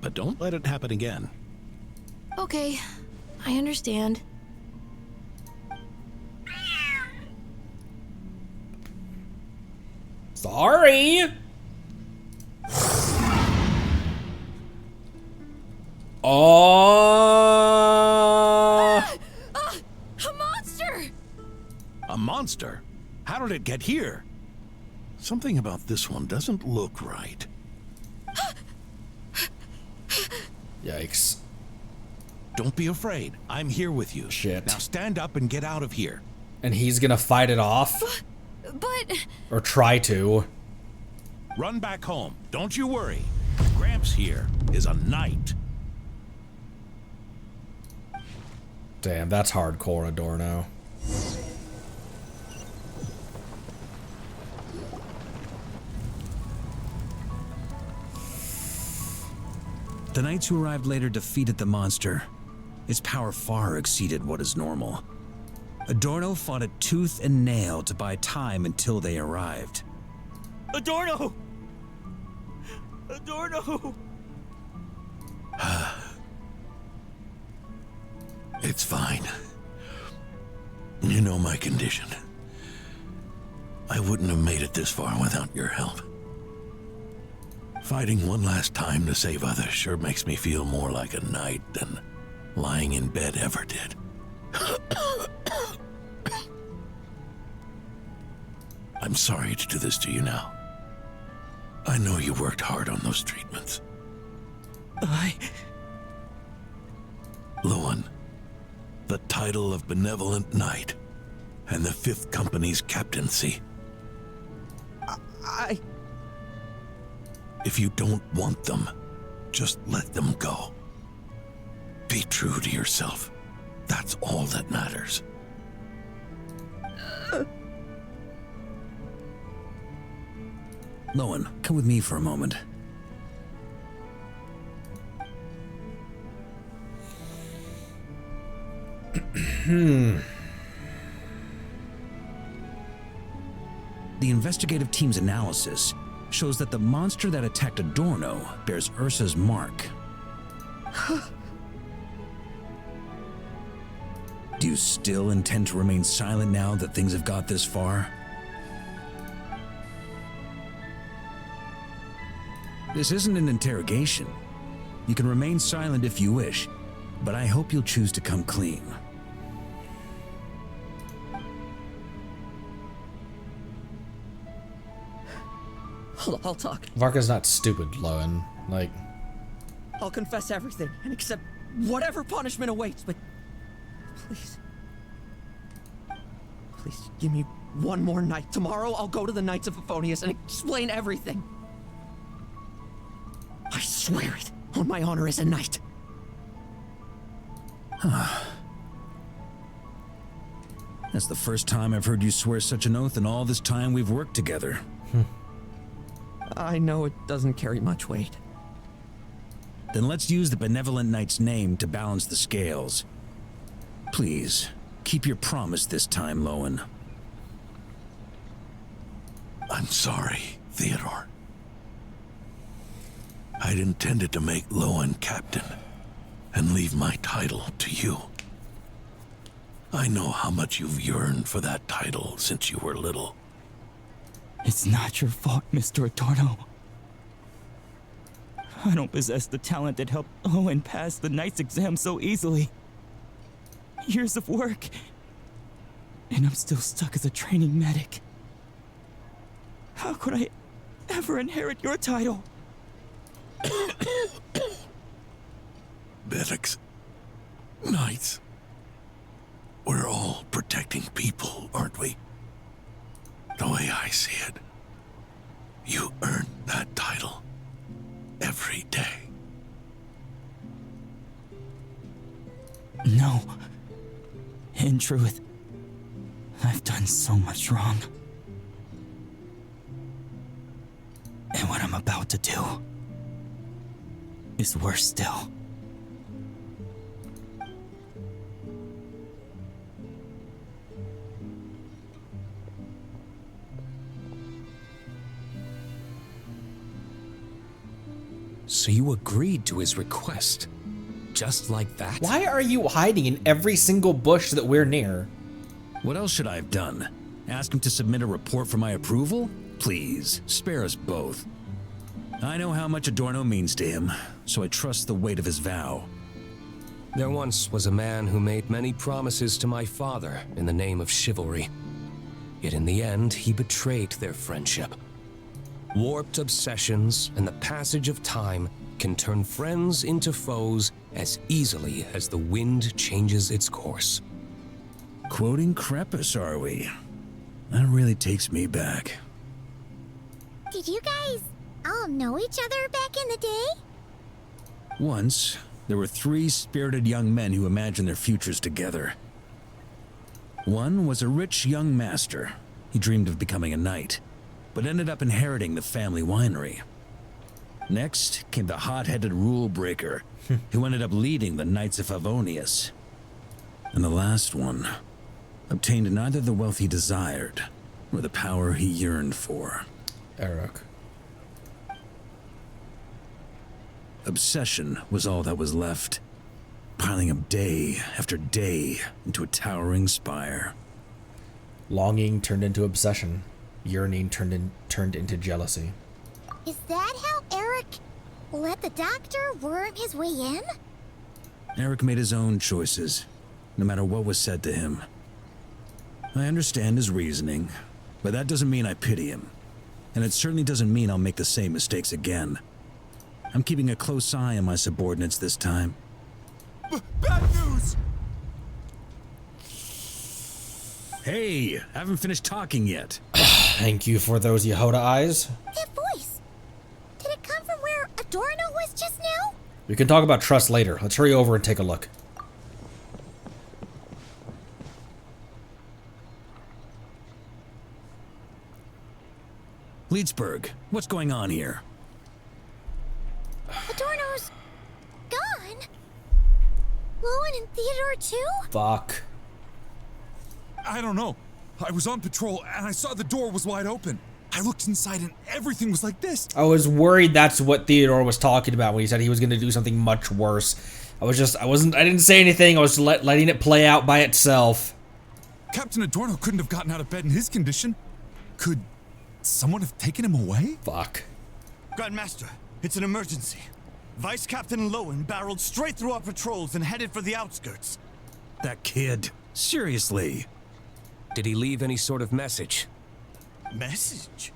but don't let it happen again. Okay, I understand. Sorry. Oh. A monster! A monster? How did it get here? Something about this one doesn't look right. Yikes. Don't be afraid. I'm here with you. Shit. Now stand up and get out of here. And he's gonna fight it off? But... Or try to. Run back home. Don't you worry. Gramps here is a knight. Damn, that's hardcore, Adorno. The knights who arrived later defeated the monster. Its power far exceeded what is normal. Adorno fought it tooth and nail to buy time until they arrived. Adorno! Adorno! It's fine. You know my condition. I wouldn't have made it this far without your help. Fighting one last time to save others sure makes me feel more like a knight than lying in bed ever did. I'm sorry to do this to you now. I know you worked hard on those treatments. Lowen, the title of Benevolent Knight and the 5th Company's captaincy. If you don't want them, just let them go. Be true to yourself. That's all that matters. Lowen, come with me for a moment. The investigative team's analysis shows that the monster that attacked Adorno bears Ursa's mark. Do you still intend to remain silent now that things have got this far? This isn't an interrogation. You can remain silent if you wish, but I hope you'll choose to come clean. Hold up, I'll talk. Varka's not stupid, Lowen. Like, I'll confess everything and accept whatever punishment awaits, but please. Please, give me one more night. Tomorrow, I'll go to the Knights of Favonius and explain everything. I swear it, on my honor as a knight. That's the first time I've heard you swear such an oath in all this time we've worked together. I know it doesn't carry much weight. Then let's use the benevolent knight's name to balance the scales. Please, keep your promise this time, Lowen. I'm sorry, Theodore. I'd intended to make Lowen captain and leave my title to you. I know how much you've yearned for that title since you were little. It's not your fault, Mr. Adorno. I don't possess the talent that helped Owen pass the knight's exam so easily. Years of work, and I'm still stuck as a training medic. How could I ever inherit your title? Medics, knights, we're all protecting people, aren't we? The way I see it, you earned that title every day. No. In truth, I've done so much wrong. And what I'm about to do is worse still. So you agreed to his request, just like that? why are you hiding in every single bush that we're near? What else should I have done? Ask him to submit a report for my approval? Please, spare us both. I know how much Adorno means to him, so I trust the weight of his vow. There once was a man who made many promises to my father in the name of chivalry. Yet in the end, he betrayed their friendship. Warped obsessions and the passage of time can turn friends into foes as easily as the wind changes its course. Quoting Crepus, are we? That really takes me back. Did you guys all know each other back in the day? Once, there were 3 spirited young men who imagined their futures together. One was a rich young master. He dreamed of becoming a knight, but ended up inheriting the family winery. Next came the hot-headed rule breaker, who ended up leading the Knights of Favonius. And the last one obtained neither the wealth he desired, nor the power he yearned for. Eric. Obsession was all that was left, piling up day after day into a towering spire. Longing turned into obsession. Yearning turned into jealousy. Is that how Eric let the doctor worm his way in? Eric made his own choices, no matter what was said to him. I understand his reasoning, but that doesn't mean I pity him. And it certainly doesn't mean I'll make the same mistakes again. I'm keeping a close eye on my subordinates this time. Bad news! Hey, haven't finished talking yet. Thank you for those Yehoda eyes. That voice! Did it come from where Adorno was just now? We can talk about trust later. Let's hurry over and take a look. Leedsburg, what's going on here? Adorno's gone. Lowen and Theodore too? Fuck. I don't know. I was on patrol and I saw the door was wide open. I looked inside and everything was like this. I was worried that's what Theodore was talking about when he said he was going to do something much worse. I didn't say anything. I was letting it play out by itself. Captain Adorno couldn't have gotten out of bed in his condition. Could someone have taken him away? Fuck. Grandmaster, it's an emergency. Vice Captain Lowen barreled straight through our patrols and headed for the outskirts. That kid. Seriously. Did he leave any sort of message? Message?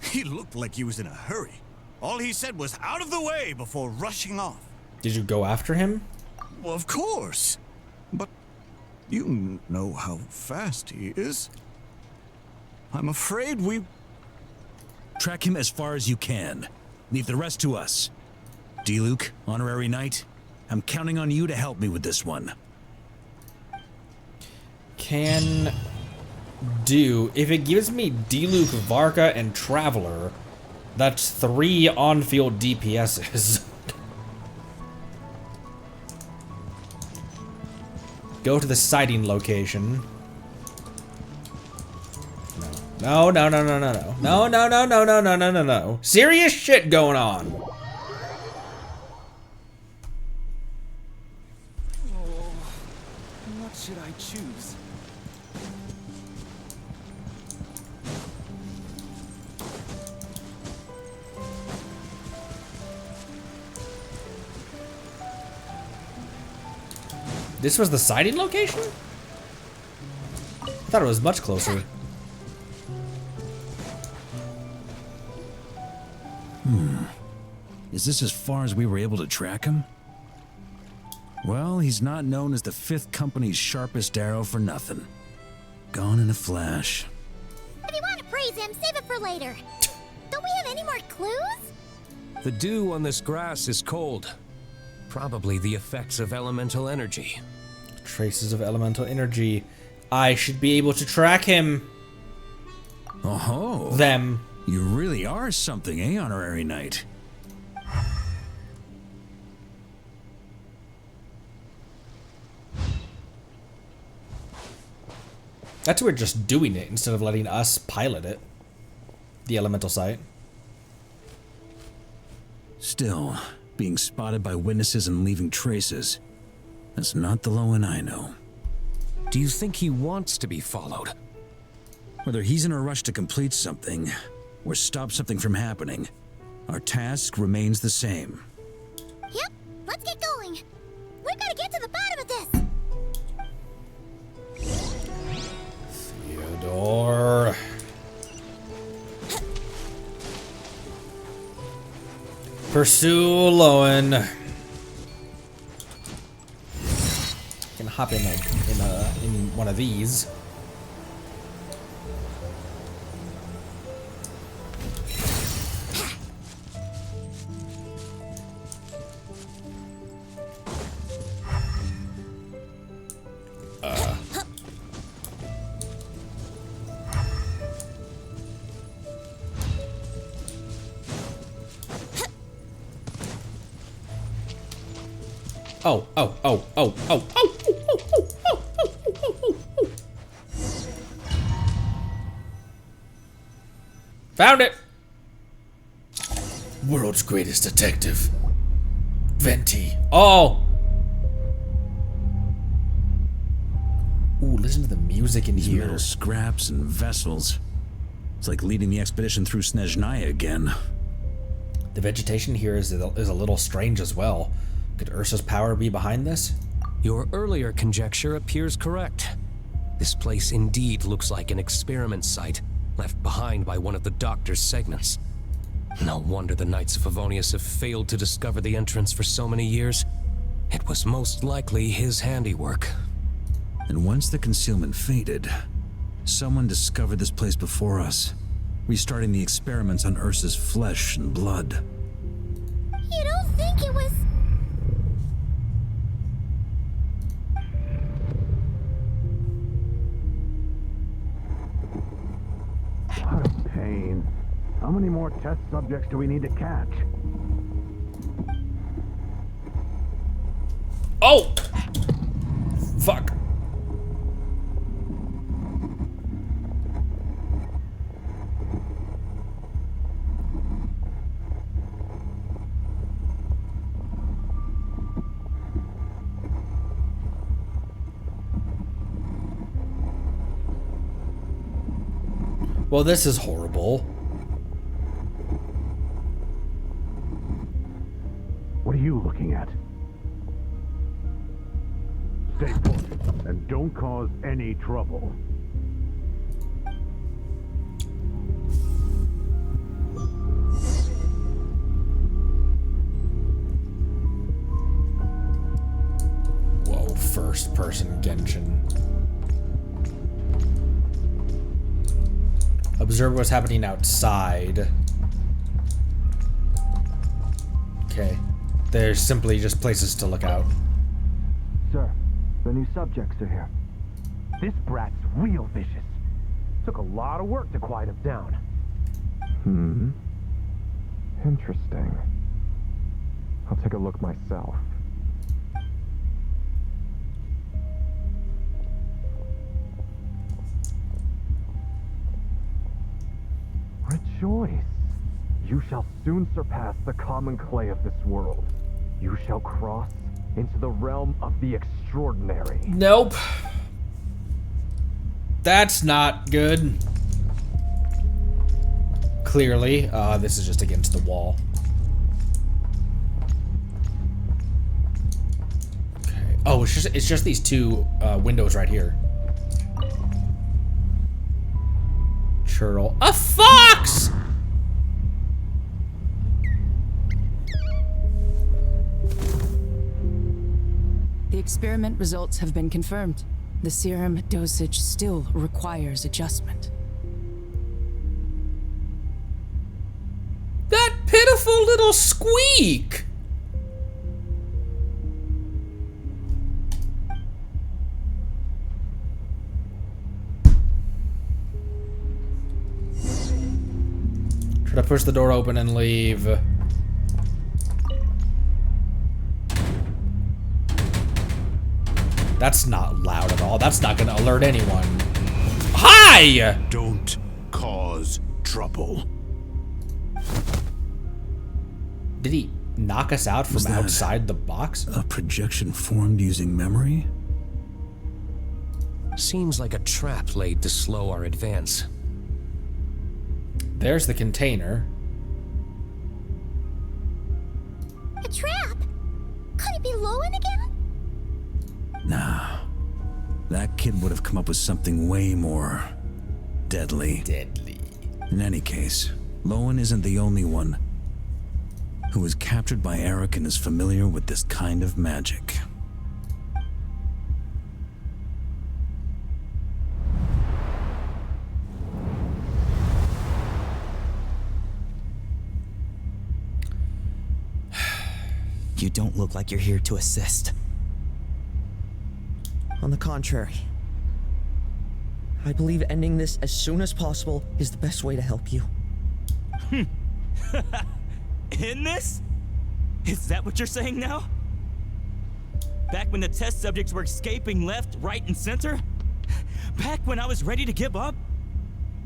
He looked like he was in a hurry. All he said was out of the way before rushing off. Did you go after him? Well, of course. But you know how fast he is. I'm afraid we... Track him as far as you can. Leave the rest to us. D-Luke, honorary knight, I'm counting on you to help me with this one. Can do. If it gives me D-Luke, Varka, and Traveler, that's 3 on-field DPSs. Go to the sighting location. No. No. Serious shit going on. What should I choose? This was the sighting location? I thought it was much closer. Is this as far as we were able to track him? Well, he's not known as the 5th Company's sharpest arrow for nothing. Gone in a flash. If you want to praise him, save it for later. Don't we have any more clues? The dew on this grass is cold. Probably the effects of elemental energy. Traces of elemental energy. I should be able to track him. Oh. Them. You really are something, eh, honorary knight? That's we're just doing it instead of letting us pilot it. The elemental site. Still, being spotted by witnesses and leaving traces. That's not the Lowen I know. Do you think he wants to be followed? Whether he's in a rush to complete something, or stop something from happening, our task remains the same. Yep, let's get going. We've got to get to the bottom of this. Theodore. Pursue Lowen. Can hop in in one of these. Found it! World's greatest detective. Venti. Oh! Ooh, listen to the music in These here. metal scraps and vessels. It's like leading the expedition through Snezhnaya again. The vegetation here is a little strange as well. Could Ursa's power be behind this? Your earlier conjecture appears correct. This place indeed looks like an experiment site, left behind by one of the Doctor's segments. No wonder the Knights of Favonius have failed to discover the entrance for so many years. It was most likely his handiwork. And once the concealment faded, someone discovered this place before us, restarting the experiments on Ursa's flesh and blood. You don't think it was... What a pain. How many more test subjects do we need to catch? Oh! Fuck. Well, this is horrible. What are you looking at? Stay put, and don't cause any trouble. Whoa, first person Genshin. Observe what's happening outside. Okay. There's simply just places to look out. Sir, the new subjects are here. This brat's real vicious. Took a lot of work to quiet him down. Interesting. I'll take a look myself. Rejoice. You shall soon surpass the common clay of this world. You shall cross into the realm of the extraordinary. Nope. That's not good. Clearly, this is just against the wall. Okay. Oh, it's just these two windows right here. Churl. A fox! The experiment results have been confirmed. The serum dosage still requires adjustment. That pitiful little squeak! Try to push the door open and leave. That's not loud at all. That's not gonna alert anyone. Hi! Don't cause trouble. Did he knock us out from outside the box? A projection formed using memory? Seems like a trap laid to slow our advance. There's the container. A trap? Could it be Lowen again? Nah. That kid would have come up with something way more deadly. In any case, Lowen isn't the only one who was captured by Eric and is familiar with this kind of magic. You don't look like you're here to assist. On the contrary, I believe ending this as soon as possible is the best way to help you. In this? Is that what you're saying now? Back when the test subjects were escaping left, right, and center? Back when I was ready to give up?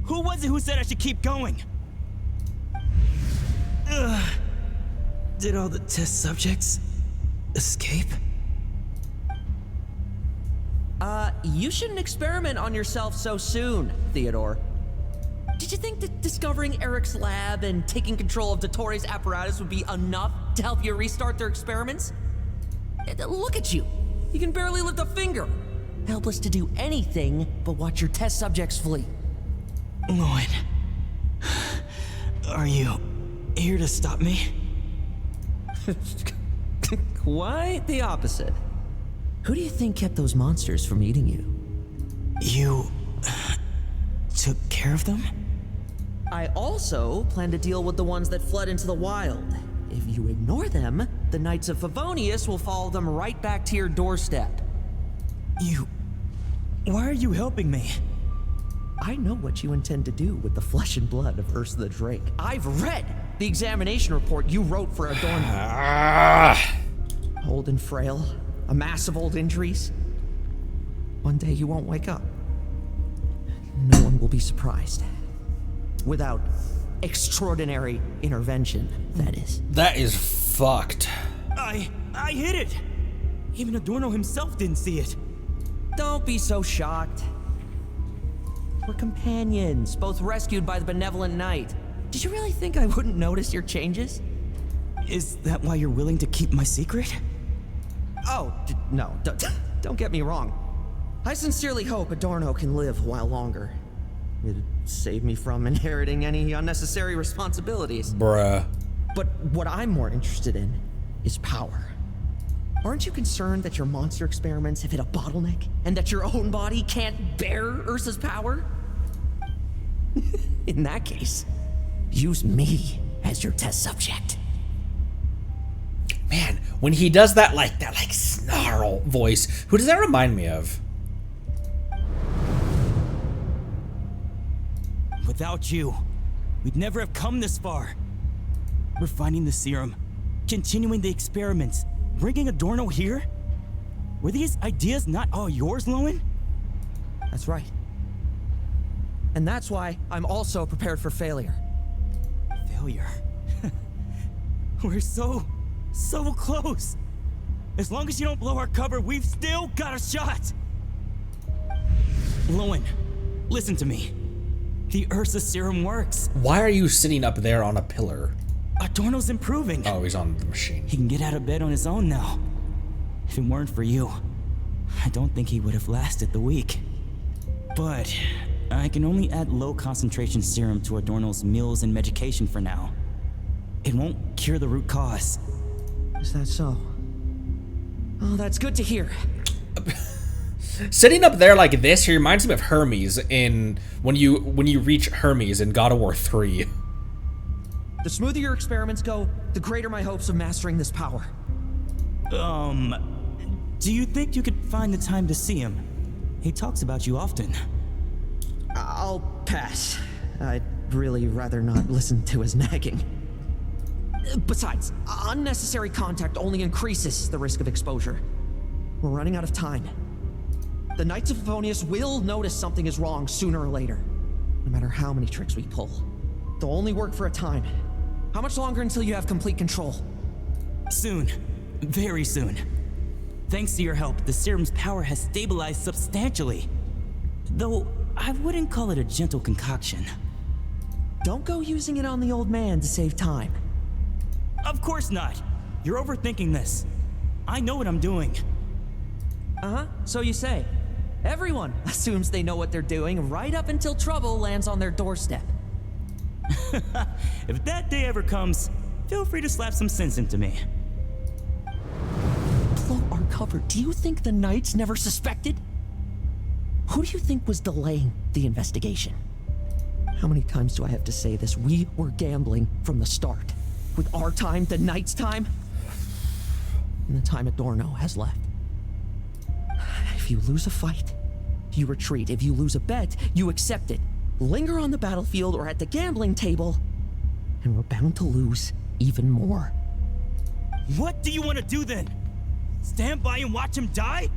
Who was it who said I should keep going? Did all the test subjects escape? You shouldn't experiment on yourself so soon, Theodore. Did you think that discovering Eric's lab and taking control of Dottoro's apparatus would be enough to help you restart their experiments? Look at you. You can barely lift a finger. Helpless to do anything but watch your test subjects flee. Lowen, are you here to stop me? Quite the opposite. Who do you think kept those monsters from eating you? You took care of them? I also plan to deal with the ones that fled into the wild. If you ignore them, the Knights of Favonius will follow them right back to your doorstep. Why are you helping me? I know what you intend to do with the flesh and blood of Ursa the Drake. I've read the examination report you wrote for Adorno. Old and frail, a mass of old injuries. One day you won't wake up. No one will be surprised. Without extraordinary intervention, that is. That is fucked. I hit it! Even Adorno himself didn't see it. Don't be so shocked. We're companions, both rescued by the benevolent knight. Did you really think I wouldn't notice your changes? Is that why you're willing to keep my secret? Oh, no, don't get me wrong. I sincerely hope Adorno can live a while longer. It'd save me from inheriting any unnecessary responsibilities. Bruh. But what I'm more interested in is power. Aren't you concerned that your monster experiments have hit a bottleneck and that your own body can't bear Ursa's power? In that case, use me as your test subject. Man, when he does that snarl voice, who does that remind me of? Without you, we'd never have come this far. Refining the serum, continuing the experiments, bringing Adorno here? Were these ideas not all yours, Lowen? That's right. And that's why I'm also prepared for failure. Failure? We're so close. As long as you don't blow our cover, we've still got a shot. Lowen, listen to me. The Ursa serum works. Why are you sitting up there on a pillar? Adorno's improving. Oh, he's on the machine. He can get out of bed on his own now. If it weren't for you, I don't think he would have lasted the week. But I can only add low concentration serum to Adorno's meals and medication for now. It won't cure the root cause. Is that so? Oh, that's good to hear. Sitting up there like this, he reminds me of Hermes in when you reach Hermes in God of War 3. The smoother your experiments go, the greater my hopes of mastering this power. Do you think you could find the time to see him? He talks about you often. I'll pass. I'd really rather not listen to his nagging. Besides, unnecessary contact only increases the risk of exposure. We're running out of time. The Knights of Favonius will notice something is wrong sooner or later, no matter how many tricks we pull. They'll only work for a time. How much longer until you have complete control? Soon. Very soon. Thanks to your help, the serum's power has stabilized substantially. Though, I wouldn't call it a gentle concoction. Don't go using it on the old man to save time. Of course not. You're overthinking this. I know what I'm doing. Uh-huh, so you say. Everyone assumes they know what they're doing right up until trouble lands on their doorstep. If that day ever comes, feel free to slap some sense into me. Blow our cover. Do you think the Knights never suspected? Who do you think was delaying the investigation? How many times do I have to say this? We were gambling from the start. With our time, the Knights' time, and the time Adorno has left. If you lose a fight, you retreat. If you lose a bet, you accept it. Linger on the battlefield or at the gambling table, and we're bound to lose even more. What do you want to do then? Stand by and watch him die?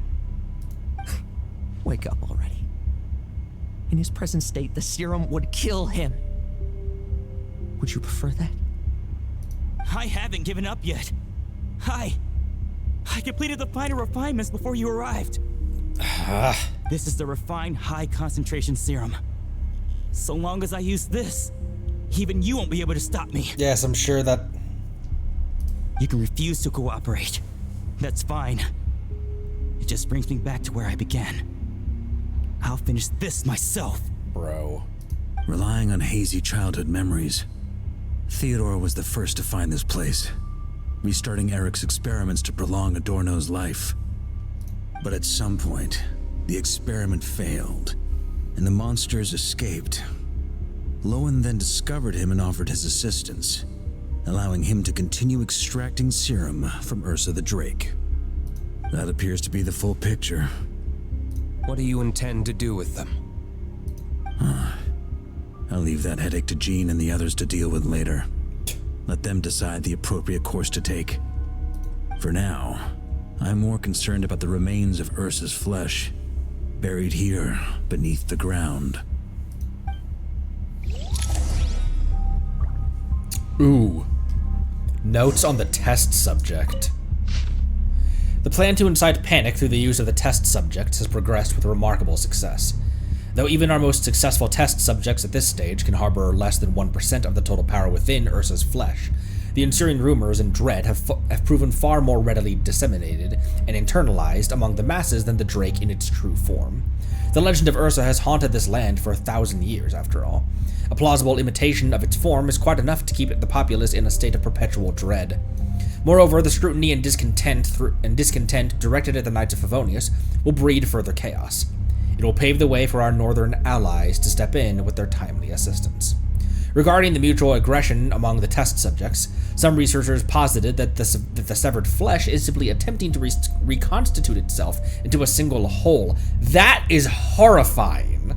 Wake up already. In his present state, the serum would kill him. Would you prefer that? I haven't given up yet. I completed the final refinements before you arrived. This is the refined high-concentration serum. So long as I use this, even you won't be able to stop me. Yes, I'm sure that... You can refuse to cooperate. That's fine. It just brings me back to where I began. I'll finish this myself. Bro. Relying on hazy childhood memories, Theodore was the first to find this place, restarting Eric's experiments to prolong Adorno's life. But at some point, the experiment failed, and the monsters escaped. Lowen then discovered him and offered his assistance, allowing him to continue extracting serum from Ursa the Drake. That appears to be the full picture. What do you intend to do with them? I'll leave that headache to Jean and the others to deal with later. Let them decide the appropriate course to take. For now, I'm more concerned about the remains of Ursa's flesh, buried here beneath the ground. Ooh. Notes on the test subject. The plan to incite panic through the use of the test subjects has progressed with remarkable success. Though even our most successful test subjects at this stage can harbor less than 1% of the total power within Ursa's flesh, the ensuing rumors and dread have proven far more readily disseminated and internalized among the masses than the Drake in its true form. The legend of Ursa has haunted this land for 1,000 years, after all. A plausible imitation of its form is quite enough to keep the populace in a state of perpetual dread. Moreover, the scrutiny and discontent directed at the Knights of Favonius will breed further chaos. It will pave the way for our northern allies to step in with their timely assistance. Regarding the mutual aggression among the test subjects, some researchers posited that the severed flesh is simply attempting to reconstitute itself into a single whole. That is horrifying.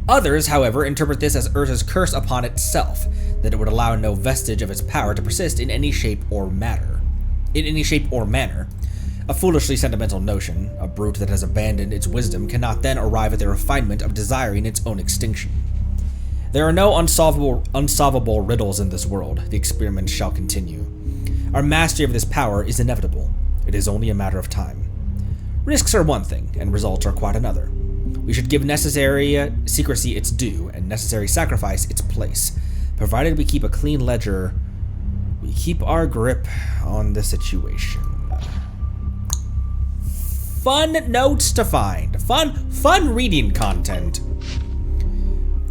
Others, however, interpret this as Ursa's curse upon itself, that it would allow no vestige of its power to persist in any shape or manner. A foolishly sentimental notion, a brute that has abandoned its wisdom cannot then arrive at the refinement of desiring its own extinction. There are no unsolvable riddles in this world. The experiment shall continue. Our mastery of this power is inevitable. It is only a matter of time. Risks are one thing, and results are quite another. We should give necessary secrecy its due, and necessary sacrifice its place. Provided we keep a clean ledger, we keep our grip on the situation. Fun notes to find. Fun reading content.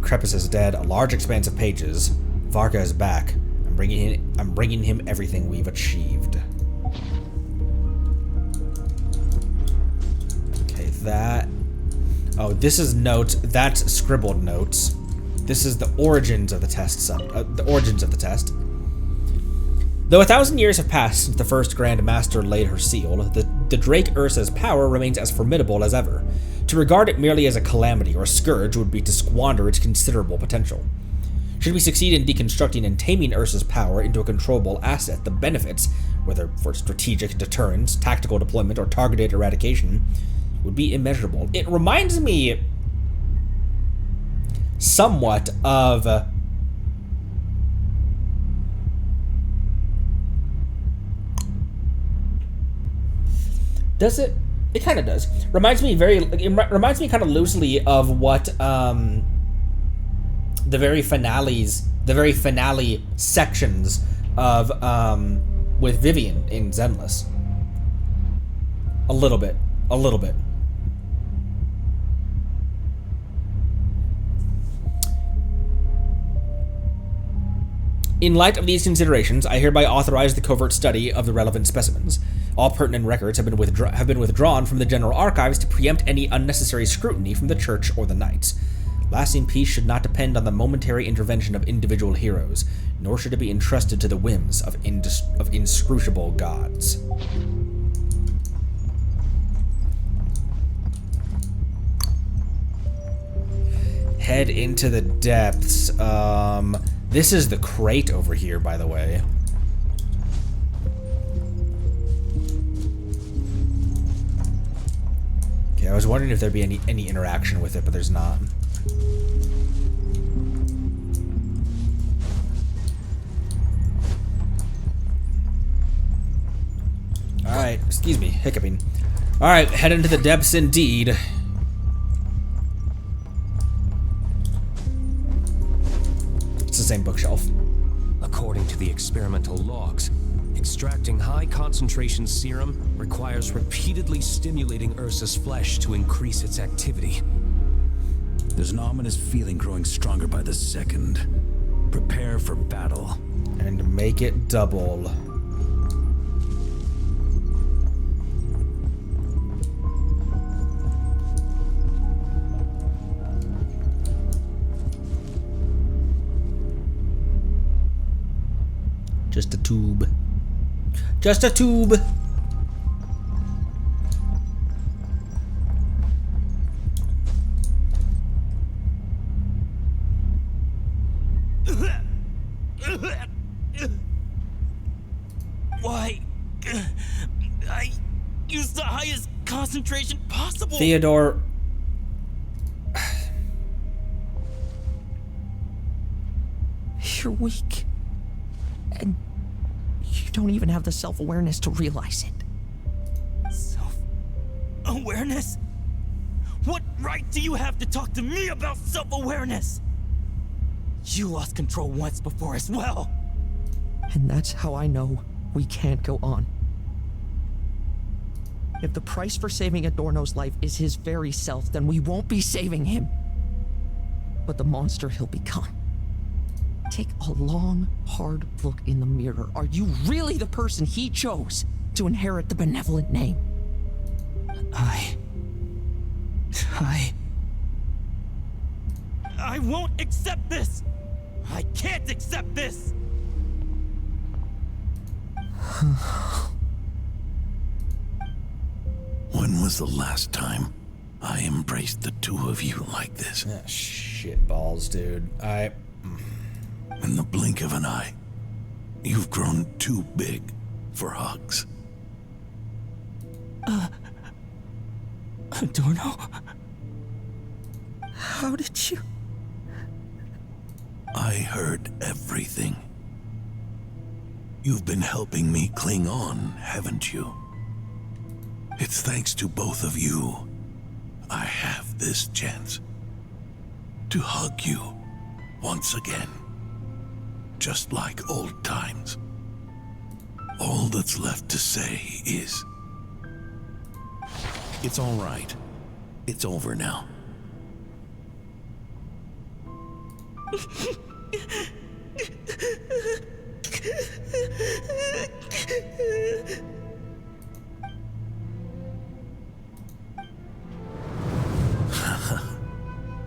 Crepus is dead. A large expanse of pages. Varka is back. I'm bringing him everything we've achieved. Okay, that. Oh, this is notes. That's scribbled notes. This is the origins of the test. The origins of the test. Though 1,000 years have passed since the first Grand Master laid her seal, the Drake Ursa's power remains as formidable as ever. To regard it merely as a calamity or scourge would be to squander its considerable potential. Should we succeed in deconstructing and taming Ursa's power into a controllable asset, the benefits, whether for strategic deterrence, tactical deployment, or targeted eradication, would be immeasurable. It reminds me somewhat of does it? It kind of does. Reminds me kind of loosely of what the very finale sections of with Vivian in Zenless. A little bit. In light of these considerations, I hereby authorize the covert study of the relevant specimens. All pertinent records have been withdrawn from the general archives to preempt any unnecessary scrutiny from the Church or the Knights. Lasting peace should not depend on the momentary intervention of individual heroes, nor should it be entrusted to the whims of inscrutable gods. Head into the depths. This is the crate over here, by the way. Okay, I was wondering if there'd be any interaction with it, but there's not. Alright, excuse me, hiccuping. Alright, head into the depths indeed. It's the same bookshelf. According to the experimental logs, extracting high concentration serum requires repeatedly stimulating Ursa's flesh to increase its activity. There's an ominous feeling growing stronger by the second. Prepare for battle. And make it double. Just a tube. Just a tube. highest concentration possible. Theodore. You're weak. And you don't even have the self-awareness to realize it. Self-awareness? What right do you have to talk to me about self-awareness? You lost control once before as well. And that's how I know we can't go on. If the price for saving Adorno's life is his very self, then we won't be saving him, but the monster he'll become. Take a long, hard look in the mirror. Are you really the person he chose to inherit the benevolent name? I won't accept this! I can't accept this! When was the last time I embraced the two of you like this? Ah, shit balls, dude. In the blink of an eye, you've grown too big for hugs. Adorno? How did you? I heard everything. You've been helping me cling on, haven't you? It's thanks to both of you I have this chance to hug you once again, just like old times. All that's left to say is, it's all right. It's over now.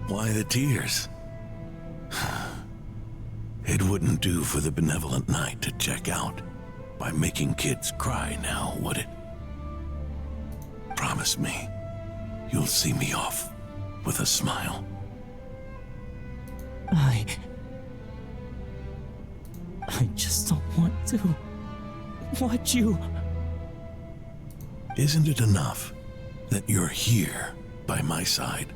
Why the tears? It wouldn't do for the benevolent knight to check out by making kids cry now, would it? Promise me, you'll see me off with a smile. I just don't want to watch you. Isn't it enough that you're here by my side?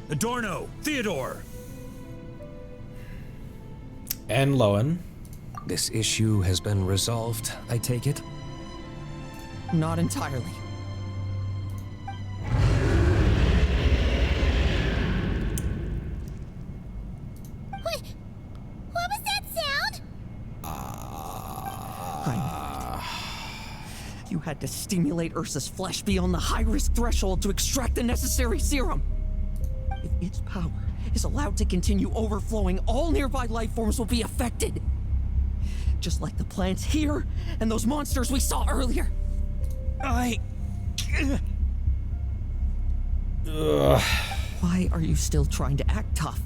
Adorno, Theodore. And Lowen. This issue has been resolved, I take it? Not entirely. What was that sound? You had to stimulate Ursa's flesh beyond the high-risk threshold to extract the necessary serum. If its power is allowed to continue overflowing, all nearby life forms will be affected. Just like the plants here and those monsters we saw earlier. Ugh. Why are you still trying to act tough?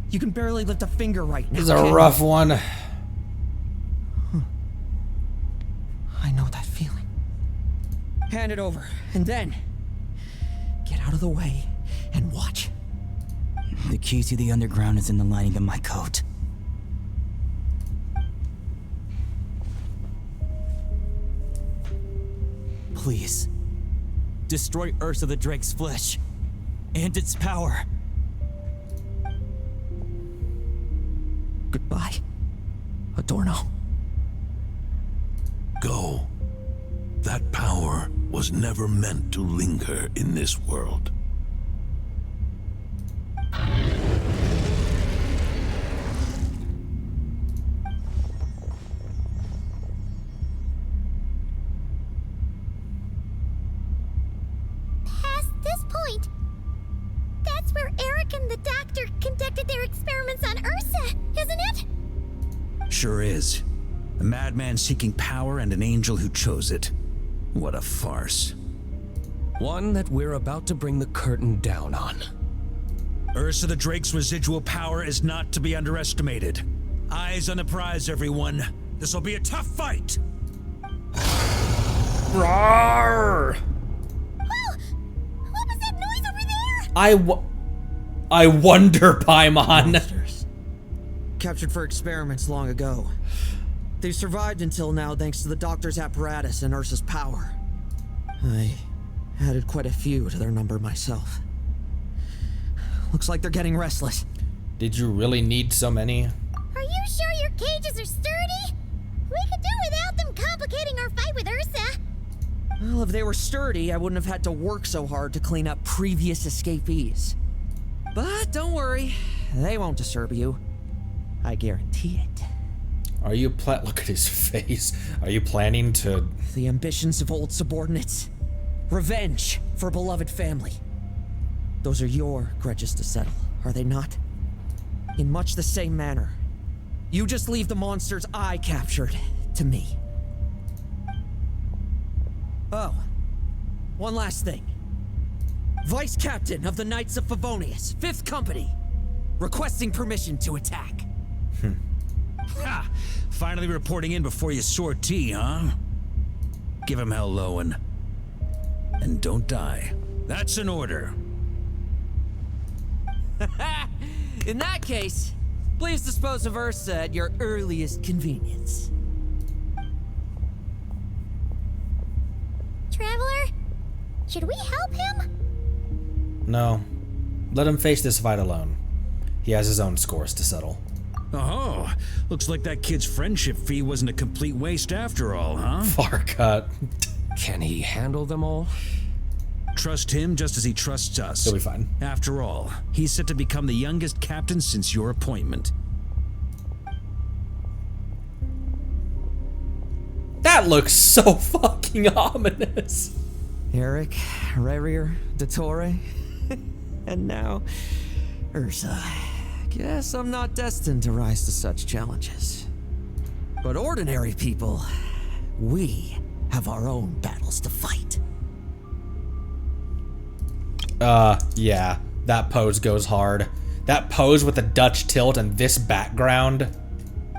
You can barely lift a finger right now. This is a rough one. I know that feeling. Hand it over, and then get out of the way and watch. The key to the underground is in the lining of my coat. Please, destroy Ursa the Drake's flesh and its power. Goodbye, Adorno. Go. That power was never meant to linger in this world. Past this point, that's where Eric and the doctor conducted their experiments on Ursa, isn't it? Sure is. A madman seeking power and an angel who chose it. What a farce. One that we're about to bring the curtain down on. Ursa the Drake's residual power is not to be underestimated. Eyes on the prize, everyone. This will be a tough fight. Roar! Oh! What was that noise over there? I wonder, Paimon. Monsters. captured for experiments long ago. They survived until now thanks to the doctor's apparatus and Ursa's power. I added quite a few to their number myself. Looks like they're getting restless. Did you really need so many? Are you sure your cages are sturdy? We could do without them complicating our fight with Ursa. Well, if they were sturdy, I wouldn't have had to work so hard to clean up previous escapees. But don't worry, they won't disturb you. I guarantee it. Are you look at his face. Are you planning to... The ambitions of old subordinates. Revenge for beloved family. Those are your grudges to settle, are they not? In much the same manner. You just leave the monsters I captured to me. Oh, one last thing. Vice Captain of the Knights of Favonius, 5th Company, requesting permission to attack. Ha! Finally reporting in before you sortie, huh? Give him hell, Lowen. And don't die. That's an order. In that case, please dispose of Ursa at your earliest convenience. Traveler, should we help him? No. Let him face this fight alone. He has his own scores to settle. Oh, looks like that kid's friendship fee wasn't a complete waste after all, huh? Far cut. Can he handle them all? Trust him just as he trusts us. He'll be fine. After all, he's set to become the youngest captain since your appointment. That looks so fucking ominous. Eric, Rerir, Dottore, and now Ursa. Guess I'm not destined to rise to such challenges. But ordinary people, we have our own battles to fight. Yeah. That pose goes hard. That pose with the Dutch tilt and this background.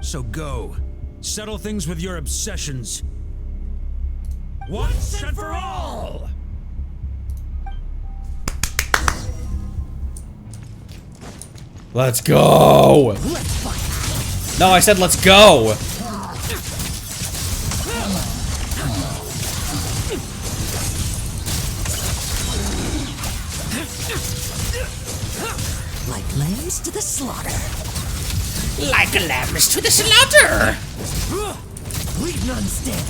So go. Settle things with your obsessions. Once and for all! Let's go! No, I said let's go! Like lambs to the slaughter. Like lambs to the slaughter! Leave none standing.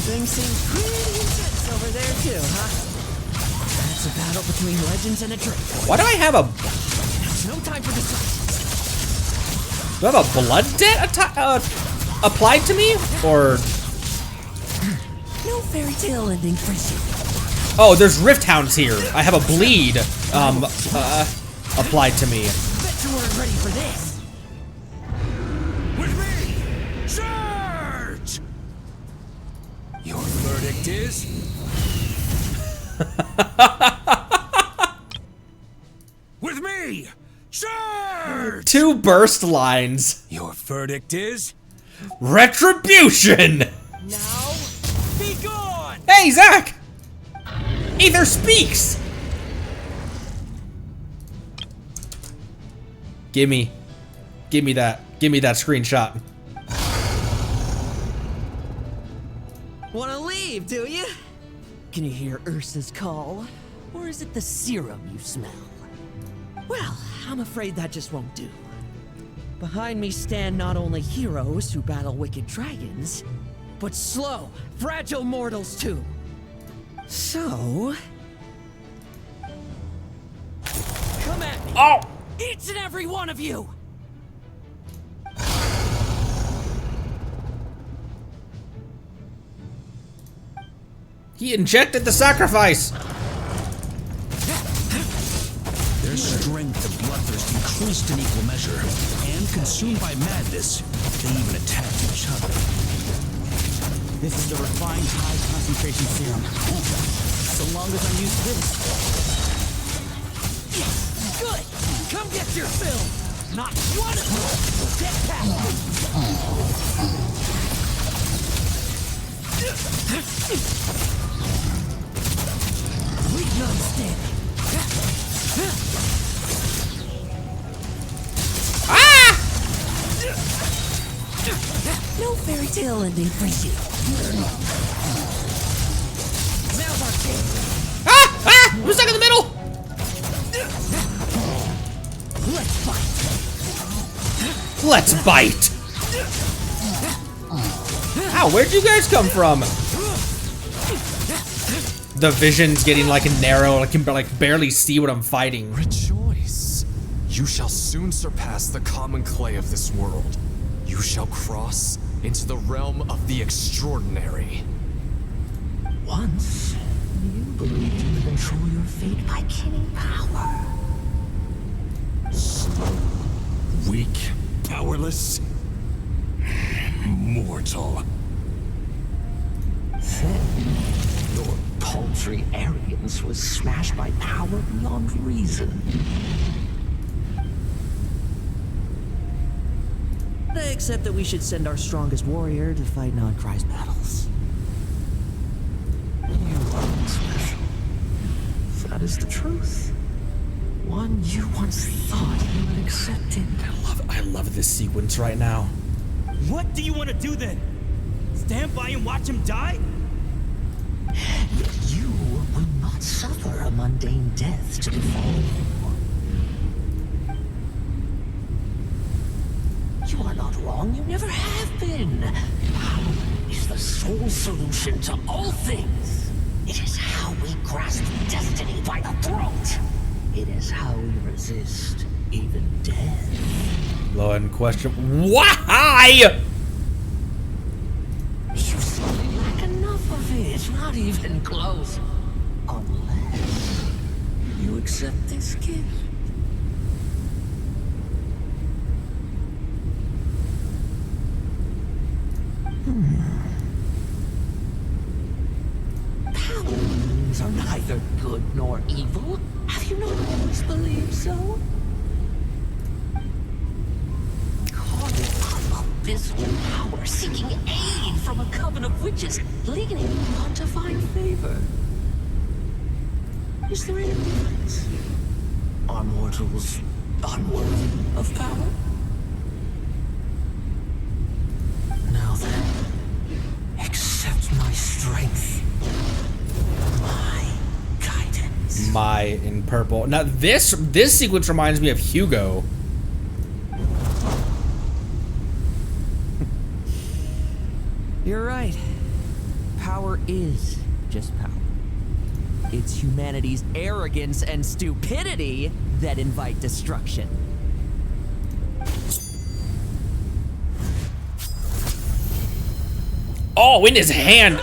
Things seem pretty intense over there too, huh? That's a battle between legends and a drink. Why do I have a... There's no time for discussions. Do I have a blood debt applied to me? Or... No fairy tale ending for you. Oh, there's Rift Hounds here. I have a bleed, applied to me. Bet you weren't ready for this. With me! Charge! Your verdict is... With me! Charge! 2 burst lines. Your verdict is... Retribution! Now, be gone! Hey, Zach! Ether speaks! Give me that screenshot. Wanna leave, do you? Can you hear Ursa's call? Or is it the serum you smell? Well, I'm afraid that just won't do. Behind me stand not only heroes who battle wicked dragons, but slow, fragile mortals too. So... come at me! Oh! Each and every one of you! He injected the sacrifice! Their strength and bloodthirst increased in equal measure, and consumed by madness, they even attacked each other. This is the refined high-concentration serum. So long as I'm used to this. Good! Come get your fill! Not one of you will get past me! Leave none standing. tail ending for you. Now's our chance. Ah! Who's stuck in the middle? Let's Let's bite. bite. Ow, where'd you guys come from? The vision's getting like narrow. I can like barely see what I'm fighting. Rejoice. You shall soon surpass the common clay of this world. You shall cross into the realm of the extraordinary. Once, you believed you could control your fate by killing power. Slow, weak, powerless, mortal. Then, your paltry arrogance was smashed by power beyond reason. Except that we should send our strongest warrior to fight Nodcry's battles. You are special. That is the truth. One you once thought you had accepted. I love this sequence right now. What do you want to do then? Stand by and watch him die? You will not suffer a mundane death to befall you. You are not wrong, you never have been. Power is the sole solution to all things. It is how we grasp destiny by the throat. It is how we resist even death. Low-end question. Why? You simply lack enough of it, not even close. Unless you accept this gift. Powers are neither good nor evil. Have you not always believed so? Caught up abysmal power, seeking aid from a coven of witches, leaning on to find favor. Is there any difference? Are mortals unworthy of power? Now then, accept my strength, my guidance. My in purple. Now this sequence reminds me of Hugo. You're right. Power is just power. It's humanity's arrogance and stupidity that invite destruction. Oh, in his hand.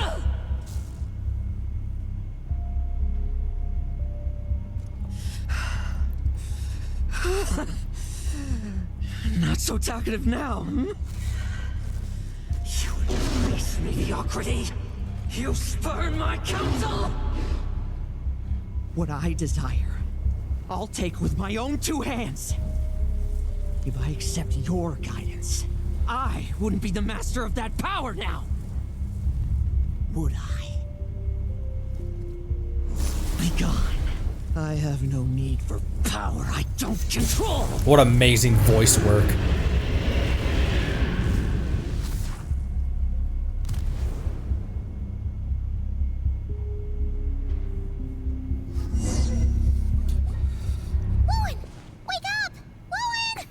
Not so talkative now, hmm? You embrace mediocrity. You spurn my counsel. What I desire, I'll take with my own two hands. If I accept your guidance, I wouldn't be the master of that power now. Would I? Be gone. I have no need for power I don't control. What amazing voice work. Lowen! Wake up! Lowen!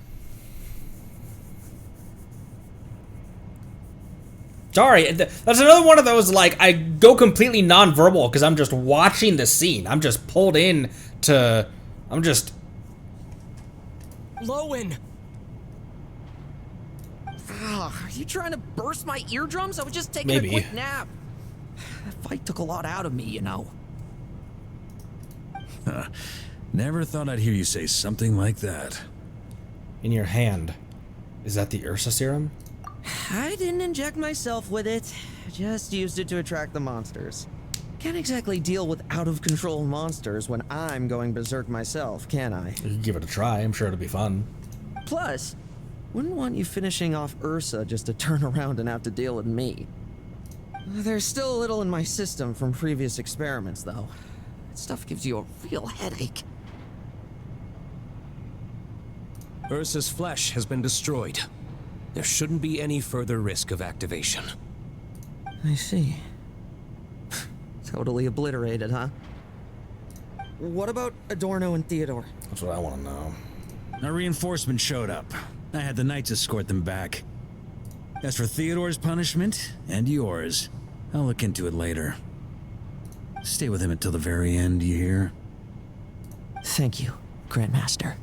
Sorry, that's another one of those, like, I go completely non-verbal because I'm just watching the scene. I'm just pulled in to... I'm just... Lowen! Are you trying to burst my eardrums? I was just taking Maybe. a quick nap. That fight took a lot out of me, you know. Never thought I'd hear you say something like that. In your hand. Is that the Ursa serum? I didn't inject myself with it. Just used it to attract the monsters. Can't exactly deal with out-of-control monsters when I'm going berserk myself, can I? You can give it a try. I'm sure it'll be fun. Plus, wouldn't want you finishing off Ursa just to turn around and have to deal with me. There's still a little in my system from previous experiments, though. That stuff gives you a real headache. Ursa's flesh has been destroyed. There shouldn't be any further risk of activation. I see. Totally obliterated, huh? What about Adorno and Theodore? That's what I want to know. A reinforcement showed up. I had the Knights escort them back. As for Theodore's punishment, and yours, I'll look into it later. Stay with him until the very end, you hear? Thank you, Grandmaster.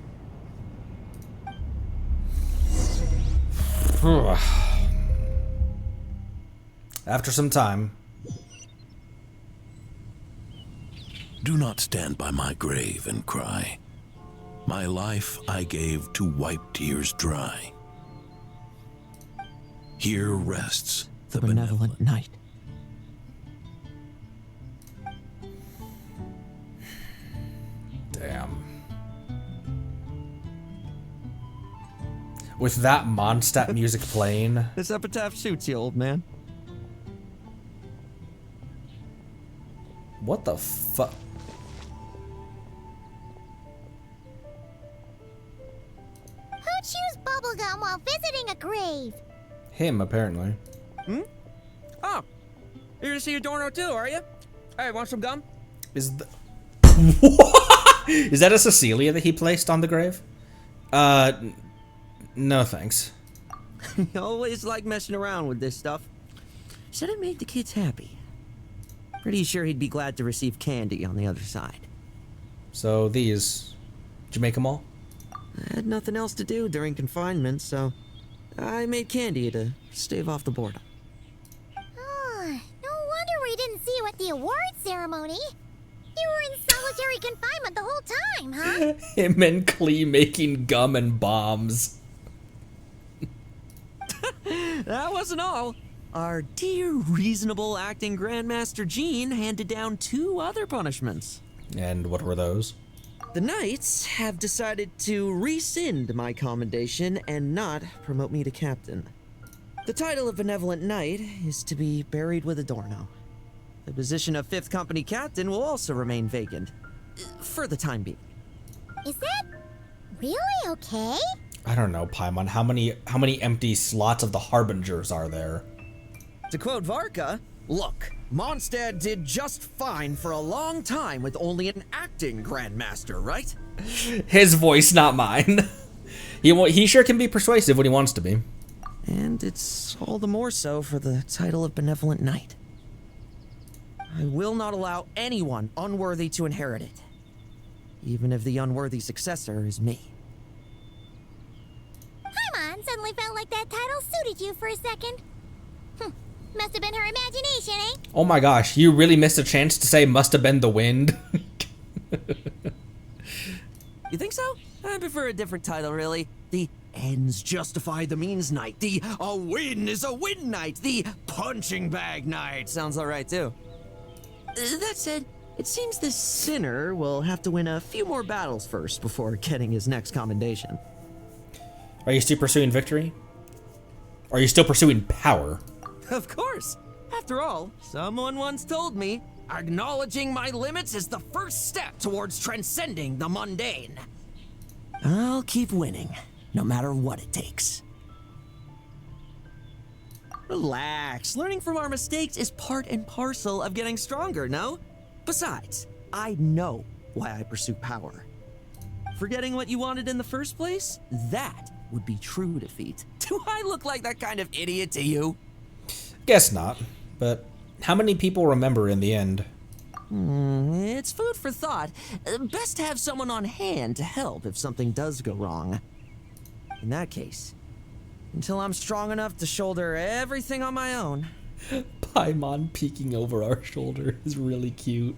After some time. Do not stand by my grave and cry. My life I gave to wipe tears dry. Here rests the benevolent knight. Damn. With that Mondstadt music playing. This epitaph suits you, old man. What the fuck? Who chews bubblegum while visiting a grave? Him, apparently. Hmm? Oh, you're to see Adorno too, are you? Hey, want some gum? Is that a Cecilia that he placed on the grave? No thanks. You always like messing around with this stuff. Said it made the kids happy. Pretty sure he'd be glad to receive candy on the other side. So these, did you make them all? I had nothing else to do during confinement, so I made candy to stave off the boredom. Oh, no wonder we didn't see you at the award ceremony. You were in solitary confinement the whole time, huh? Him and Klee making gum and bombs. That wasn't all. Our dear, reasonable acting Grandmaster Jean handed down 2 other punishments. And what were those? The Knights have decided to rescind my commendation and not promote me to captain. The title of Benevolent Knight is to be buried with Adorno. The position of 5th Company Captain will also remain vacant, for the time being. Is that really okay? I don't know, Paimon. How many empty slots of the Harbingers are there? To quote Varka, look, Mondstadt did just fine for a long time with only an acting Grandmaster, right? His voice, not mine. He sure can be persuasive when he wants to be. And it's all the more so for the title of Benevolent Knight. I will not allow anyone unworthy to inherit it, even if the unworthy successor is me. Paimon suddenly felt like that title suited you for a second. Must have been her imagination, eh? Oh my gosh, you really missed a chance to say must have been the wind. You think so? I prefer a different title, really. The ends justify the means knight. The a win is a win knight. The punching bag knight. Sounds alright, too. That said, it seems this sinner will have to win a few more battles first before getting his next commendation. Are you still pursuing victory? Are you still pursuing power? Of course. After all, someone once told me, acknowledging my limits is the first step towards transcending the mundane. I'll keep winning, no matter what it takes. Relax. Learning from our mistakes is part and parcel of getting stronger, no? Besides, I know why I pursue power. Forgetting what you wanted in the first place? That would be true defeat. Do I look like that kind of idiot to you? Guess not, but how many people remember in the end? It's food for thought. Best to have someone on hand to help if something does go wrong. In that case, until I'm strong enough to shoulder everything on my own. Paimon peeking over our shoulder is really cute.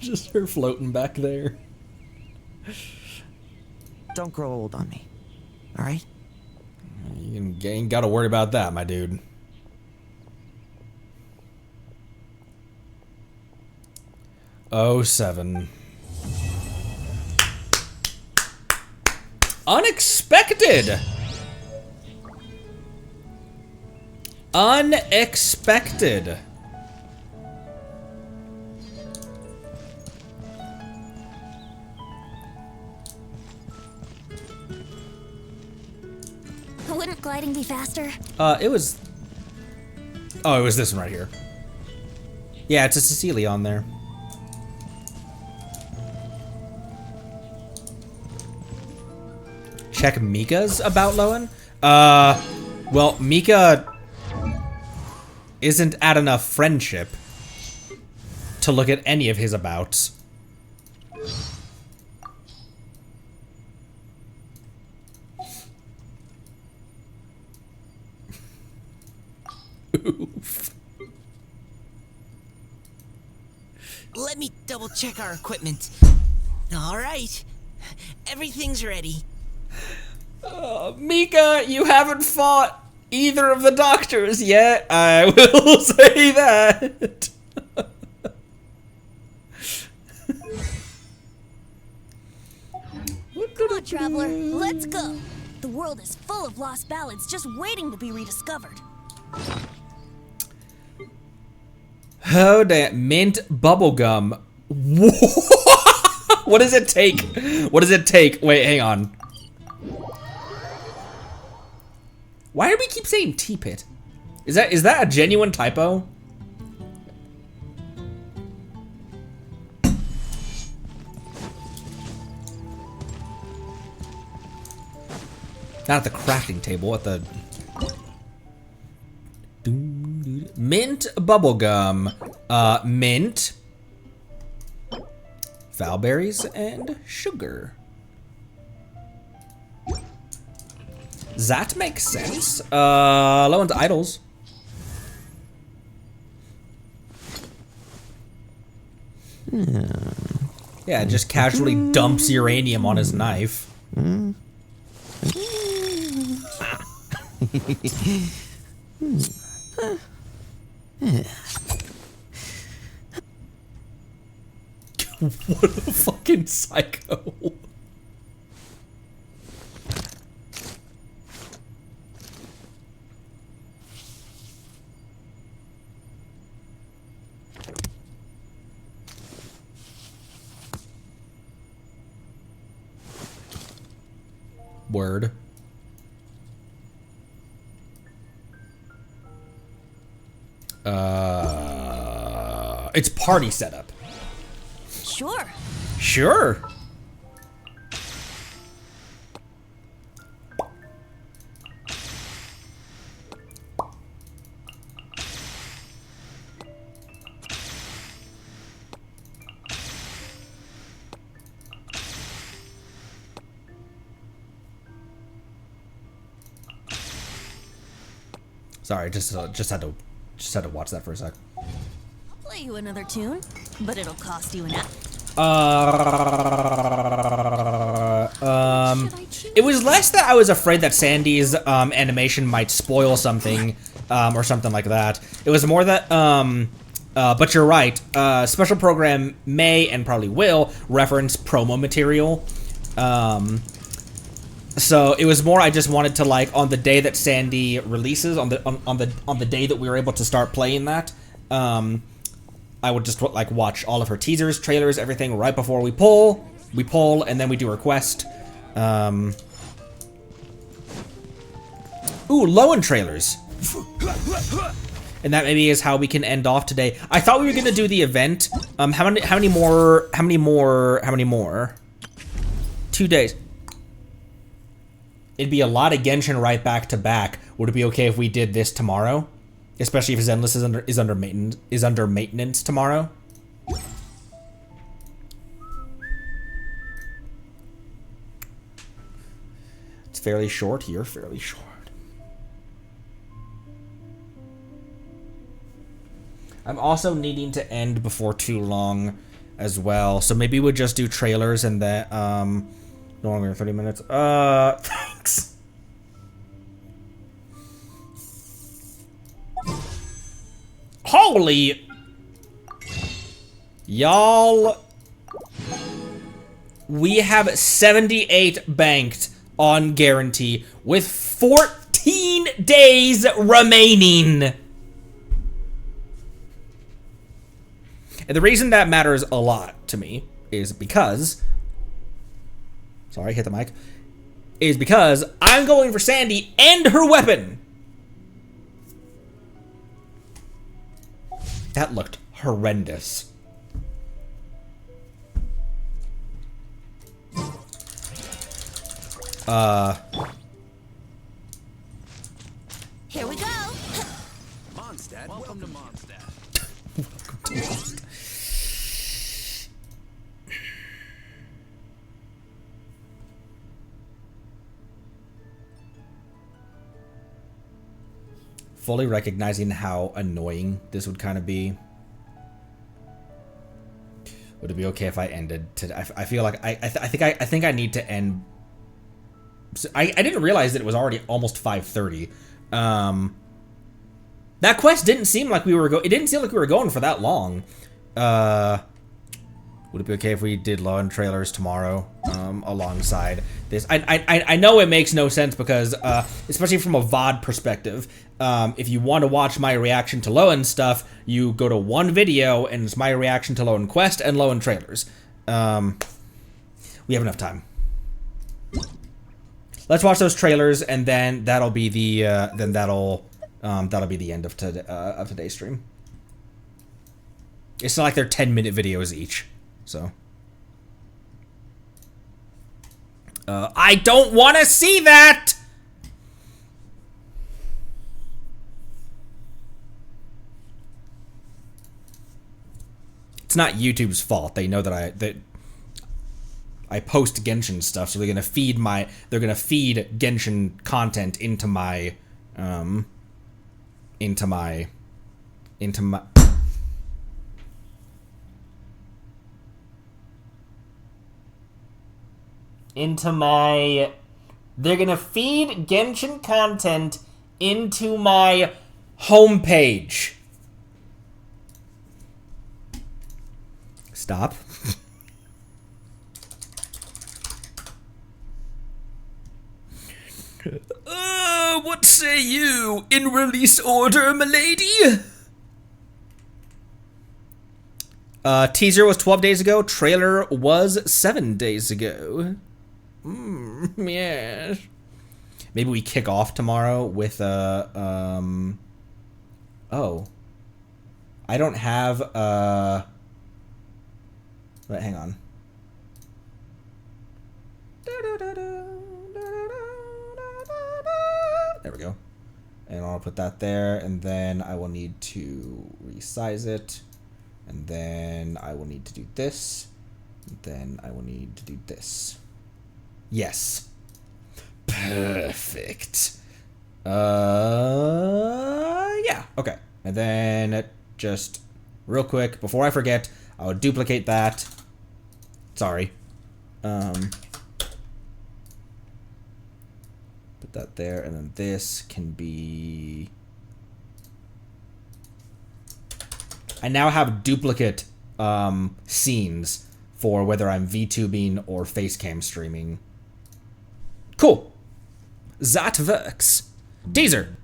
Just her floating back there. Don't grow old on me, all right? You ain't got to worry about that, my dude. Oh, 7. Unexpected! Unexpected! Shouldn't gliding be faster? It was... Oh, it was this one right here. Yeah, it's a Cecilia on there. Check Mika's about Lowen? Well, Mika isn't at enough friendship to look at any of his abouts. Oof. Let me double check our equipment. All right. Everything's ready. Mika, you haven't fought either of the doctors yet. I will say that. Come on, Traveler. Let's go. The world is full of lost ballads just waiting to be rediscovered. Oh, damn. Mint bubblegum. What does it take? What does it take? Wait, hang on. Why do we keep saying T-Pit? Is that a genuine typo? Not at the crafting table, at the... Mint bubblegum. Mint. Valberries and sugar. That makes sense. Lowen's idols. Yeah, just casually dumps uranium on his knife. What a fucking psycho. Word. It's party setup. Sure. Sure. Sorry, just had to watch that for a sec. I'll play you another tune, but it'll cost you an app. It was less that I was afraid that Sandy's animation might spoil something or something like that. It was more that but you're right. Special program may and probably will reference promo material. So it was more I just wanted to, like, on the day that Sandy releases, on the day that we were able to start playing that, I would just like watch all of her teasers, trailers, everything right before we pull, and then we do her quest. Ooh, Lowen trailers. And that maybe is how we can end off today. I thought we were gonna do the event. How many more? 2 days. It'd be a lot of Genshin right back to back. Would it be okay if we did this tomorrow? Especially if Zenless is under maintenance tomorrow. It's fairly short. You're fairly short. I'm also needing to end before too long as well. So maybe we'll just do trailers and that no longer than 30 minutes. Thanks. Holy! Y'all, we have 78 banked on guarantee with 14 days remaining. And the reason that matters a lot to me is because, sorry, hit the mic. is because I'm going for Sandy and her weapon. That looked horrendous. Here we go. Mondstadt, welcome to Mondstadt. Fully recognizing how annoying this would kind of be. Would it be okay if I ended today? I feel like I think I need to end. I didn't realize that it was already almost 5:30. That quest didn't seem like we were it didn't seem like we were going for that long. Would it be okay if we did low-end trailers tomorrow alongside this? I know it makes no sense because, especially from a VOD perspective, if you want to watch my reaction to low-end stuff, you go to one video and it's my reaction to low-end quest and low-end trailers. We have enough time. Let's watch those trailers and then that'll be the that'll be the end of today's stream. It's not like they're 10-minute videos each. So, I don't want to see that! It's not YouTube's fault. They know that I post Genshin stuff, so they're gonna feed Genshin content into my they're gonna feed Genshin content into my homepage. Stop. What say you? In release order, milady? Teaser was 12 days ago. Trailer was 7 days ago. Yes. Maybe we kick off tomorrow with a, oh. I don't have, but hang on. There we go. And I'll put that there, and then I will need to resize it. And then I will need to do this. And then I will need to do this. Yes. Perfect. Yeah, okay. And then just real quick, before I forget, I will duplicate that. Sorry. Put that there, and then this can be... I now have duplicate scenes for whether I'm VTubing or facecam streaming. Cool. That works. Teaser.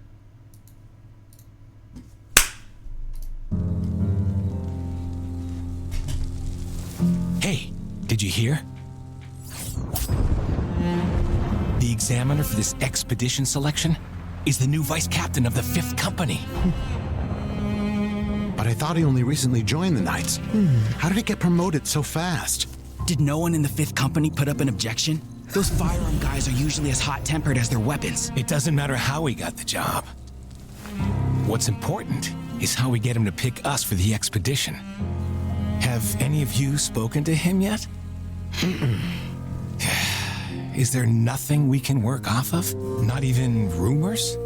Hey, did you hear? The examiner for this expedition selection is the new vice captain of the 5th Company. But I thought he only recently joined the Knights. How did he get promoted so fast? Did no one in the 5th Company put up an objection? Those firearm guys are usually as hot-tempered as their weapons. It doesn't matter how he got the job. What's important is how we get him to pick us for the expedition. Have any of you spoken to him yet? Is there nothing we can work off of? Not even rumors?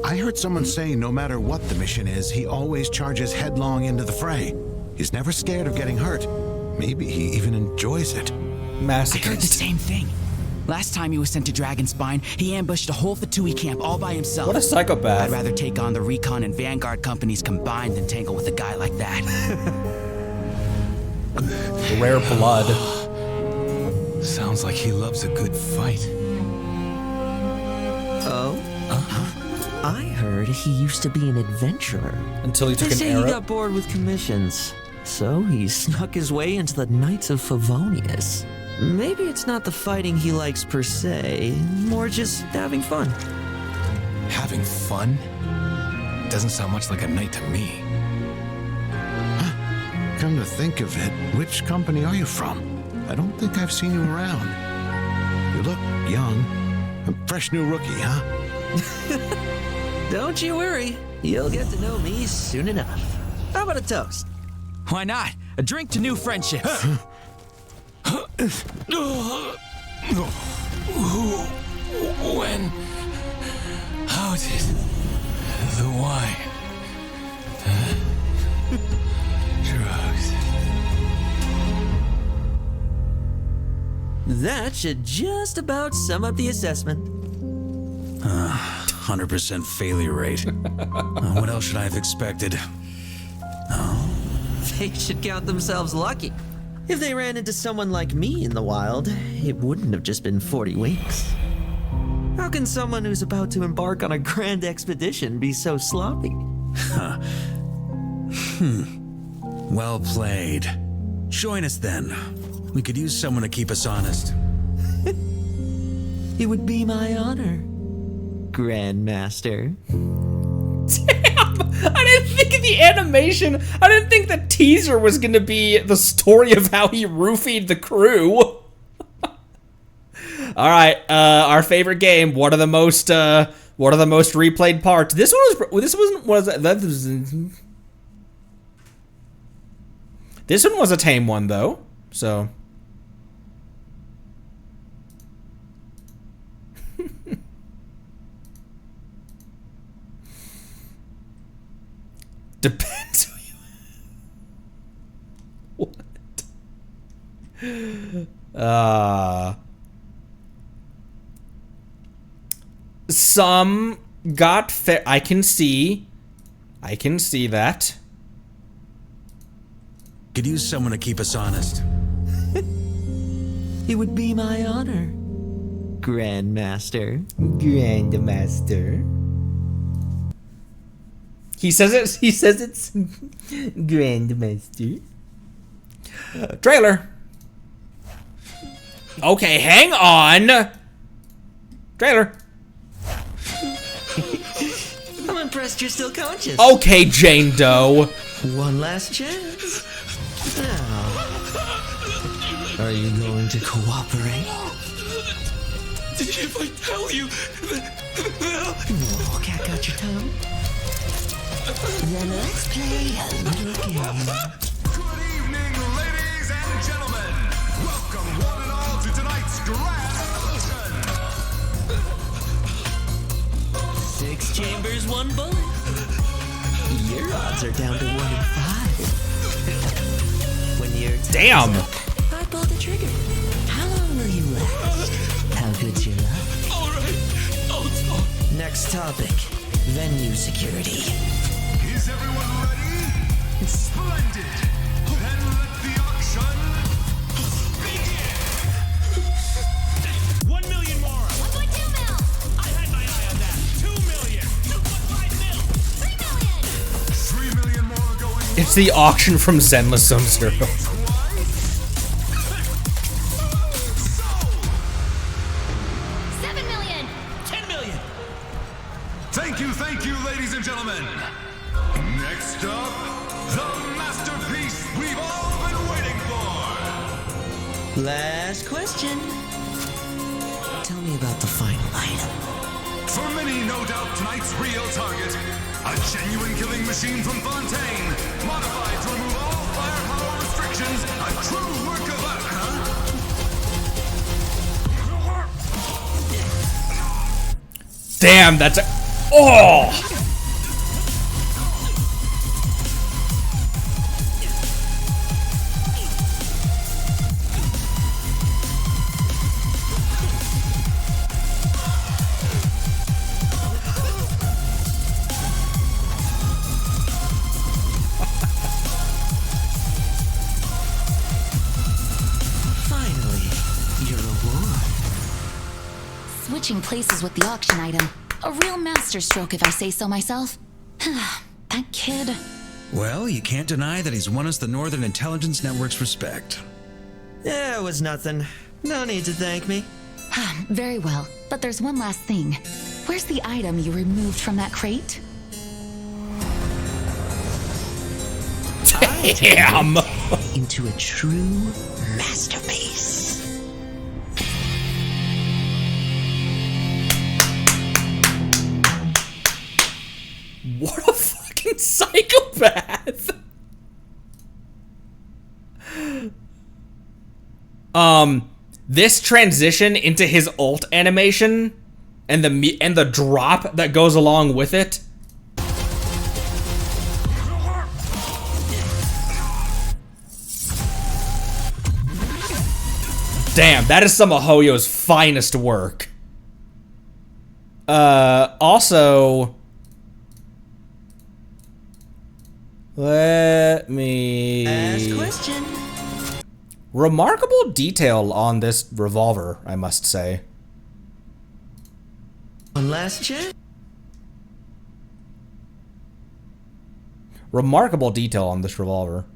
I heard someone say no matter what the mission is, he always charges headlong into the fray. He's never scared of getting hurt. Maybe he even enjoys it. Massacre. I heard the same thing. Last time he was sent to Dragonspine, he ambushed a whole Fatui camp all by himself. What a psychopath. I'd rather take on the Recon and Vanguard companies combined than tangle with a guy like that. Rare blood. Sounds like he loves a good fight. Oh? I heard he used to be an adventurer. Until he took an They say arrow. he got bored with commissions, so he snuck his way into the Knights of Favonius. Maybe it's not the fighting he likes per se, more just having fun. Having fun? Doesn't sound much like a knight to me. Come to think of it, which company are you from? I don't think I've seen you around. You look young. A fresh new rookie, huh? Don't you worry. You'll get to know me soon enough. How about a toast? Why not? A drink to new friendships. When? How did the wine? Drugs. That should just about sum up the assessment. 100% failure rate. What else should I have expected? They should count themselves lucky. If they ran into someone like me in the wild, it wouldn't have just been 40 weeks. How can someone who's about to embark on a grand expedition be so sloppy? Well played. Join us then. We could use someone to keep us honest. It would be my honor, Grandmaster. Damn! I didn't think the animation, I didn't think the teaser was gonna be the story of how he roofied the crew. Alright, our favorite game. What are the most replayed parts? This one was a tame one though, so. Depends who you... What? Some got I can see that. Could use someone to keep us honest. It would be my honor, Grandmaster. He says it's Grandmaster. Trailer. Okay, hang on. Trailer. I'm impressed you're still conscious. Okay, Jane Doe. One last chance. Now, are you going to cooperate? If I tell you, Oh, cat got your tongue? Then let's play a little game. Good evening, ladies and gentlemen. Welcome one and all to tonight's grand auction. 6 chambers, 1 bullet. Your odds are down to 1 in 5. When you're damn. I pull the trigger. How long will you last? How good's your luck? All right, I'll talk. Next topic: venue security. Is everyone ready? Splendid. Then let the auction begin. 1 million more. 1.2 mil. I had my eye on that. 2 million. 2.5 mil. 3 million more going. It's the auction from Zenless Sub-Zero. 7 million. 10 million. Thank you, ladies and gentlemen. Next up, the masterpiece we've all been waiting for. Last question. Tell me about the final item. For many, no doubt, tonight's real target, a genuine killing machine from Fontaine, modified to remove all firepower restrictions, a true work of art, huh? Damn, that's a... Oh! Finally, your reward. Switching places with the auction item. A real masterstroke, if I say so myself. That kid. Well, you can't deny that he's won us the Northern Intelligence Network's respect. Yeah, it was nothing. No need to thank me. Very well, but there's one last thing. Where's the item you removed from that crate? Damn! Into a true masterpiece. What a fucking psychopath! This transition into his ult animation and the drop that goes along with it. Damn, that is some of Hoyo's finest work. Also, let me Ask question. Remarkable detail on this revolver, I must say. One last check. Remarkable detail on this revolver.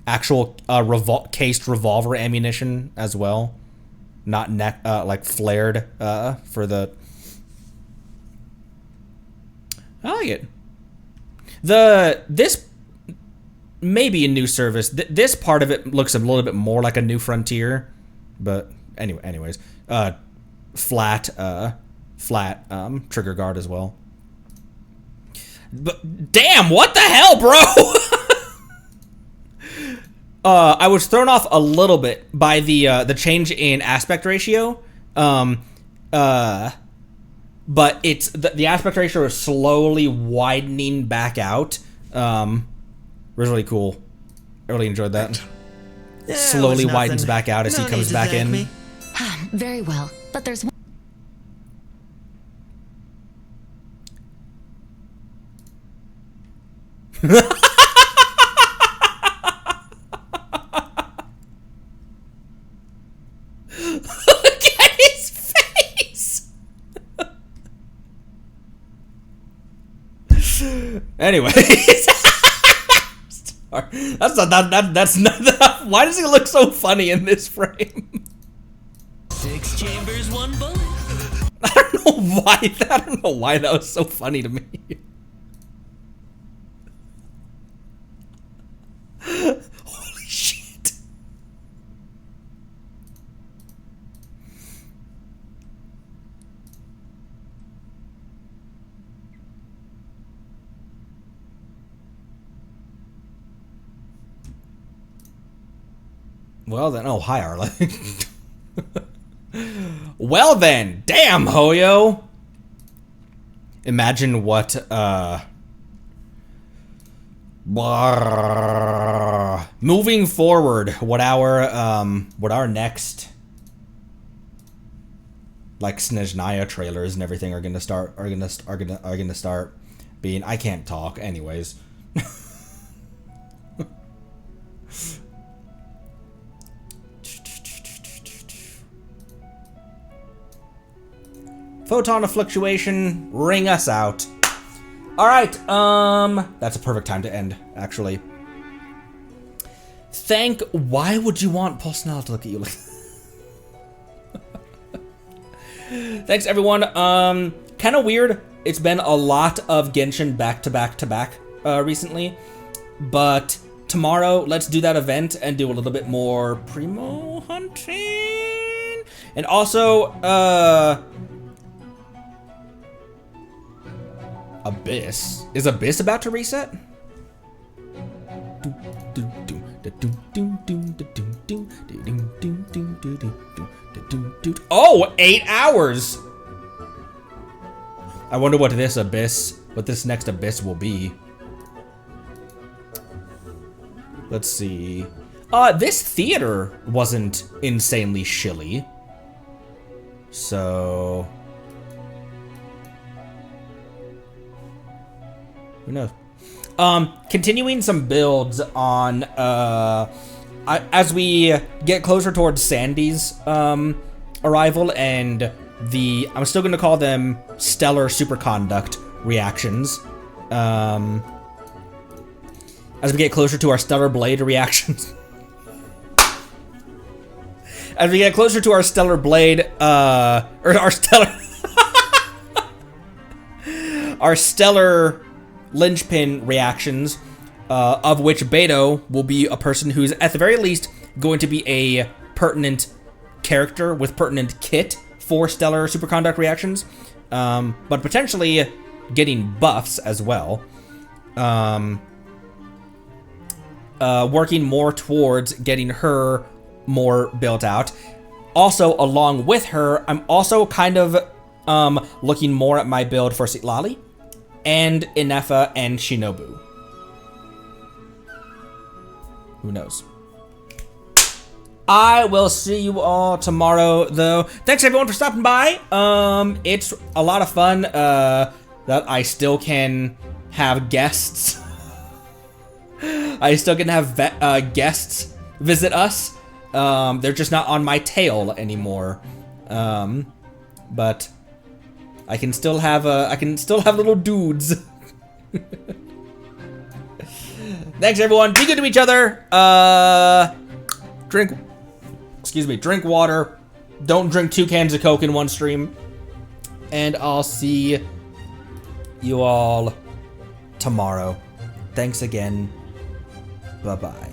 Actual cased revolver ammunition as well, not like flared for the. I like it. This may be a new service. This part of it looks a little bit more like a New Frontier, but anyways, flat trigger guard as well. But damn, what the hell, bro? I was thrown off a little bit by the change in aspect ratio. But it's the aspect ratio is slowly widening back out. It was really cool. I really enjoyed that. Yeah, Slowly it was widens nothing. back out as No he comes need to back thank in. me. Very well, but there's one. Look at his face. Anyways, that's not. Why does he look so funny in this frame? 6 chambers, 1 bullet. I don't know why that was so funny to me. Holy shit. Well then, oh hi Arla. Well then, damn Hoyo. Imagine what moving forward, what our next like Snezhnaya trailers and everything are gonna start being. I can't talk anyways. Photon of fluctuation, ring us out. All right, that's a perfect time to end, actually. Why would you want Pulsnell to look at you like Thanks, everyone. Kind of weird. It's been a lot of Genshin back to back recently, but tomorrow, let's do that event and do a little bit more Primo hunting. And also, Abyss. Is Abyss about to reset? Oh, 8 hours! I wonder what this next Abyss will be. Let's see. This theater wasn't insanely shilly. So... who knows? Continuing some builds on, as we get closer towards Sandy's, arrival and I'm still gonna call them stellar superconduct reactions. as we get closer to our Stellar Blade reactions. As we get closer to our Stellar Blade, or our Stellar... our Stellar Linchpin reactions, of which Beto will be a person who's, at the very least, going to be a pertinent character with pertinent kit for Stellar Superconduct reactions, but potentially getting buffs as well. Working more towards getting her more built out. Also, along with her, I'm also kind of looking more at my build for Citlali and Inefa and Shinobu. Who knows? I will see you all tomorrow, though. Thanks everyone for stopping by. It's a lot of fun that I still can have guests. I still can have guests visit us. They're just not on my tail anymore. But I can still have little dudes. Thanks everyone. Be good to each other. Drink water. Don't drink 2 cans of Coke in one stream. And I'll see you all tomorrow. Thanks again. Bye-bye.